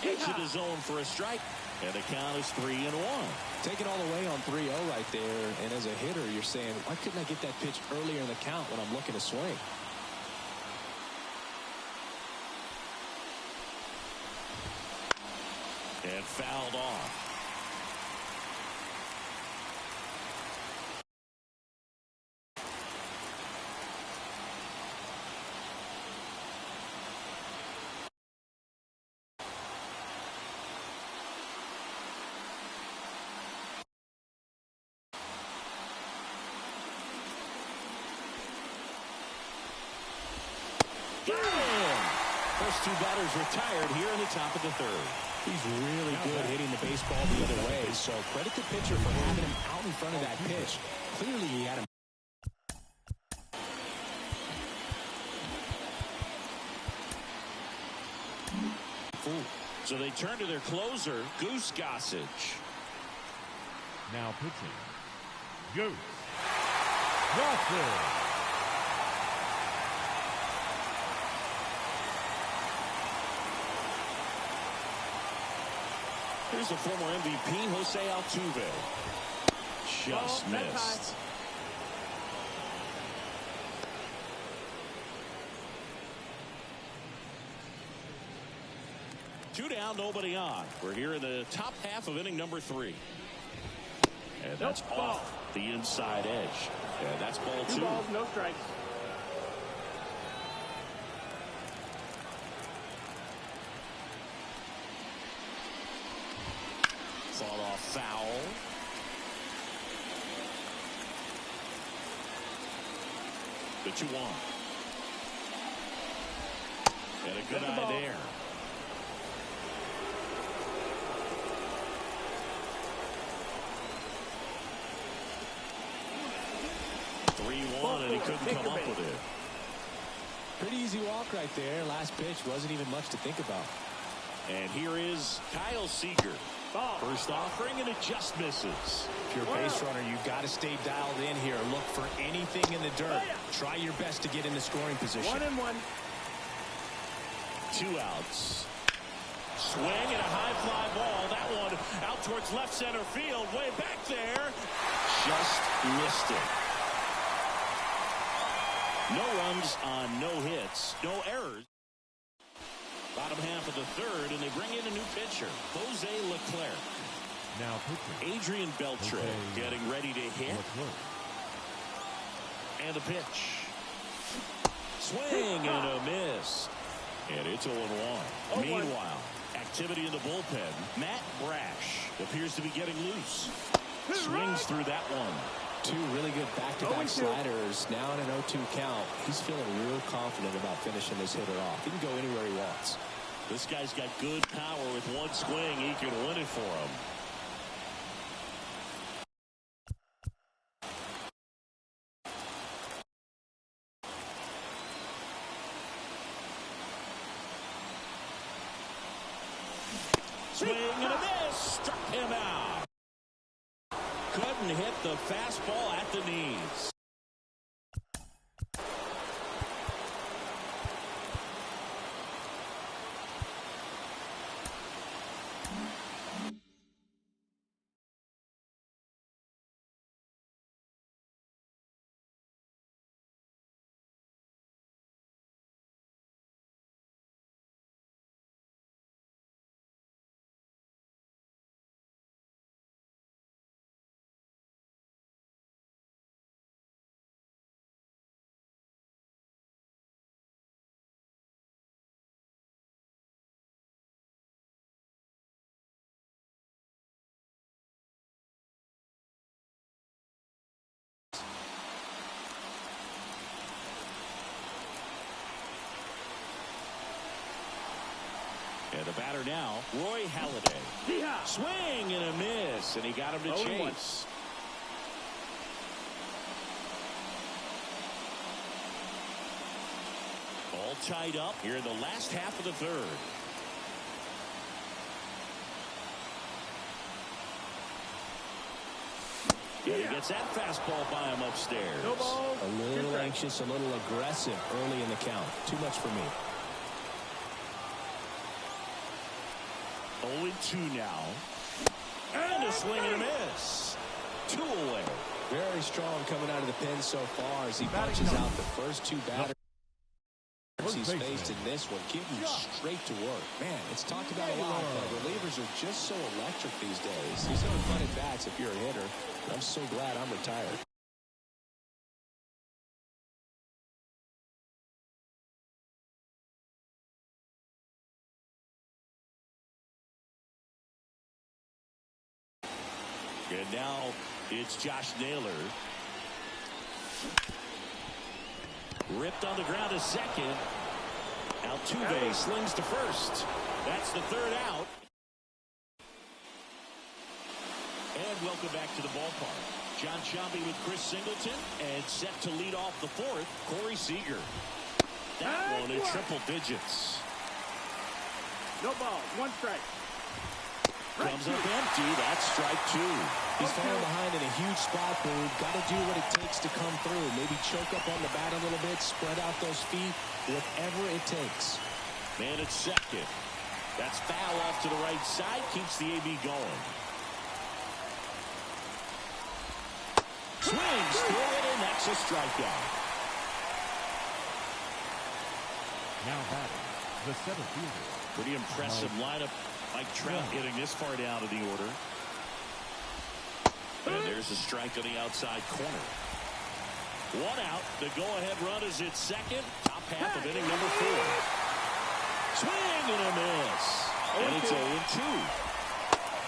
Gets to the zone for a strike. And the count is 3-1. Taking all the way on 3-0 right there. And as a hitter, you're saying, why couldn't I get that pitch earlier in the count when I'm looking to swing? And fouled off. First two batters retired here in the top of the third. He's really good hitting the baseball the other way, so credit the pitcher for having him out in front of that pitch. Clearly he had him. So they turn to their closer, Goose Gossage. Now pitching, Goose Gossage. Here's the former MVP, Jose Altuve. Just missed. Two down, nobody on. We're here in the top half of inning number 3. And that's off the inside edge. And that's ball 2. 2 balls, no strikes. Fought off foul. The 2-1. And a good eye there. And he couldn't come up with it. Pretty easy walk right there. Last pitch wasn't even much to think about. And here is Kyle Seager. First offering, and it just misses. If you're a base runner, you've got to stay dialed in here. Look for anything in the dirt. Try your best to get in the scoring position. 1-1. 2 outs. Swing and a high fly ball. That one out towards left center field. Way back there. Just missed it. No runs on no hits. No errors. Bottom half of the third, and they bring in a new pitcher, Jose Leclerc. Now pitching, Adrian Beltre getting ready to hit. And the pitch. Swing and a miss. And it's 0-1. Meanwhile, activity in the bullpen. Matt Brash appears to be getting loose. Swings through that one. 2 really good back-to-back sliders. Now in an 0-2 count. He's feeling real confident about finishing this hitter off. He can go anywhere he wants. This guy's got good power. With one swing, he can win it for him. Swing and a miss. Struck him out. Couldn't hit the fastball at the knees. And the batter now, Roy Halladay. Swing and a miss, and he got him to chase. All tied up here in the last half of the third. And he gets that fastball by him upstairs. No ball. A little anxious, a little aggressive early in the count. Too much for me. 0-2 now. And a swing and a miss. 2 away. Very strong coming out of the pen so far as he punches out the first 2 batters he's faced in this one, getting straight to work. Man, it's talked about a lot, but relievers are just so electric these days. These are fun at bats if you're a hitter. I'm so glad I'm retired. And now it's Josh Naylor. Ripped on the ground to second. Altuve slings to first. That's the 3rd out. And welcome back to the ballpark. John Sciambi with Chris Singleton. And set to lead off the 4th, Corey Seager. That one in triple digits. No ball. 1 strike. Comes up empty. That's strike 2. He's falling behind in a huge spot, but we've got to do what it takes to come through. Maybe choke up on the bat a little bit, spread out those feet, whatever it takes. Man at second. That's foul off to the right side. Keeps the AB going. Swings through it, and that's a strikeout. Now batting, the 7th fielder. Pretty impressive lineup. Mike Trout getting this far down in the order. And there's a strike on the outside corner. 1 out. The go-ahead run is at second. Top half of inning number 4. Swing and a miss. And it's 0-2.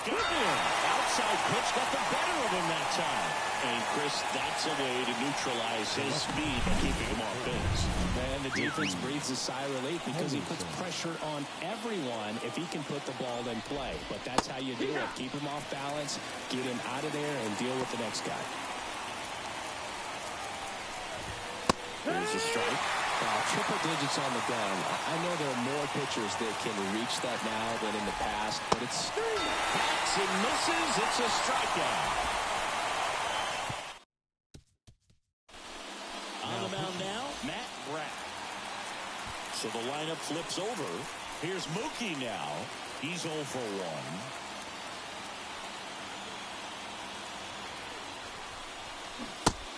Got him. Outside pitch got the better of him that time. And Chris, that's a way to neutralize his speed by keeping him off base. And the defense breathes a sigh of relief because he puts pressure on everyone if he can put the ball in play. But that's how you do it. Keep him off balance, get him out of there, and deal with the next guy. There's a strike. Triple digits on the gun. I know there are more pitchers that can reach that now than in the past, but it's... Backs and misses. It's a strikeout. On the mound now, Matt Bratt. So the lineup flips over. Here's Mookie now. He's 0 for 1.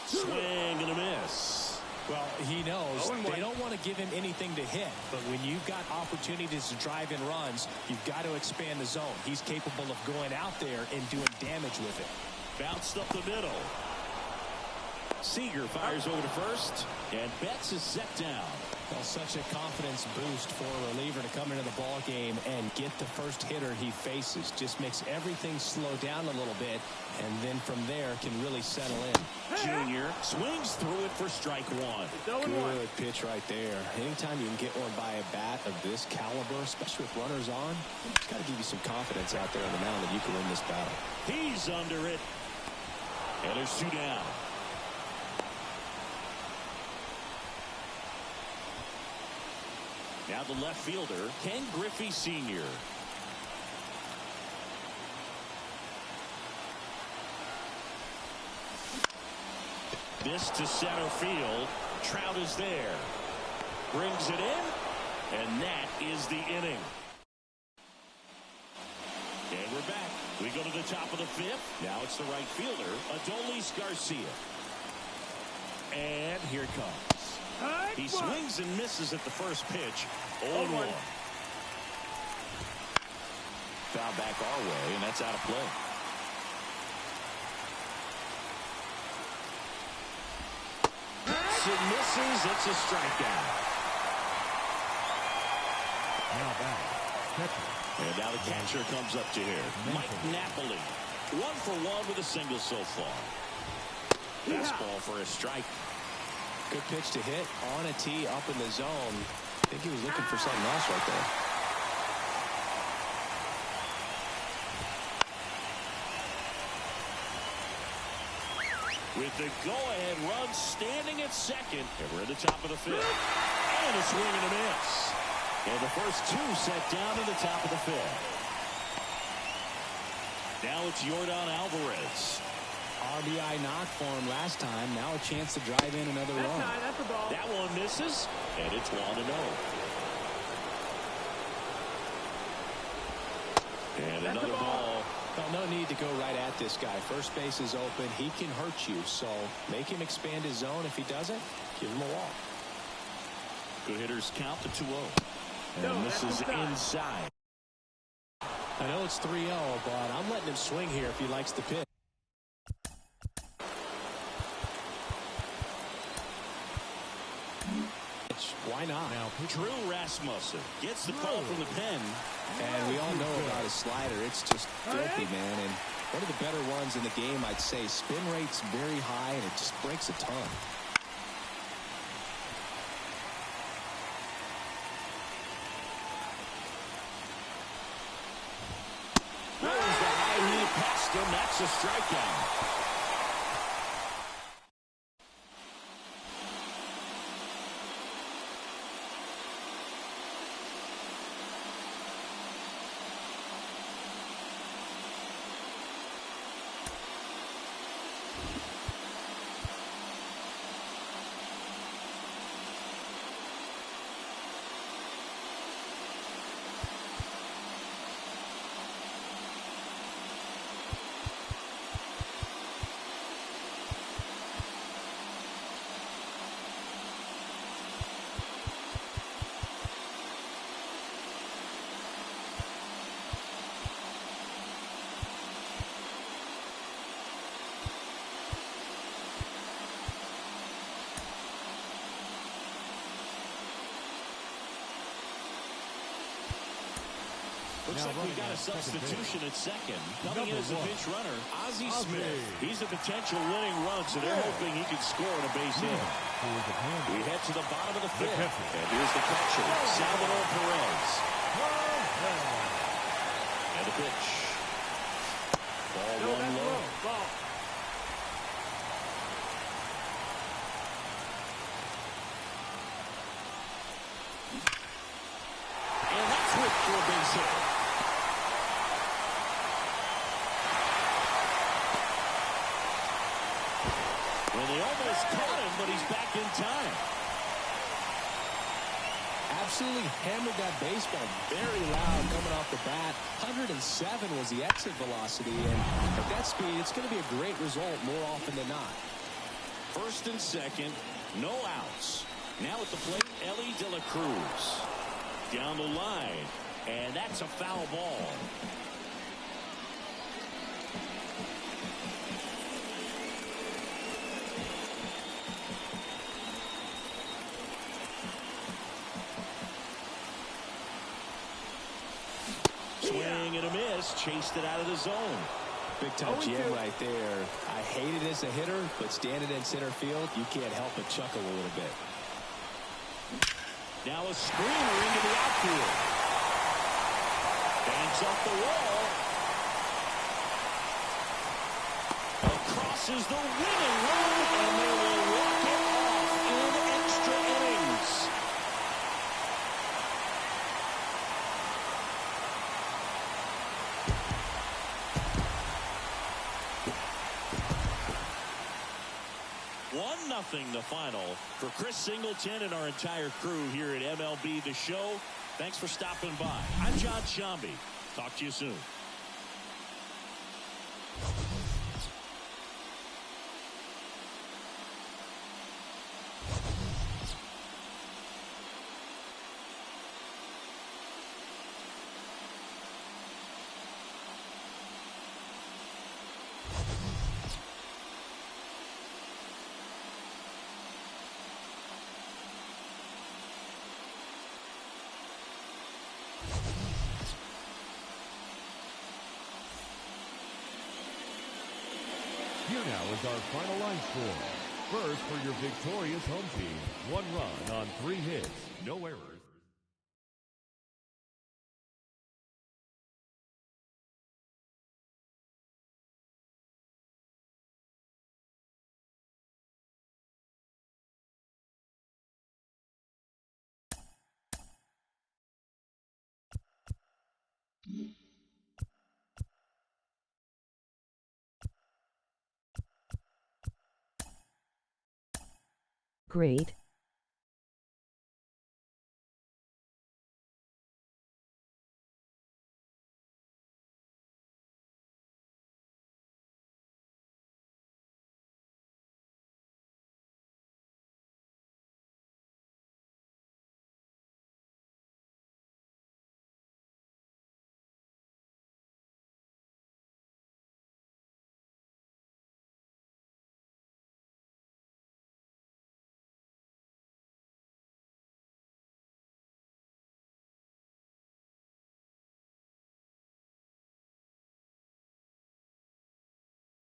Swing and a miss. Well, he knows they don't want to give him anything to hit, but when you've got opportunities to drive in runs, you've got to expand the zone. He's capable of going out there and doing damage with it. Bounced up the middle. Seager fires over to first, and Betts is set down. Well, such a confidence boost for a reliever to come into the ball game and get the first hitter he faces. Just makes everything slow down a little bit, and then from there can really settle in. Junior swings through it for strike 1. Good pitch right there. Anytime you can get one by a bat of this caliber, especially with runners on, it's got to give you some confidence out there on the mound that you can win this battle. He's under it, and there's 2 down. Now the left fielder, Ken Griffey Sr. This to center field. Trout is there. Brings it in, and that is the inning. And we're back. We go to the top of the 5th. Now it's the right fielder, Adolis Garcia. And here it comes. He swings and misses at the first pitch. 0-1. Foul back our way, and that's out of play. It misses. It's a strikeout. Now back, catcher. And now the catcher comes up to here. Mike Napoli. 1 for 1 with a single so far. Fastball for a strike. Good pitch to hit on a tee up in the zone. I think he was looking for something else right there. With the go-ahead run standing at second. And we're at the top of the 5th. And a swing and a miss. And the first 2 set down in the top of the 5th. Now it's Yordan Alvarez. RBI knock for him last time. Now a chance to drive in another run. That's the ball. That one misses, and it's 1-0. Well, no need to go right at this guy. First base is open. He can hurt you, so make him expand his zone. If he doesn't, give him a walk. Good hitters count to 2-0. And this is inside. I know it's 3-0, but I'm letting him swing here if he likes the pitch. Why not? Now, Drew Rasmussen gets the call from the pen. And we all know about his slider. It's just filthy, man. And one of the better ones in the game, I'd say. Spin rate's very high, and it just breaks a ton. There's the high knee past him. That's a strikeout. Looks like we got a substitution at second. Coming in as a pinch runner, Ozzie Smith. He's a potential winning run, so they're hoping he can score on a base hit. We head to the bottom of the fifth. And here's the catcher, Salvador Perez. And the pitch. Ball one low. And that's whipped for a base hit. Well, they almost caught him, but he's back in time. Absolutely hammered that baseball. Very loud coming off the bat. 107 was the exit velocity, and at that speed, it's going to be a great result more often than not. First and second, no outs. Now at the plate, Ellie De La Cruz. Down the line, and that's a foul ball. Swing and a miss, chased it out of the zone. Big time jam right there. I hate it as a hitter, but standing in center field, you can't help but chuckle a little bit. Now a screamer into the outfield. Banks off the wall. Across is the winning run, and they will walk it off in extra innings. Nothing the final. For Chris Singleton and our entire crew here at MLB The Show, thanks for stopping by. I'm John Shambi. Talk to you soon. Here now is our final line score. First for your victorious home team. 1 run on 3 hits. No errors. Great.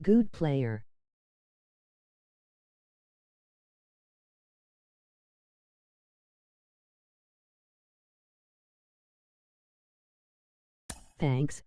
Good player. Thanks.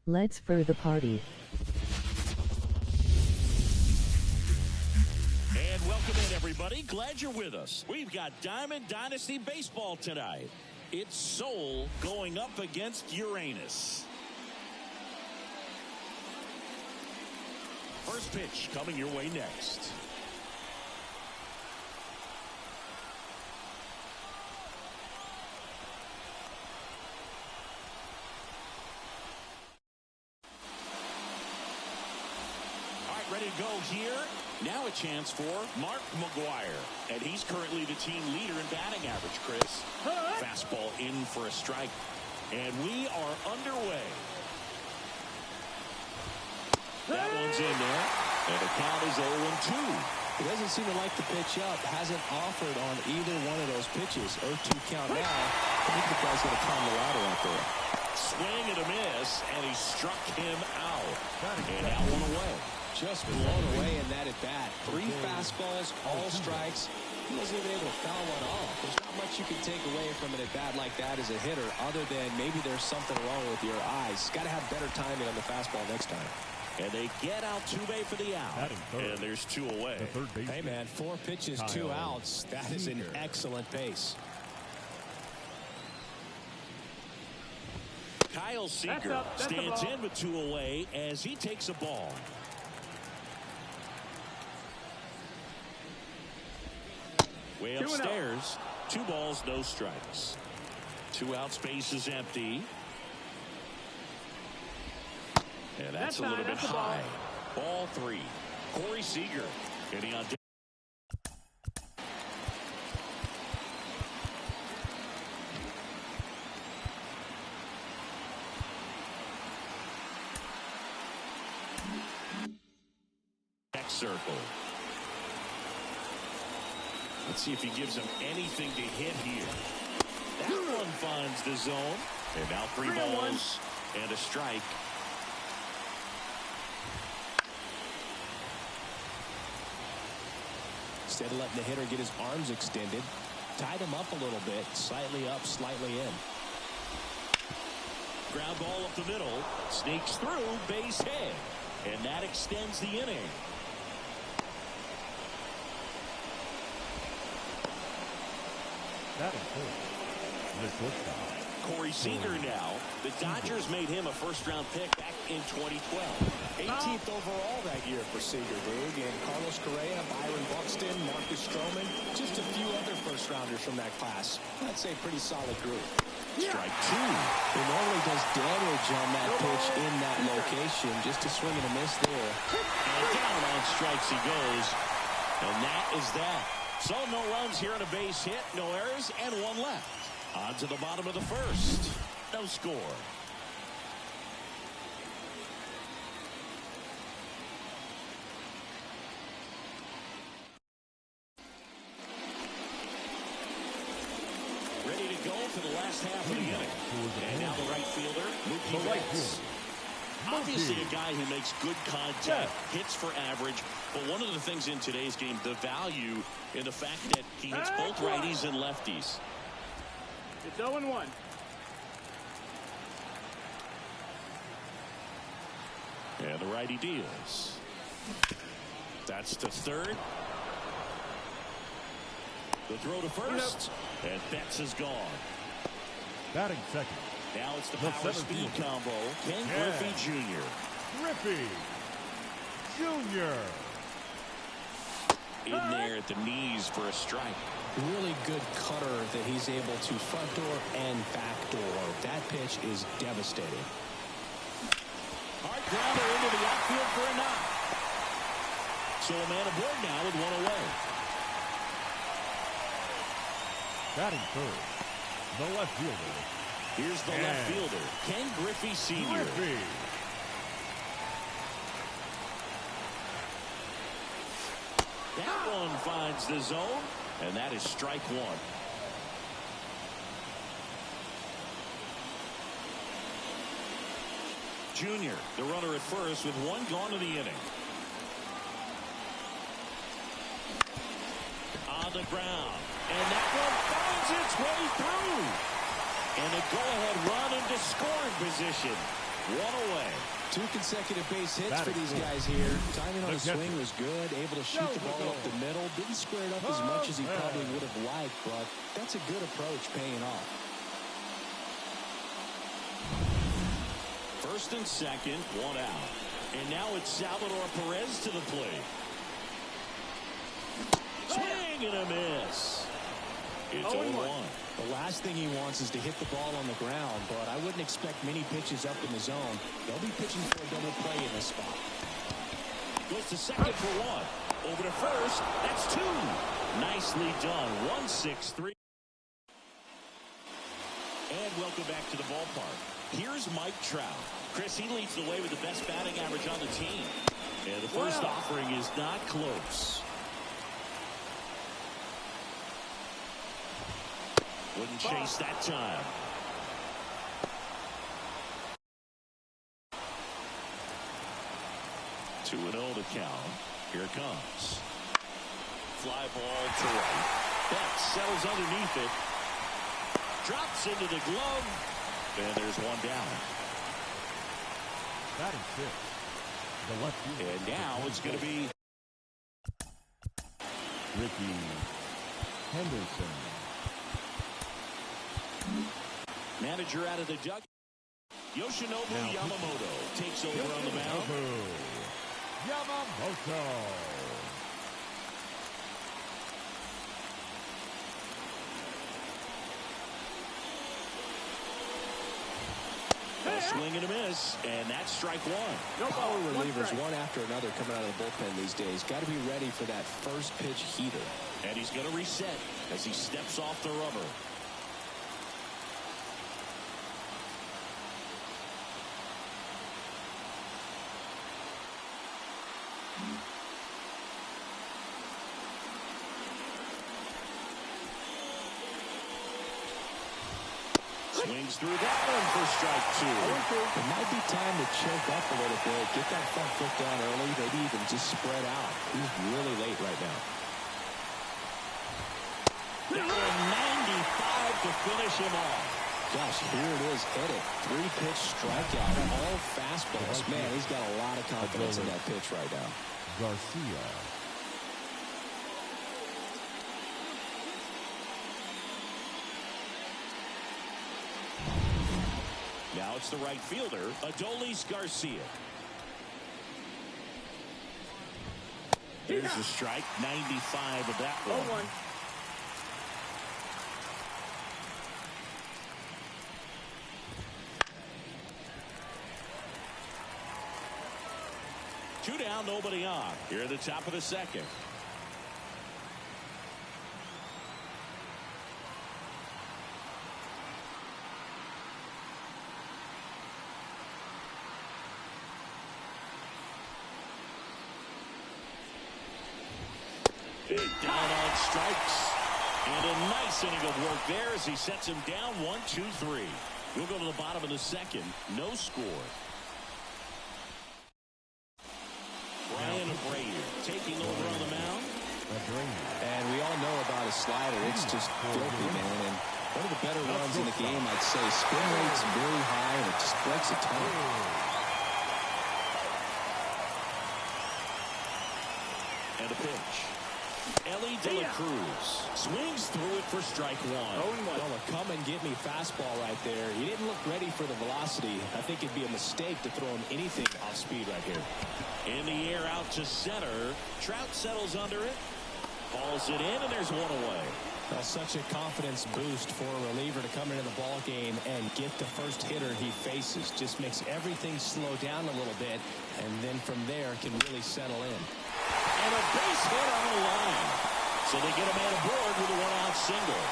Let's for the party. And welcome in, everybody. Glad you're with us. We've got Diamond Dynasty Baseball tonight. It's Sol going up against Uranus. First pitch coming your way next. Ready to go here. Now a chance for Mark McGuire. And he's currently the team leader in batting average, Chris. Fastball in for a strike. And we are underway. That one's in there. And the count is 0-2. He doesn't seem to like the pitch up. Hasn't offered on either one of those pitches. 0-2 count now. I think the guy's going to climb the ladder out there. Swing and a miss. And he struck him out. And now one away. Just blown away in that at bat. 3 fastballs, all strikes. He wasn't even able to foul one off. There's not much you can take away from an at bat like that as a hitter, other than maybe there's something wrong with your eyes. Got to have better timing on the fastball next time. And they get out Altuve for the out. And there's 2 away. Hey man, 4 pitches, 2 outs. That is an excellent pace. Kyle Seager stands in with 2 away as he takes a ball. Way upstairs, 2 balls, no strikes. 2 out, space is empty. And that's a little bit high. Ball 3. Corey Seager getting on. Next circle. Let's see if he gives him anything to hit here. That one finds the zone. And now 3 balls and a strike. Instead of letting the hitter get his arms extended, tied him up a little bit, slightly up, slightly in. Ground ball up the middle, sneaks through, base hit. And that extends the inning. Corey Seager now. The Dodgers made him a first-round pick back in 2012. 18th overall that year for Seager, Boog. And Carlos Correa, Byron Buxton, Marcus Stroman, just a few other first-rounders from that class. I'd say pretty solid group. Strike 2. He normally does damage on that pitch in that location. Just a swing and a miss there. And down on strikes he goes. And that is that. So no runs here on a base hit, no errors, and 1 left. On to the bottom of the first. No score. Ready to go for the last half of the inning. And now the right fielder, Mookie Betts. Obviously a guy who makes good contact, hits for average, but one of the things in today's game, the value in the fact that he hits both righties and lefties. It's 0-1. And the righty deals. That's to third. The throw to first, and Betts is gone. Batting second, Now it's the power speed combo. Ken Griffey Jr. Griffey Jr. In there at the knees for a strike. Really good cutter that he's able to front door and back door. That pitch is devastating. Hard grounder into the outfield for a knock. So a man aboard now with one away. Batting third, the left fielder. Here's the left fielder, Ken Griffey Sr. Griffey. That one finds the zone, and that is strike one. Junior, the runner at first with one gone in the inning. On the ground, and that one finds its way through. And a go-ahead run into scoring position. One away. 2 consecutive base hits for these guys here. Timing on the swing was good. Able to shoot the ball up the middle. Didn't square it up as much as he probably would have liked, but that's a good approach paying off. First and second, one out. And now it's Salvador Perez to the plate. Swing and a miss. It's 0-1. The last thing he wants is to hit the ball on the ground, but I wouldn't expect many pitches up in the zone. They'll be pitching for a double play in this spot. Goes to second for one. Over to first. That's two. Nicely done. 1-6-3. And welcome back to the ballpark. Here's Mike Trout. Chris, he leads the way with the best batting average on the team. And the first offering is not close. Wouldn't chase that time. Two and 0 to count. Here it comes. Fly ball to right. That settles underneath it. Drops into the glove. And there's one down. Batting fifth, the left fielder. And now it's going to be Ricky Henderson. manager out of the dugout. Yoshinobu Yamamoto takes over on the mound. Yamamoto. A swing and a miss, and that's strike one. Power relievers, one after another, coming out of the bullpen these days. Got to be ready for that first pitch heater. And he's going to reset as he steps off the rubber. Swings through that one for strike two. It might be time to choke up a little bit, get that front foot down early, maybe even just spread out. He's really late right now. Down 95 to finish him off. Gosh, here it is, hit it. 3-pitch strikeout, all fastballs. Man, he's got a lot of confidence in that pitch right now. Garcia. Now it's the right fielder, Adolis Garcia. Here's the strike, 95 of that one. 2 down, nobody on. Here at the top of the second. Down on strikes. And a nice inning of work there as he sets him down 1-2-3. We'll go to the bottom of the second. No score. Brian Abreu taking over on the mound. And we all know about his slider. It's just filthy, man. And one of the better runs in the game, I'd say. Spin rate's very high, and it just breaks a ton. And a pitch. Ellie De La Cruz swings through it for strike one. Well, a come and get me fastball right there. He didn't look ready for the velocity. I think it'd be a mistake to throw him anything off speed right here. In the air out to center. Trout settles under it. Hauls it in, and there's one away. Well, such a confidence boost for a reliever to come into the ball game and get the first hitter he faces. Just makes everything slow down a little bit, and then from there can really settle in. And a base hit on the line. So they get a man aboard with a one-out single.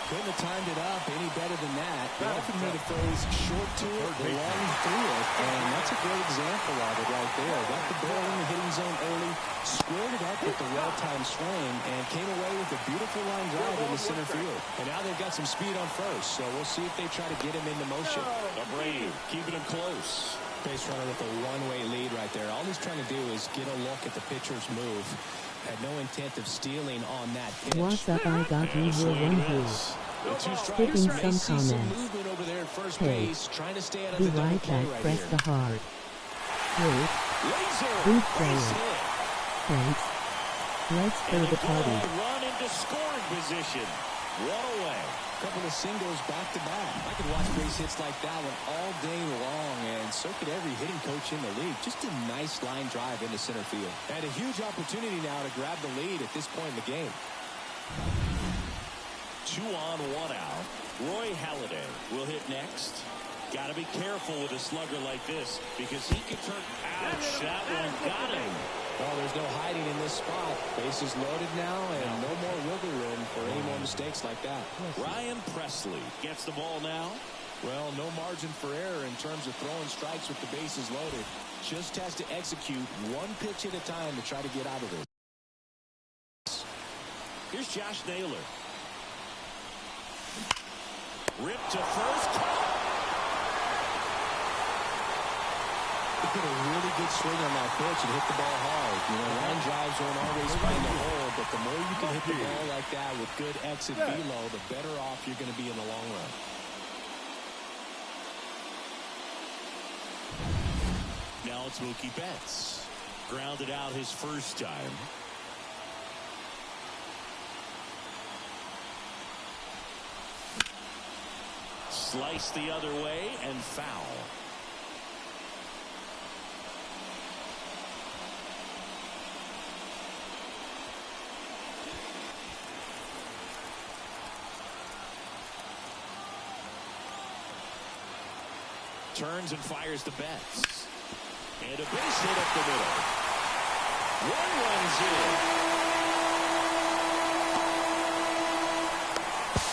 Couldn't have timed it up any better than that. They often hear the phrase short to it, long through it, and that's a great example of it right there. Got the ball in the hitting zone early, squared it up with the well-timed swing, and came away with a beautiful line drive in the center field. And now they've got some speed on first, so we'll see if they try to get him into motion. A Brave keeping him close. Base runner with a one-way lead right there. All he's trying to do is get a look at the pitcher's move. Had no intent of stealing on that pitch. What's up, I got you here one who. Skipping some comments. Movement over there at first Hey, base, trying to stay out of be the double right play back, right press here. the hard. Wait, Laser. good Base player. hit. Thanks. Let's And throw a the party. good run into scoring position. One away. Couple of singles back to back. I could watch base hits like that one all day long, and so could every hitting coach in the league. Just a nice line drive into center field. And a huge opportunity now to grab the lead at this point in the game. 2 on, 1 out. Roy Halladay will hit next. Got to be careful with a slugger like this because he can turn. Ouch, that one got him. Well, there's no hiding in this spot. Bases loaded now, and no more wiggle room for any more mistakes like that. Ryan Presley gets the ball now. Well, no margin for error in terms of throwing strikes with the bases loaded. Just has to execute one pitch at a time to try to get out of this. Here's Josh Naylor. Ripped to first. He put a really good swing on that pitch and hit the ball hard. You know, line drives won't always find the hole, but the more you can hit the ball like that with good exit velo, the better off you're going to be in the long run. Now it's Mookie Betts. Grounded out his first time. Slice the other way and foul. Turns and fires the Betts. And a base hit up the middle. One runs in.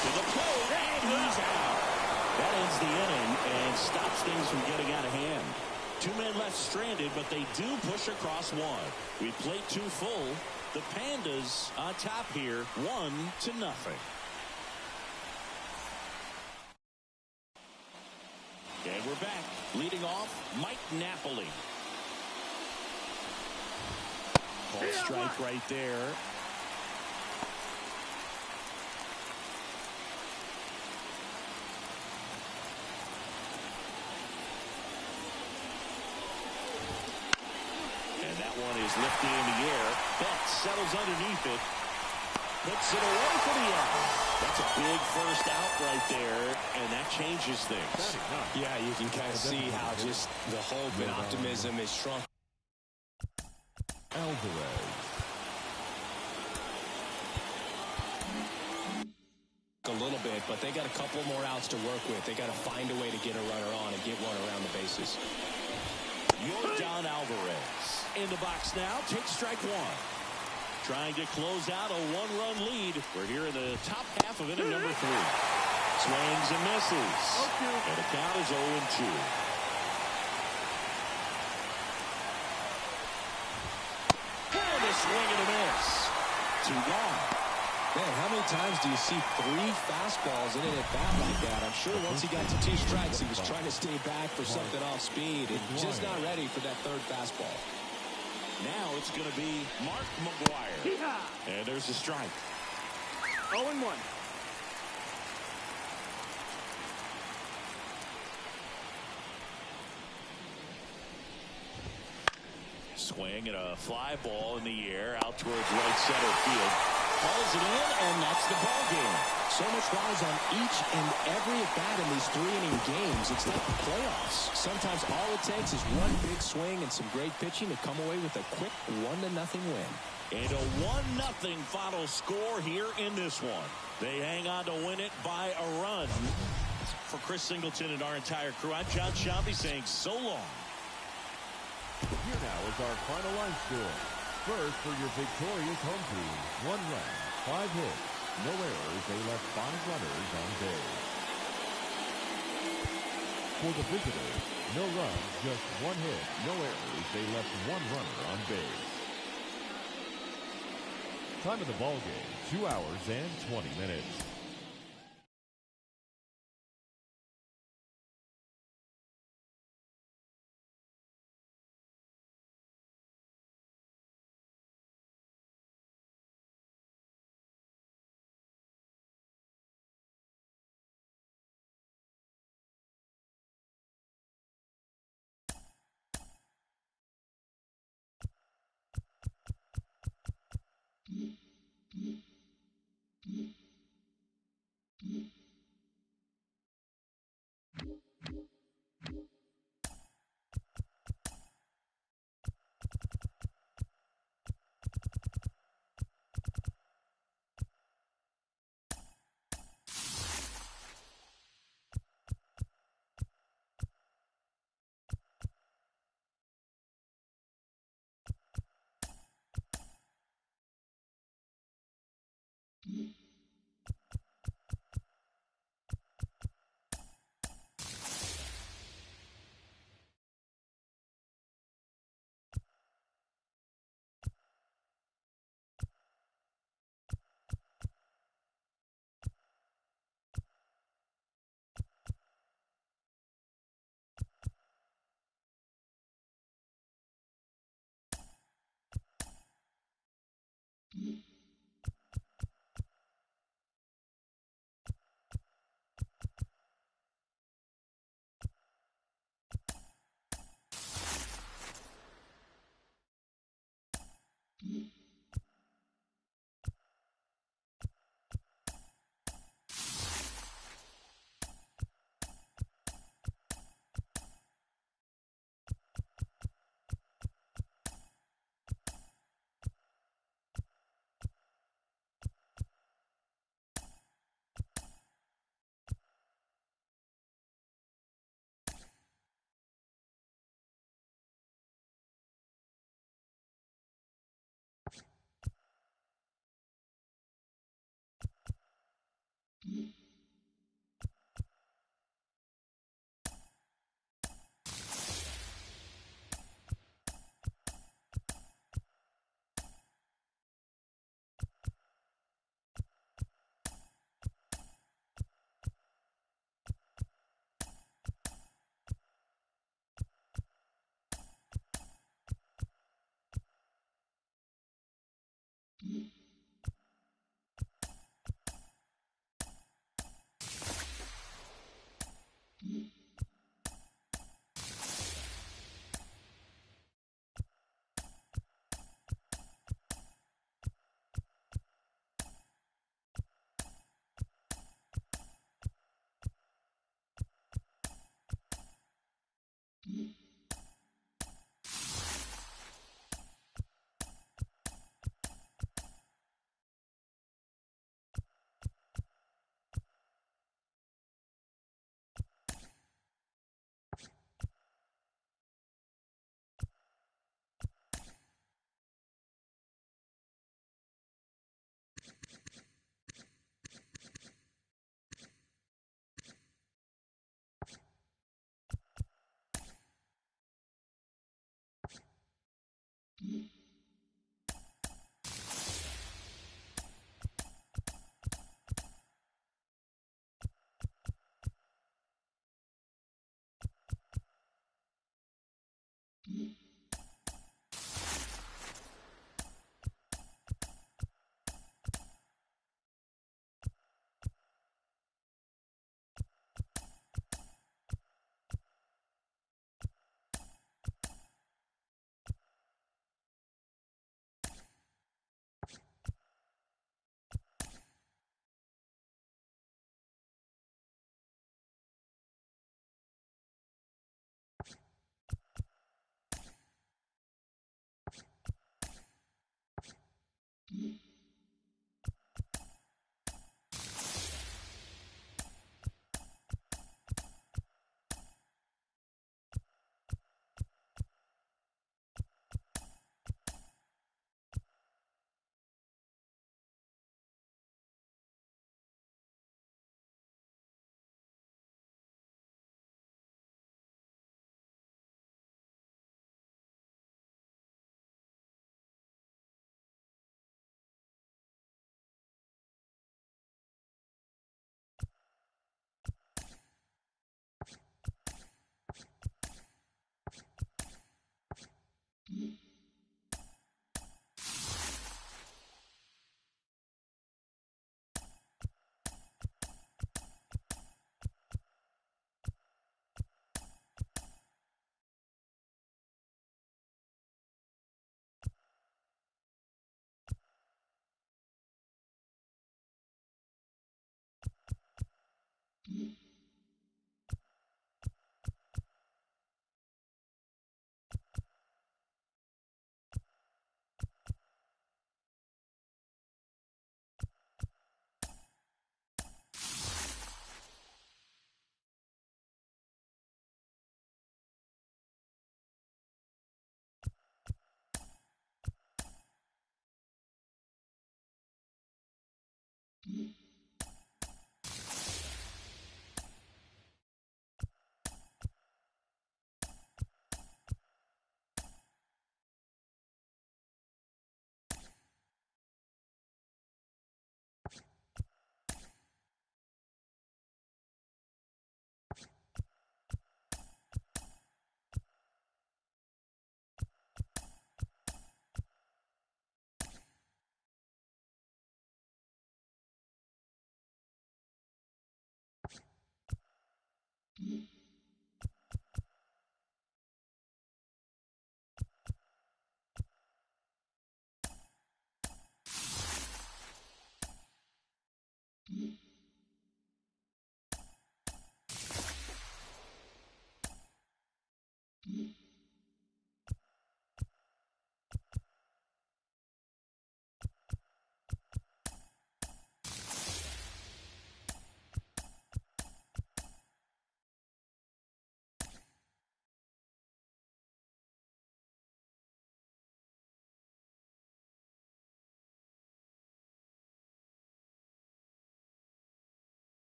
To the plate, and he's out. That ends the inning and stops things from getting out of hand. 2 men left stranded, but they do push across one. We plate 2 full. The Pandas on top here, 1-0. And we're back. Leading off, Mike Napoli. Ball strike right there. And that one is lifted in the air. Betts settles underneath it. Puts it away for the out. That's a big first out right there, and that changes things. Yeah, you can kind of see how just the hope and optimism is shrunk. Alvarez. A little bit, but they got a couple more outs to work with. They got to find a way to get a runner on and get one around the bases. Yordan Alvarez in the box now. Takes strike one. Trying to close out a 1-run lead. We're here in the top half of inning number 3. Swings and misses. And the count is 0-2. And a swing and a miss. 2 gone. Man, how many times do you see 3 fastballs in an at-bat like that? I'm sure once he got to 2 strikes, he was trying to stay back for something off speed and just not ready for that 3rd fastball. Now it's going to be Mark McGuire. And there's a strike. 0-1. Swing and a fly ball in the air out towards right center field. Calls it in, and that's the ball game. So much rides on each and every at-bat in these 3-inning games. It's like the playoffs. Sometimes all it takes is one big swing and some great pitching to come away with a quick 1-0 win. And a 1-0 final score here in this one. They hang on to win it by a run. For Chris Singleton and our entire crew, I'm John Shambi saying so long. Here now is our final line score. First, for your victorious home team, 1 run, 5 hits, no errors. They left 5 runners on base. For the visitors, no runs, just 1 hit, no errors. They left 1 runner on base. Time of the ball game, 2 hours and 20 minutes.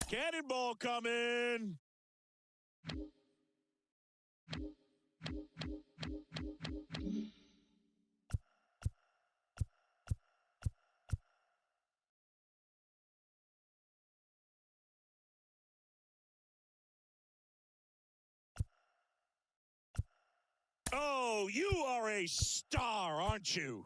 Cannonball coming. Oh, you are a star, aren't you?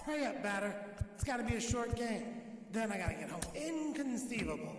Hurry up, batter. It's got to be a short game. Then I got to get home. Inconceivable.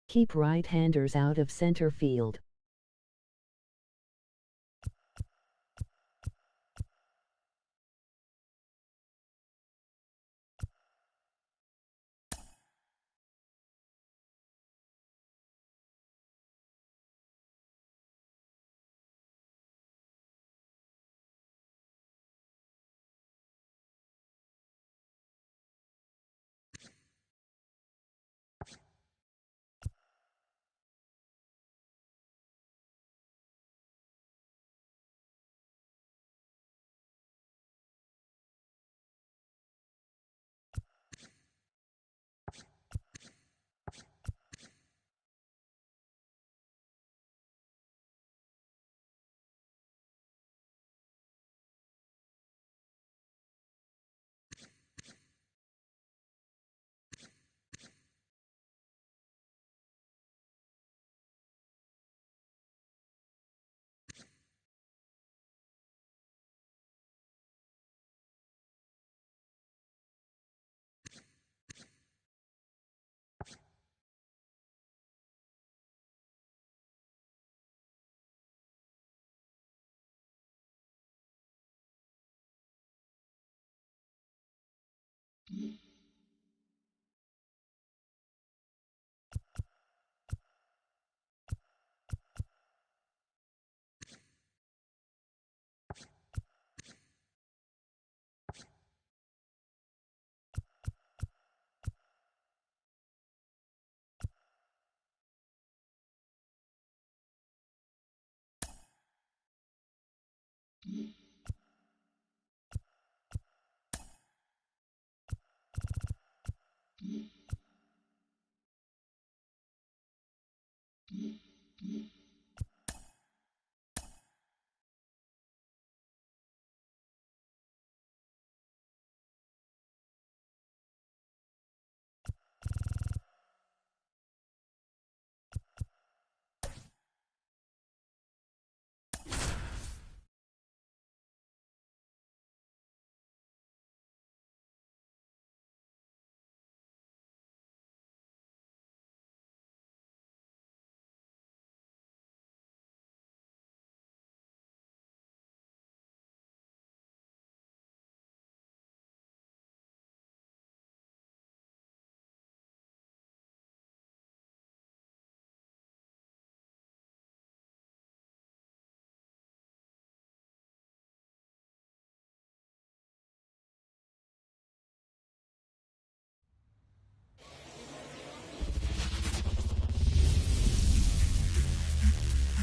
Keep right-handers out of center field.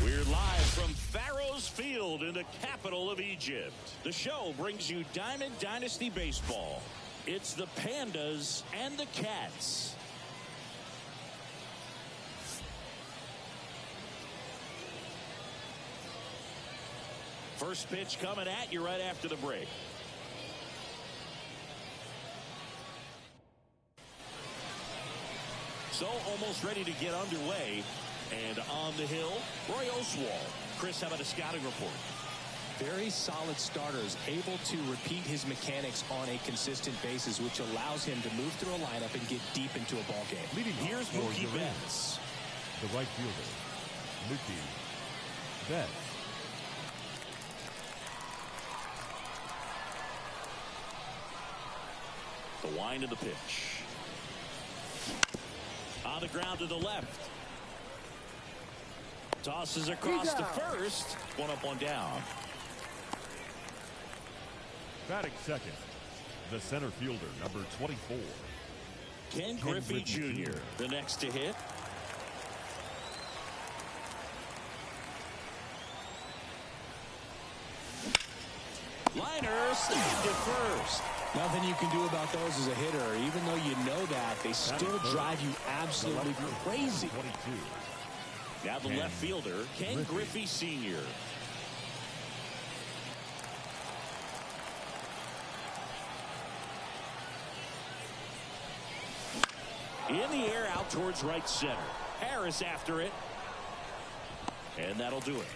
We're live from Pharaoh's Field in the capital of Egypt. The show brings you Diamond Dynasty Baseball. It's the Pandas and the Cats. First pitch coming at you right after the break. So almost ready to get underway. And on the hill, Roy Oswald. Chris, how about a scouting report? Very solid starters, able to repeat his mechanics on a consistent basis, which allows him to move through a lineup and get deep into a ball game. Leading Here's Mookie Betts. The right fielder, Mookie Betts. The wind of the pitch. On the ground to the left. Tosses across to first. One up, one down. Batting second, the center fielder, number 24. Ken Griffey Jr., the next to hit. Liner stopped at first. Nothing you can do about those as a hitter. Even though you know that, they still drive you absolutely crazy. 22. Now the left fielder, Ken Griffey Sr. In the air out towards right center. Harris after it. And that'll do it.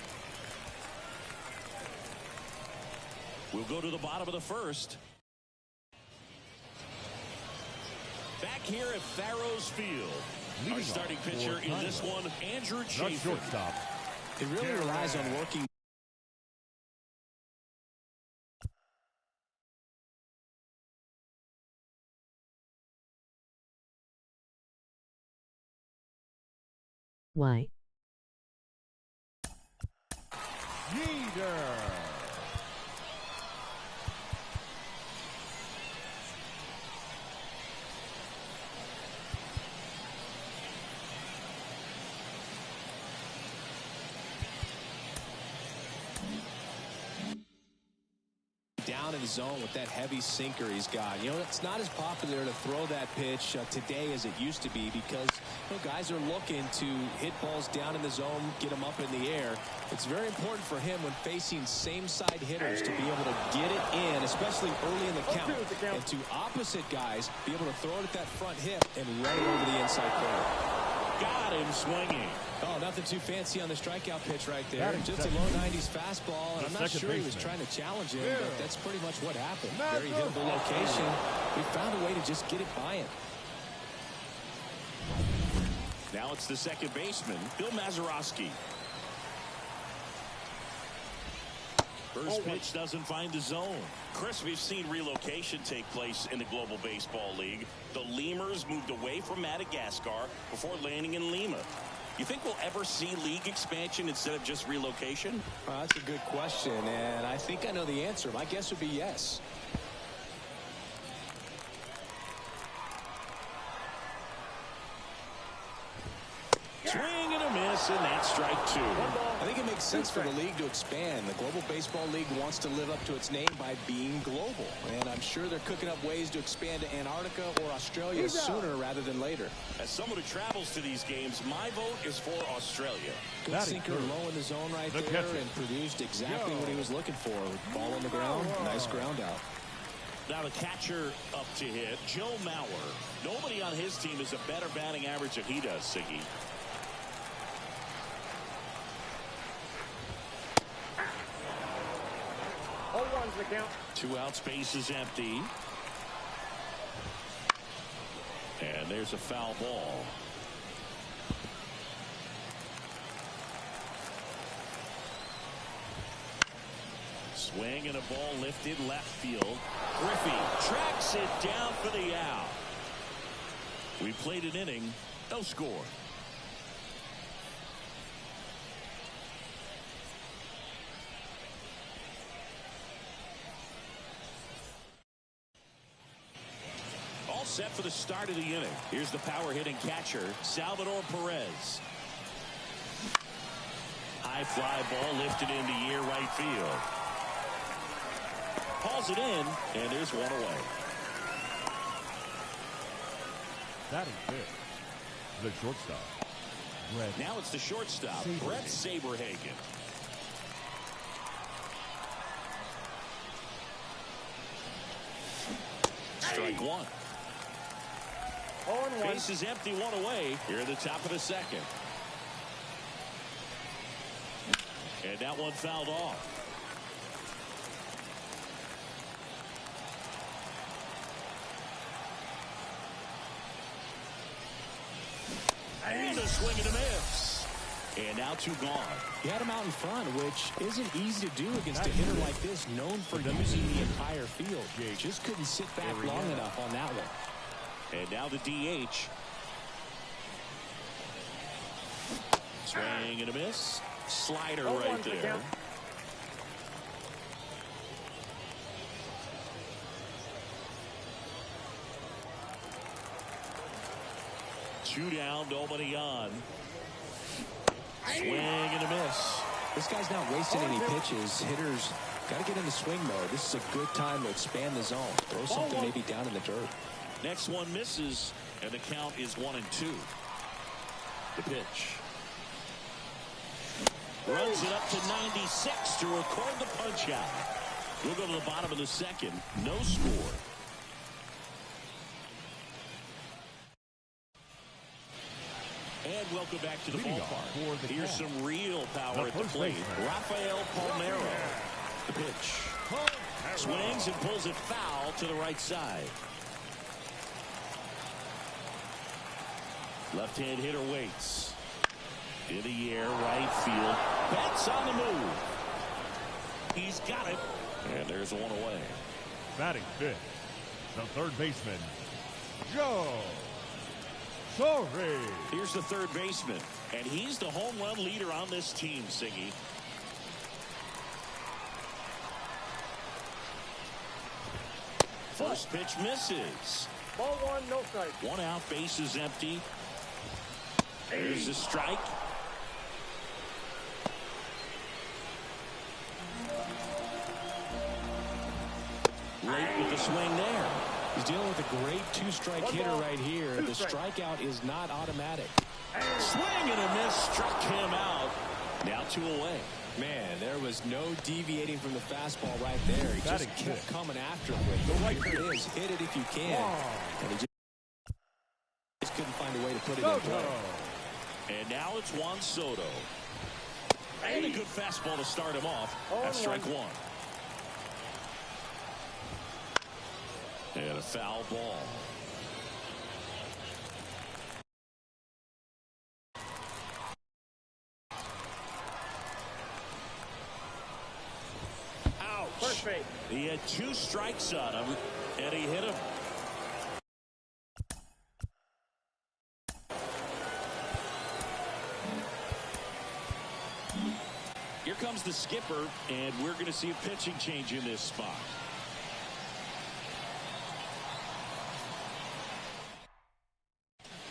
We'll go to the bottom of the first. Back here at Farrows Field. Our starting pitcher in this one, Andrew Chafin. Shortstop. It really relies on working. Why? Jeter. Down in the zone with that heavy sinker he's got. You know, it's not as popular to throw that pitch today as it used to be because, you know, guys are looking to hit balls down in the zone, get them up in the air. It's very important for him when facing same-side hitters to be able to get it in, especially early in the count. And to opposite guys, be able to throw it at that front hip and run it over the inside corner. Got him swinging. Oh, nothing too fancy on the strikeout pitch right there. Just a low 90s fastball, and I'm not sure he was trying to challenge him, but that's pretty much what happened. Very hittable location. We found a way to just get it by him. Now it's the second baseman, Bill Mazeroski. First pitch doesn't find the zone. Chris, we've seen relocation take place in the Global Baseball League. The Lemurs moved away from Madagascar before landing in Lima. You think we'll ever see league expansion instead of just relocation? That's a good question, and I think I know the answer. My guess would be yes. Swing and a miss, and that's strike two. I think it makes sense for the league to expand. The Global Baseball League wants to live up to its name by being global, and I'm sure they're cooking up ways to expand to Antarctica or Australia sooner rather than later. As someone who travels to these games, my vote is for Australia. Good sinker low in the zone right there and produced exactly what he was looking for. Ball on the ground, nice ground out. Now the catcher up to hit, Joe Mauer. Nobody on his team has a better batting average than he does, Siggy. Count. 2 outs, base is empty. And there's a foul ball. Swing and a ball lifted left field. Griffey tracks it down for the out. We played an inning, no score. Set for the start of the inning. Here's the power hitting catcher, Salvador Perez. High fly ball lifted into near right field. Hauls it in, and there's one away. That is it. The shortstop. Now it's the shortstop, Brett Saberhagen. Strike one. Base is empty, one away here at the top of the second. And that one fouled off. Here's a swing and a miss. And now 2 gone. He had him out in front, which isn't easy to do against a hitter like this, known for using the entire field. Just couldn't sit back long enough on that one. And now the DH. Swing and a miss. Slider right there. Two down, nobody on. Swing and a miss. This guy's not wasting any pitches. Hitters got to get into swing mode. This is a good time to expand the zone. Throw something maybe down in the dirt. Next one misses, and the count is 1-2. The pitch. Runs it up to 96 to record the punch out. We'll go to the bottom of the second. No score. And welcome back to the ballpark. Here's some real power at the plate. Rafael Palmeiro. The pitch. Swings and pulls it foul to the right side. Left-hand hitter waits. In the air, right field. Betts on the move. He's got it. And there's one away. Batting fifth, the third baseman, Joe Torre. Here's the third baseman, and he's the home run leader on this team, Siggy. First pitch misses. Ball one, no strike. One out, base is empty. There's a strike. Late with the swing there. He's dealing with a great two-strike hitter right here. The strikeout is not automatic. Swing and a miss, struck him out. Now 2 away. Man, there was no deviating from the fastball right there. He just kept coming after him with it. Here it is. Hit it if you can. And he just couldn't find a way to put it in play. And now it's Juan Soto. And a good fastball to start him off. That's strike one. And a foul ball. Ouch. First base. He had 2 strikes on him, and he hit him. Here comes the skipper, and we're going to see a pitching change in this spot.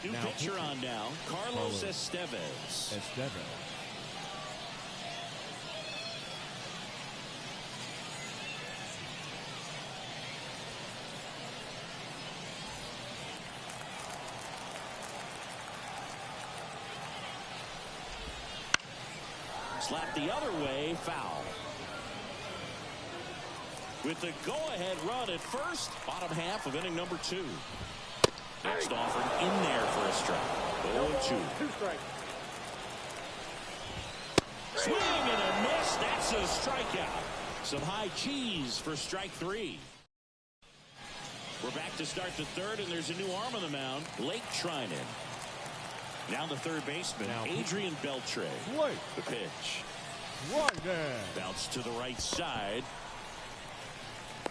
New pitcher on now, Carlos Estevez. Slap the other way, foul. With the go-ahead run at first, bottom half of inning number 2. Next offered in there for a strike. 0-2. 2 strikes. Swing and a miss. That's a strikeout. Some high cheese for strike 3. We're back to start the third, and there's a new arm on the mound, Blake Trinan. Now the third baseman, Adrian Beltre. The pitch. Bounce to the right side.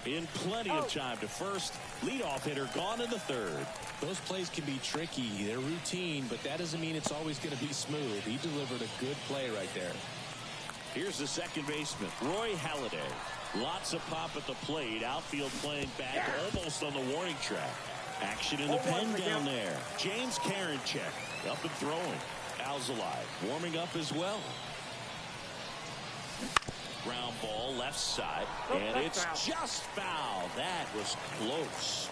In plenty of time to first. Leadoff hitter gone in the third. Those plays can be tricky. They're routine, but that doesn't mean it's always going to be smooth. He delivered a good play right there. Here's the second baseman, Roy Halladay. Lots of pop at the plate. Outfield playing back almost on the warning track. Action in the pen down there. James Karinchak up and throwing. Alzolay warming up as well. Ground ball left side, and it's just foul. That was close.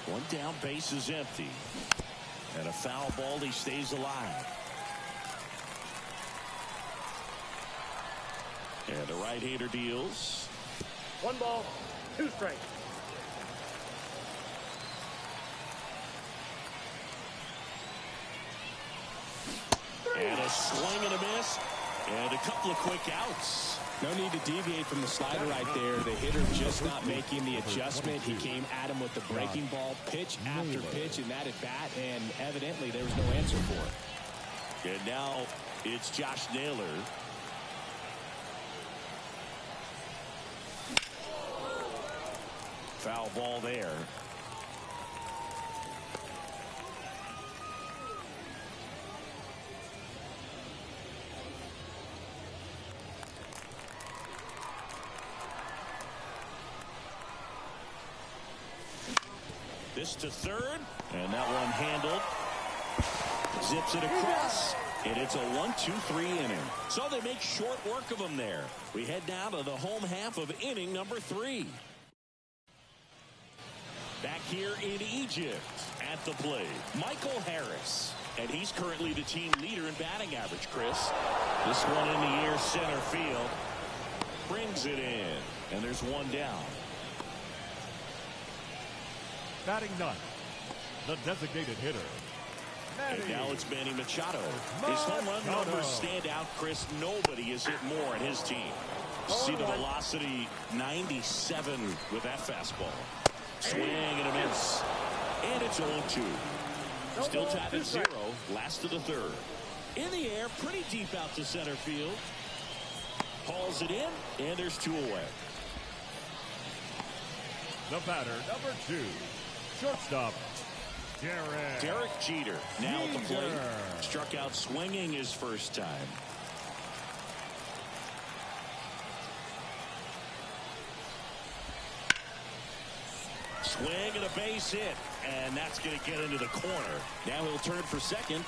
One down, base is empty. And a foul ball, he stays alive. And the right-hander deals. 1 ball, 2 strikes. And a swing and a miss. And a couple of quick outs. No need to deviate from the slider right there. The hitter just not making the adjustment. He came at him with the breaking ball, pitch after pitch, and that at bat, and evidently there was no answer for it. And now it's Josh Naylor. Foul ball there. This to third, and that one handled. Zips it across, and it's a 1-2-3 inning. So they make short work of them there. We head down to the home half of inning number 3. Back here in Egypt at the plate, Michael Harris. And he's currently the team leader in batting average, Chris. This one in the air center field. Brings it in, and there's one down. Batting ninth, the designated hitter. And now it's Manny Machado. His home run numbers stand out, Chris. Nobody has hit more on his team. See the velocity, 97 with that fastball. Swing and a miss. And it's 0-2. Still tied at 0. Last of the third. In the air, pretty deep out to center field. Hauls it in, and there's 2 away. The batter, number 2, shortstop, Derek Jeter. Now at the plate. Struck out swinging his first time. Swing and a base hit. And that's going to get into the corner. Now he'll turn for second.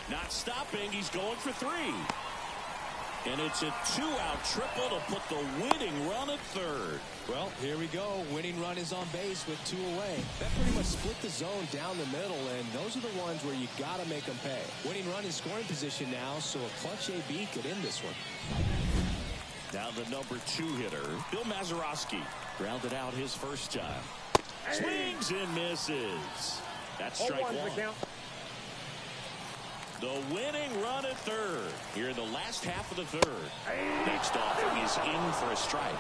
Not stopping. He's going for 3. And it's a 2-out triple to put the winning run at third. Well, here we go. Winning run is on base with 2 away. That pretty much split the zone down the middle, and those are the ones where you got to make them pay. Winning run in scoring position now, so a clutch AB could end this one. Now the number 2 hitter, Bill Mazeroski, grounded out his first time. Swings and misses. That's strike 1. The winning run at third here in the last half of the third. Next offering is in for a strike.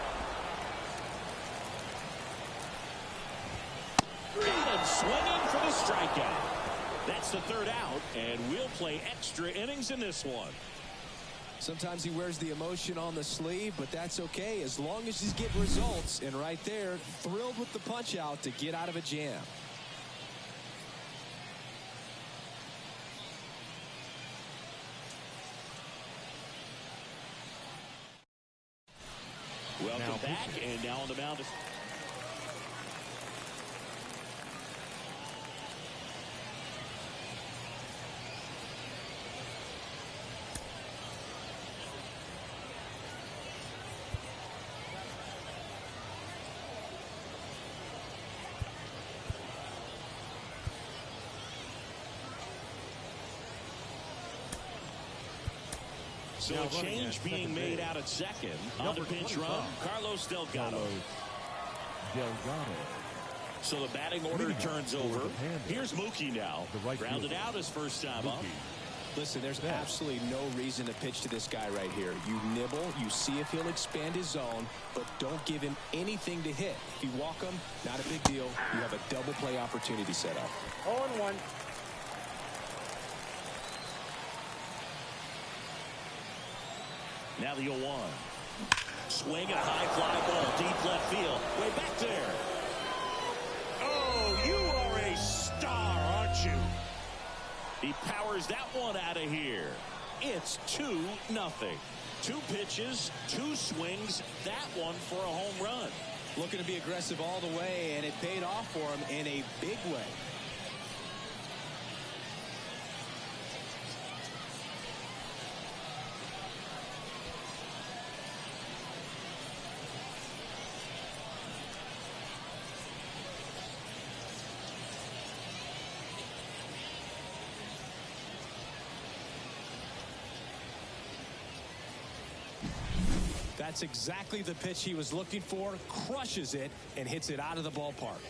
And swinging for the strikeout. That's the 3rd out, and we'll play extra innings in this one. Sometimes he wears the emotion on the sleeve, but that's okay as long as he's getting results. And right there, thrilled with the punch out to get out of a jam. Welcome back, and now on the mound. So a change being made out at second. On the pinch run, Carlos Delgado. So the batting order turns over. Here's Mookie now. Grounded out his first time up. Listen, there's absolutely no reason to pitch to this guy right here. You nibble, you see if he'll expand his zone, but don't give him anything to hit. If you walk him, not a big deal. You have a double play opportunity set up. 0-1. Now the 0-1. Swing and a high fly ball, deep left field. Way back there. Oh, you are a star, aren't you? He powers that one out of here. It's 2-0. 2 pitches, 2 swings, that one for a home run. Looking to be aggressive all the way, and it paid off for him in a big way. That's exactly the pitch he was looking for. Crushes it and hits it out of the ballpark.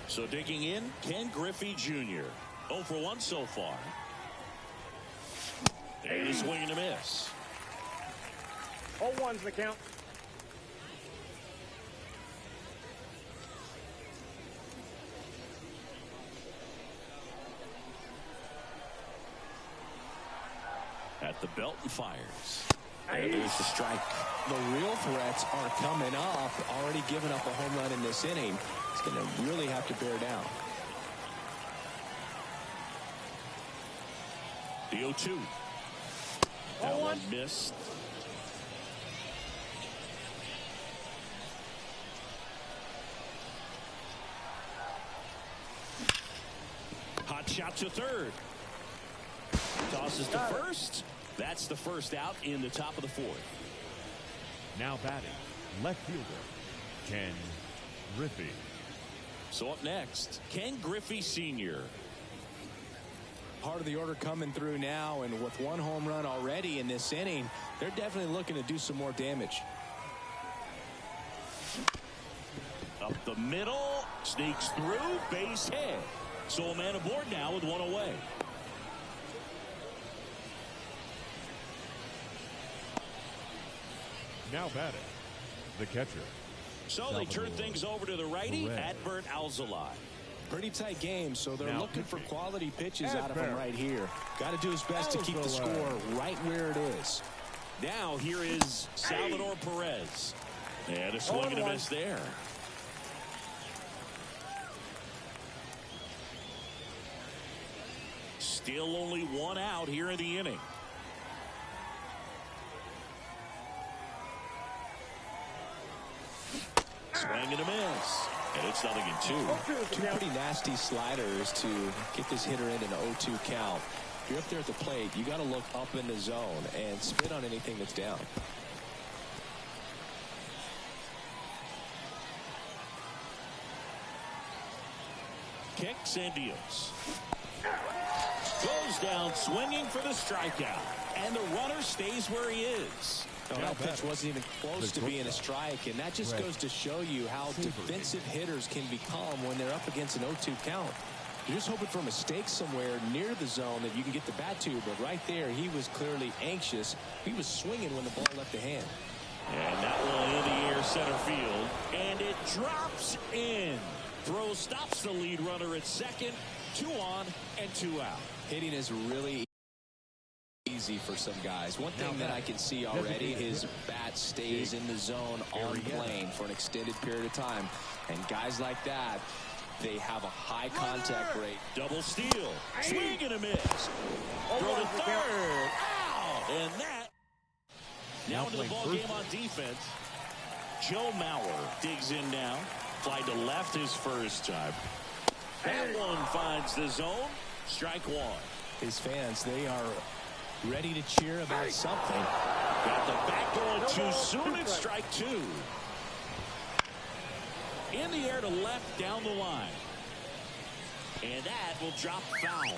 So digging in, Ken Griffey Jr. 0 for 1 so far. And a swing and a miss. 0-1's the count. At the belt and fires. And there's the strike. The real threats are coming up. Already given up a home run in this inning. It's going to really have to bear down. The 0-2. That one missed. Hot shot to third. Tosses to first. That's the first out in the top of the 4th. Now batting, left fielder, Ken Griffey. So up next, Ken Griffey Sr. Part of the order coming through now, and with 1 home run already in this inning, they're definitely looking to do some more damage. Up the middle, sneaks through, base hit. So a man aboard now with 1 away. Now batting, the catcher. So they turn things over to the righty, Adbert Alzolay. Pretty tight game, so they're Now looking for quality pitches out of him right here. Got to do his best to keep the score right where it is. Now here is Salvador Perez. And a swing and a miss there. Still only one out here in the inning. Swing and a miss. And it's 0-2. Two pretty nasty sliders to get this hitter in an 0-2 count. If you're up there at the plate, you got to look up in the zone and spit on anything that's down. Kicks and deals. Goes down swinging for the strikeout. And the runner stays where he is. Oh, that pitch wasn't even close to being a strike, and that just goes to show you how defensive hitters can become when they're up against an 0-2 count. You're just hoping for a mistake somewhere near the zone that you can get the bat to, but right there, he was clearly anxious. He was swinging when the ball left the hand. And that one in the air center field, and it drops in. Throw stops the lead runner at second. 2 on and 2 out. Hitting is really easy for some guys. One thing that I can see already, his bat stays in the zone on plane for an extended period of time. And guys like that, they have a high contact rate. Double steal. Swing and a miss. Throw to third. Ow! And that. Now into the ball game on defense. Joe Mauer digs in now. Fly to left his first time. That one finds the zone. Strike 1. His fans, they are ready to cheer about something. Got the bat going too soon. It's strike 2. In the air to left down the line. And that will drop foul.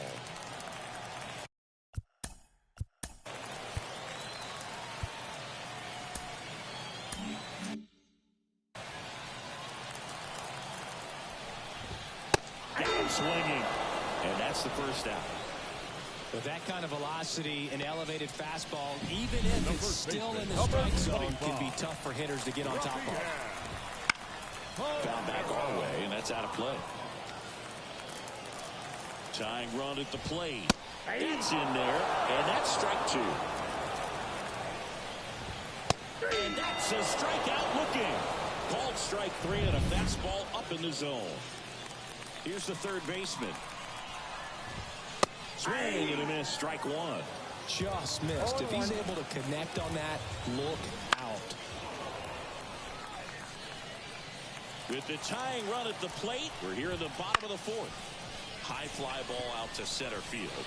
Down swinging. And that's the first out. With that kind of velocity, an elevated fastball, even if it's still in the strike zone, can be tough for hitters to get on top of. Found back our way, and that's out of play. Tying run at the plate. It's in there, and that's strike 2. And that's a strikeout looking. Called strike 3 and a fastball up in the zone. Here's the third baseman. Swing and a miss, strike 1. Just missed. If he's able to connect on that, look out. With the tying run at the plate, we're here in the bottom of the 4th. High fly ball out to center field.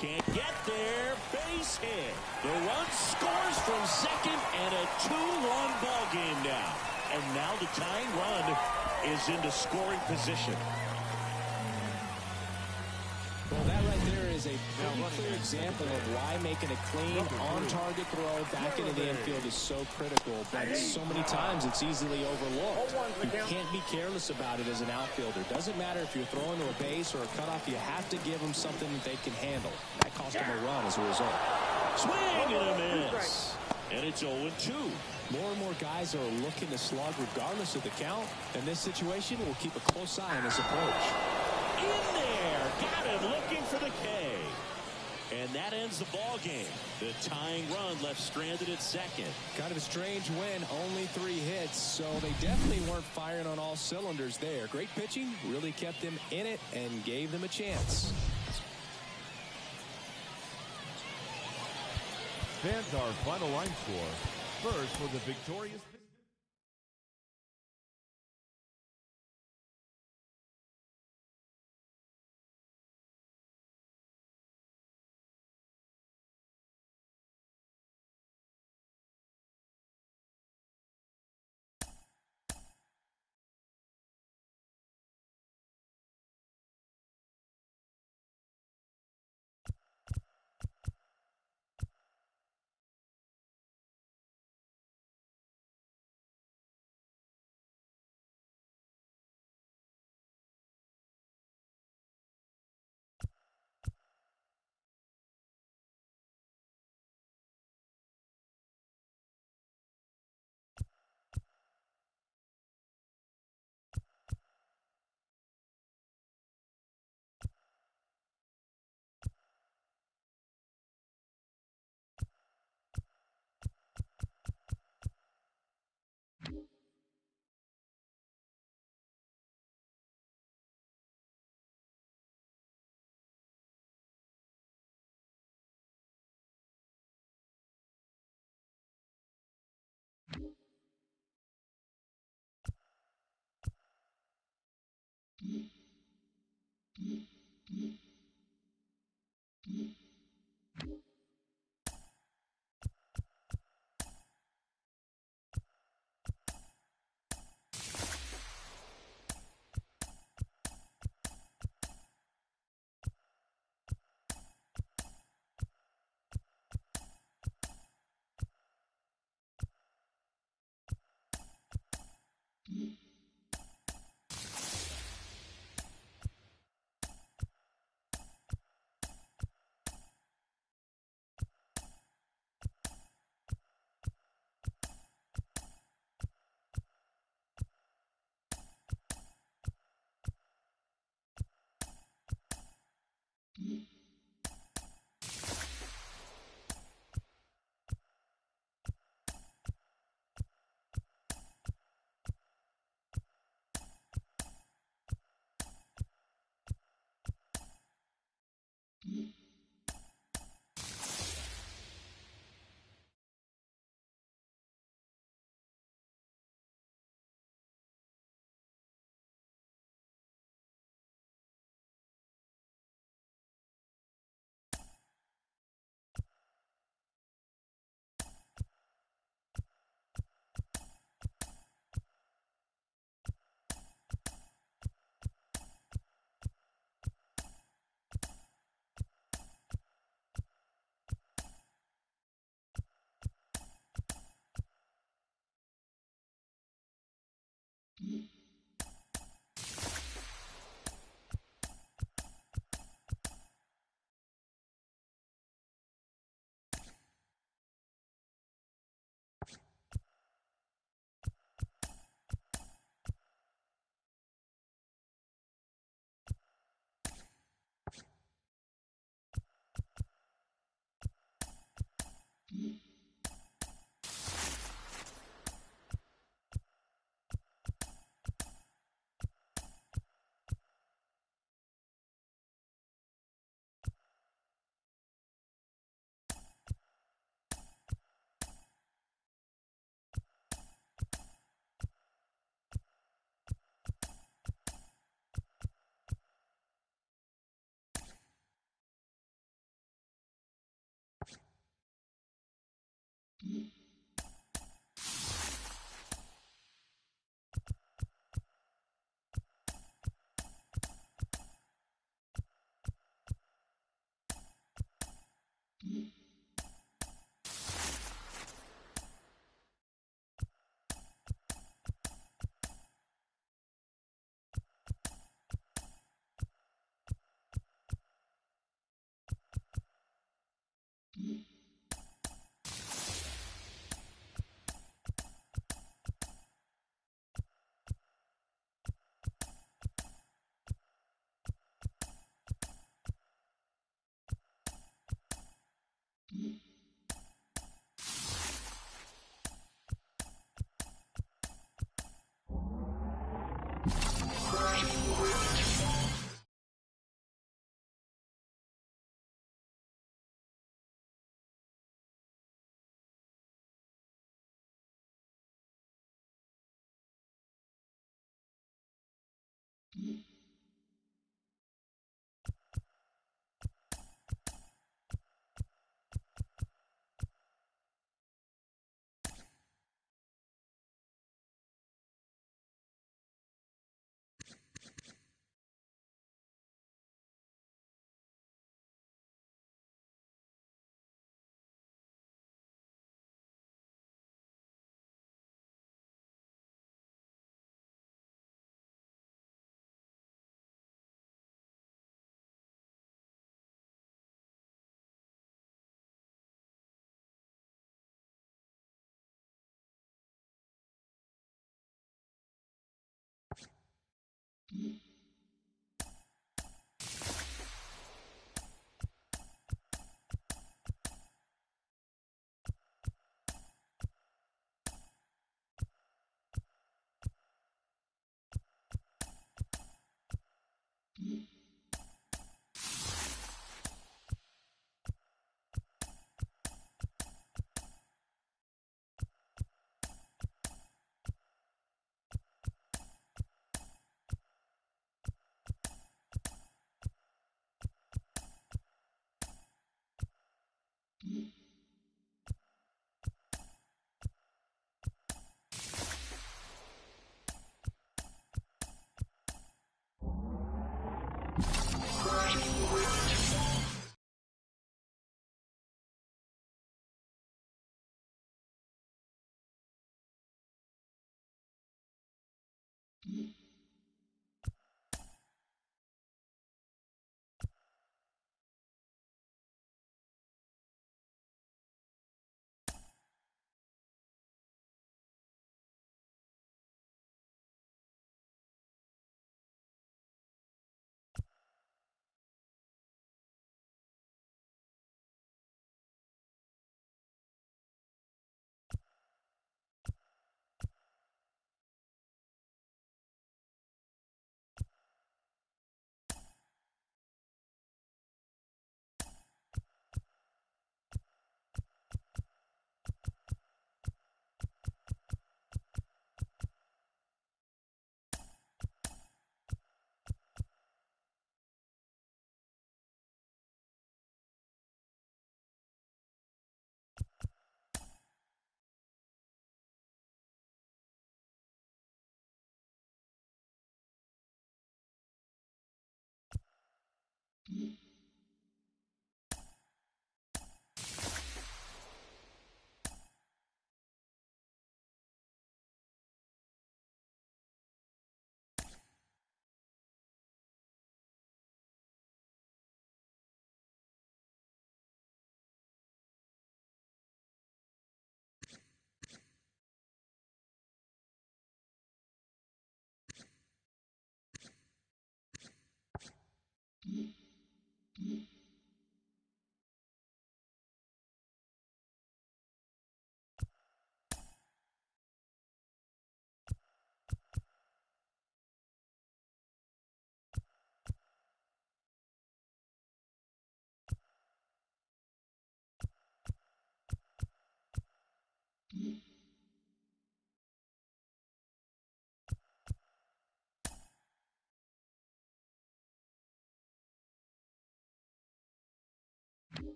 Can't get there. Base hit. The run scores from second and a 2-1 ball game now. And now the tying run is into scoring position. Well, that right there is a pretty clear example of why making a clean, on-target throw back into the infield is so critical. But so many times it's easily overlooked. You can't be careless about it as an outfielder. Doesn't matter if you're throwing to a base or a cutoff. You have to give them something that they can handle. That cost them a run as a result. Swing and a miss. And it's 0-2. More and more guys are looking to slug regardless of the count. In this situation, we'll keep a close eye on his approach. In there. Got him looking for the K. And that ends the ball game. The tying run left stranded at second. Kind of a strange win. Only 3 hits. So they definitely weren't firing on all cylinders there. Great pitching. Really kept them in it and gave them a chance. Fans, our final line score. First for the victorious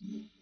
1.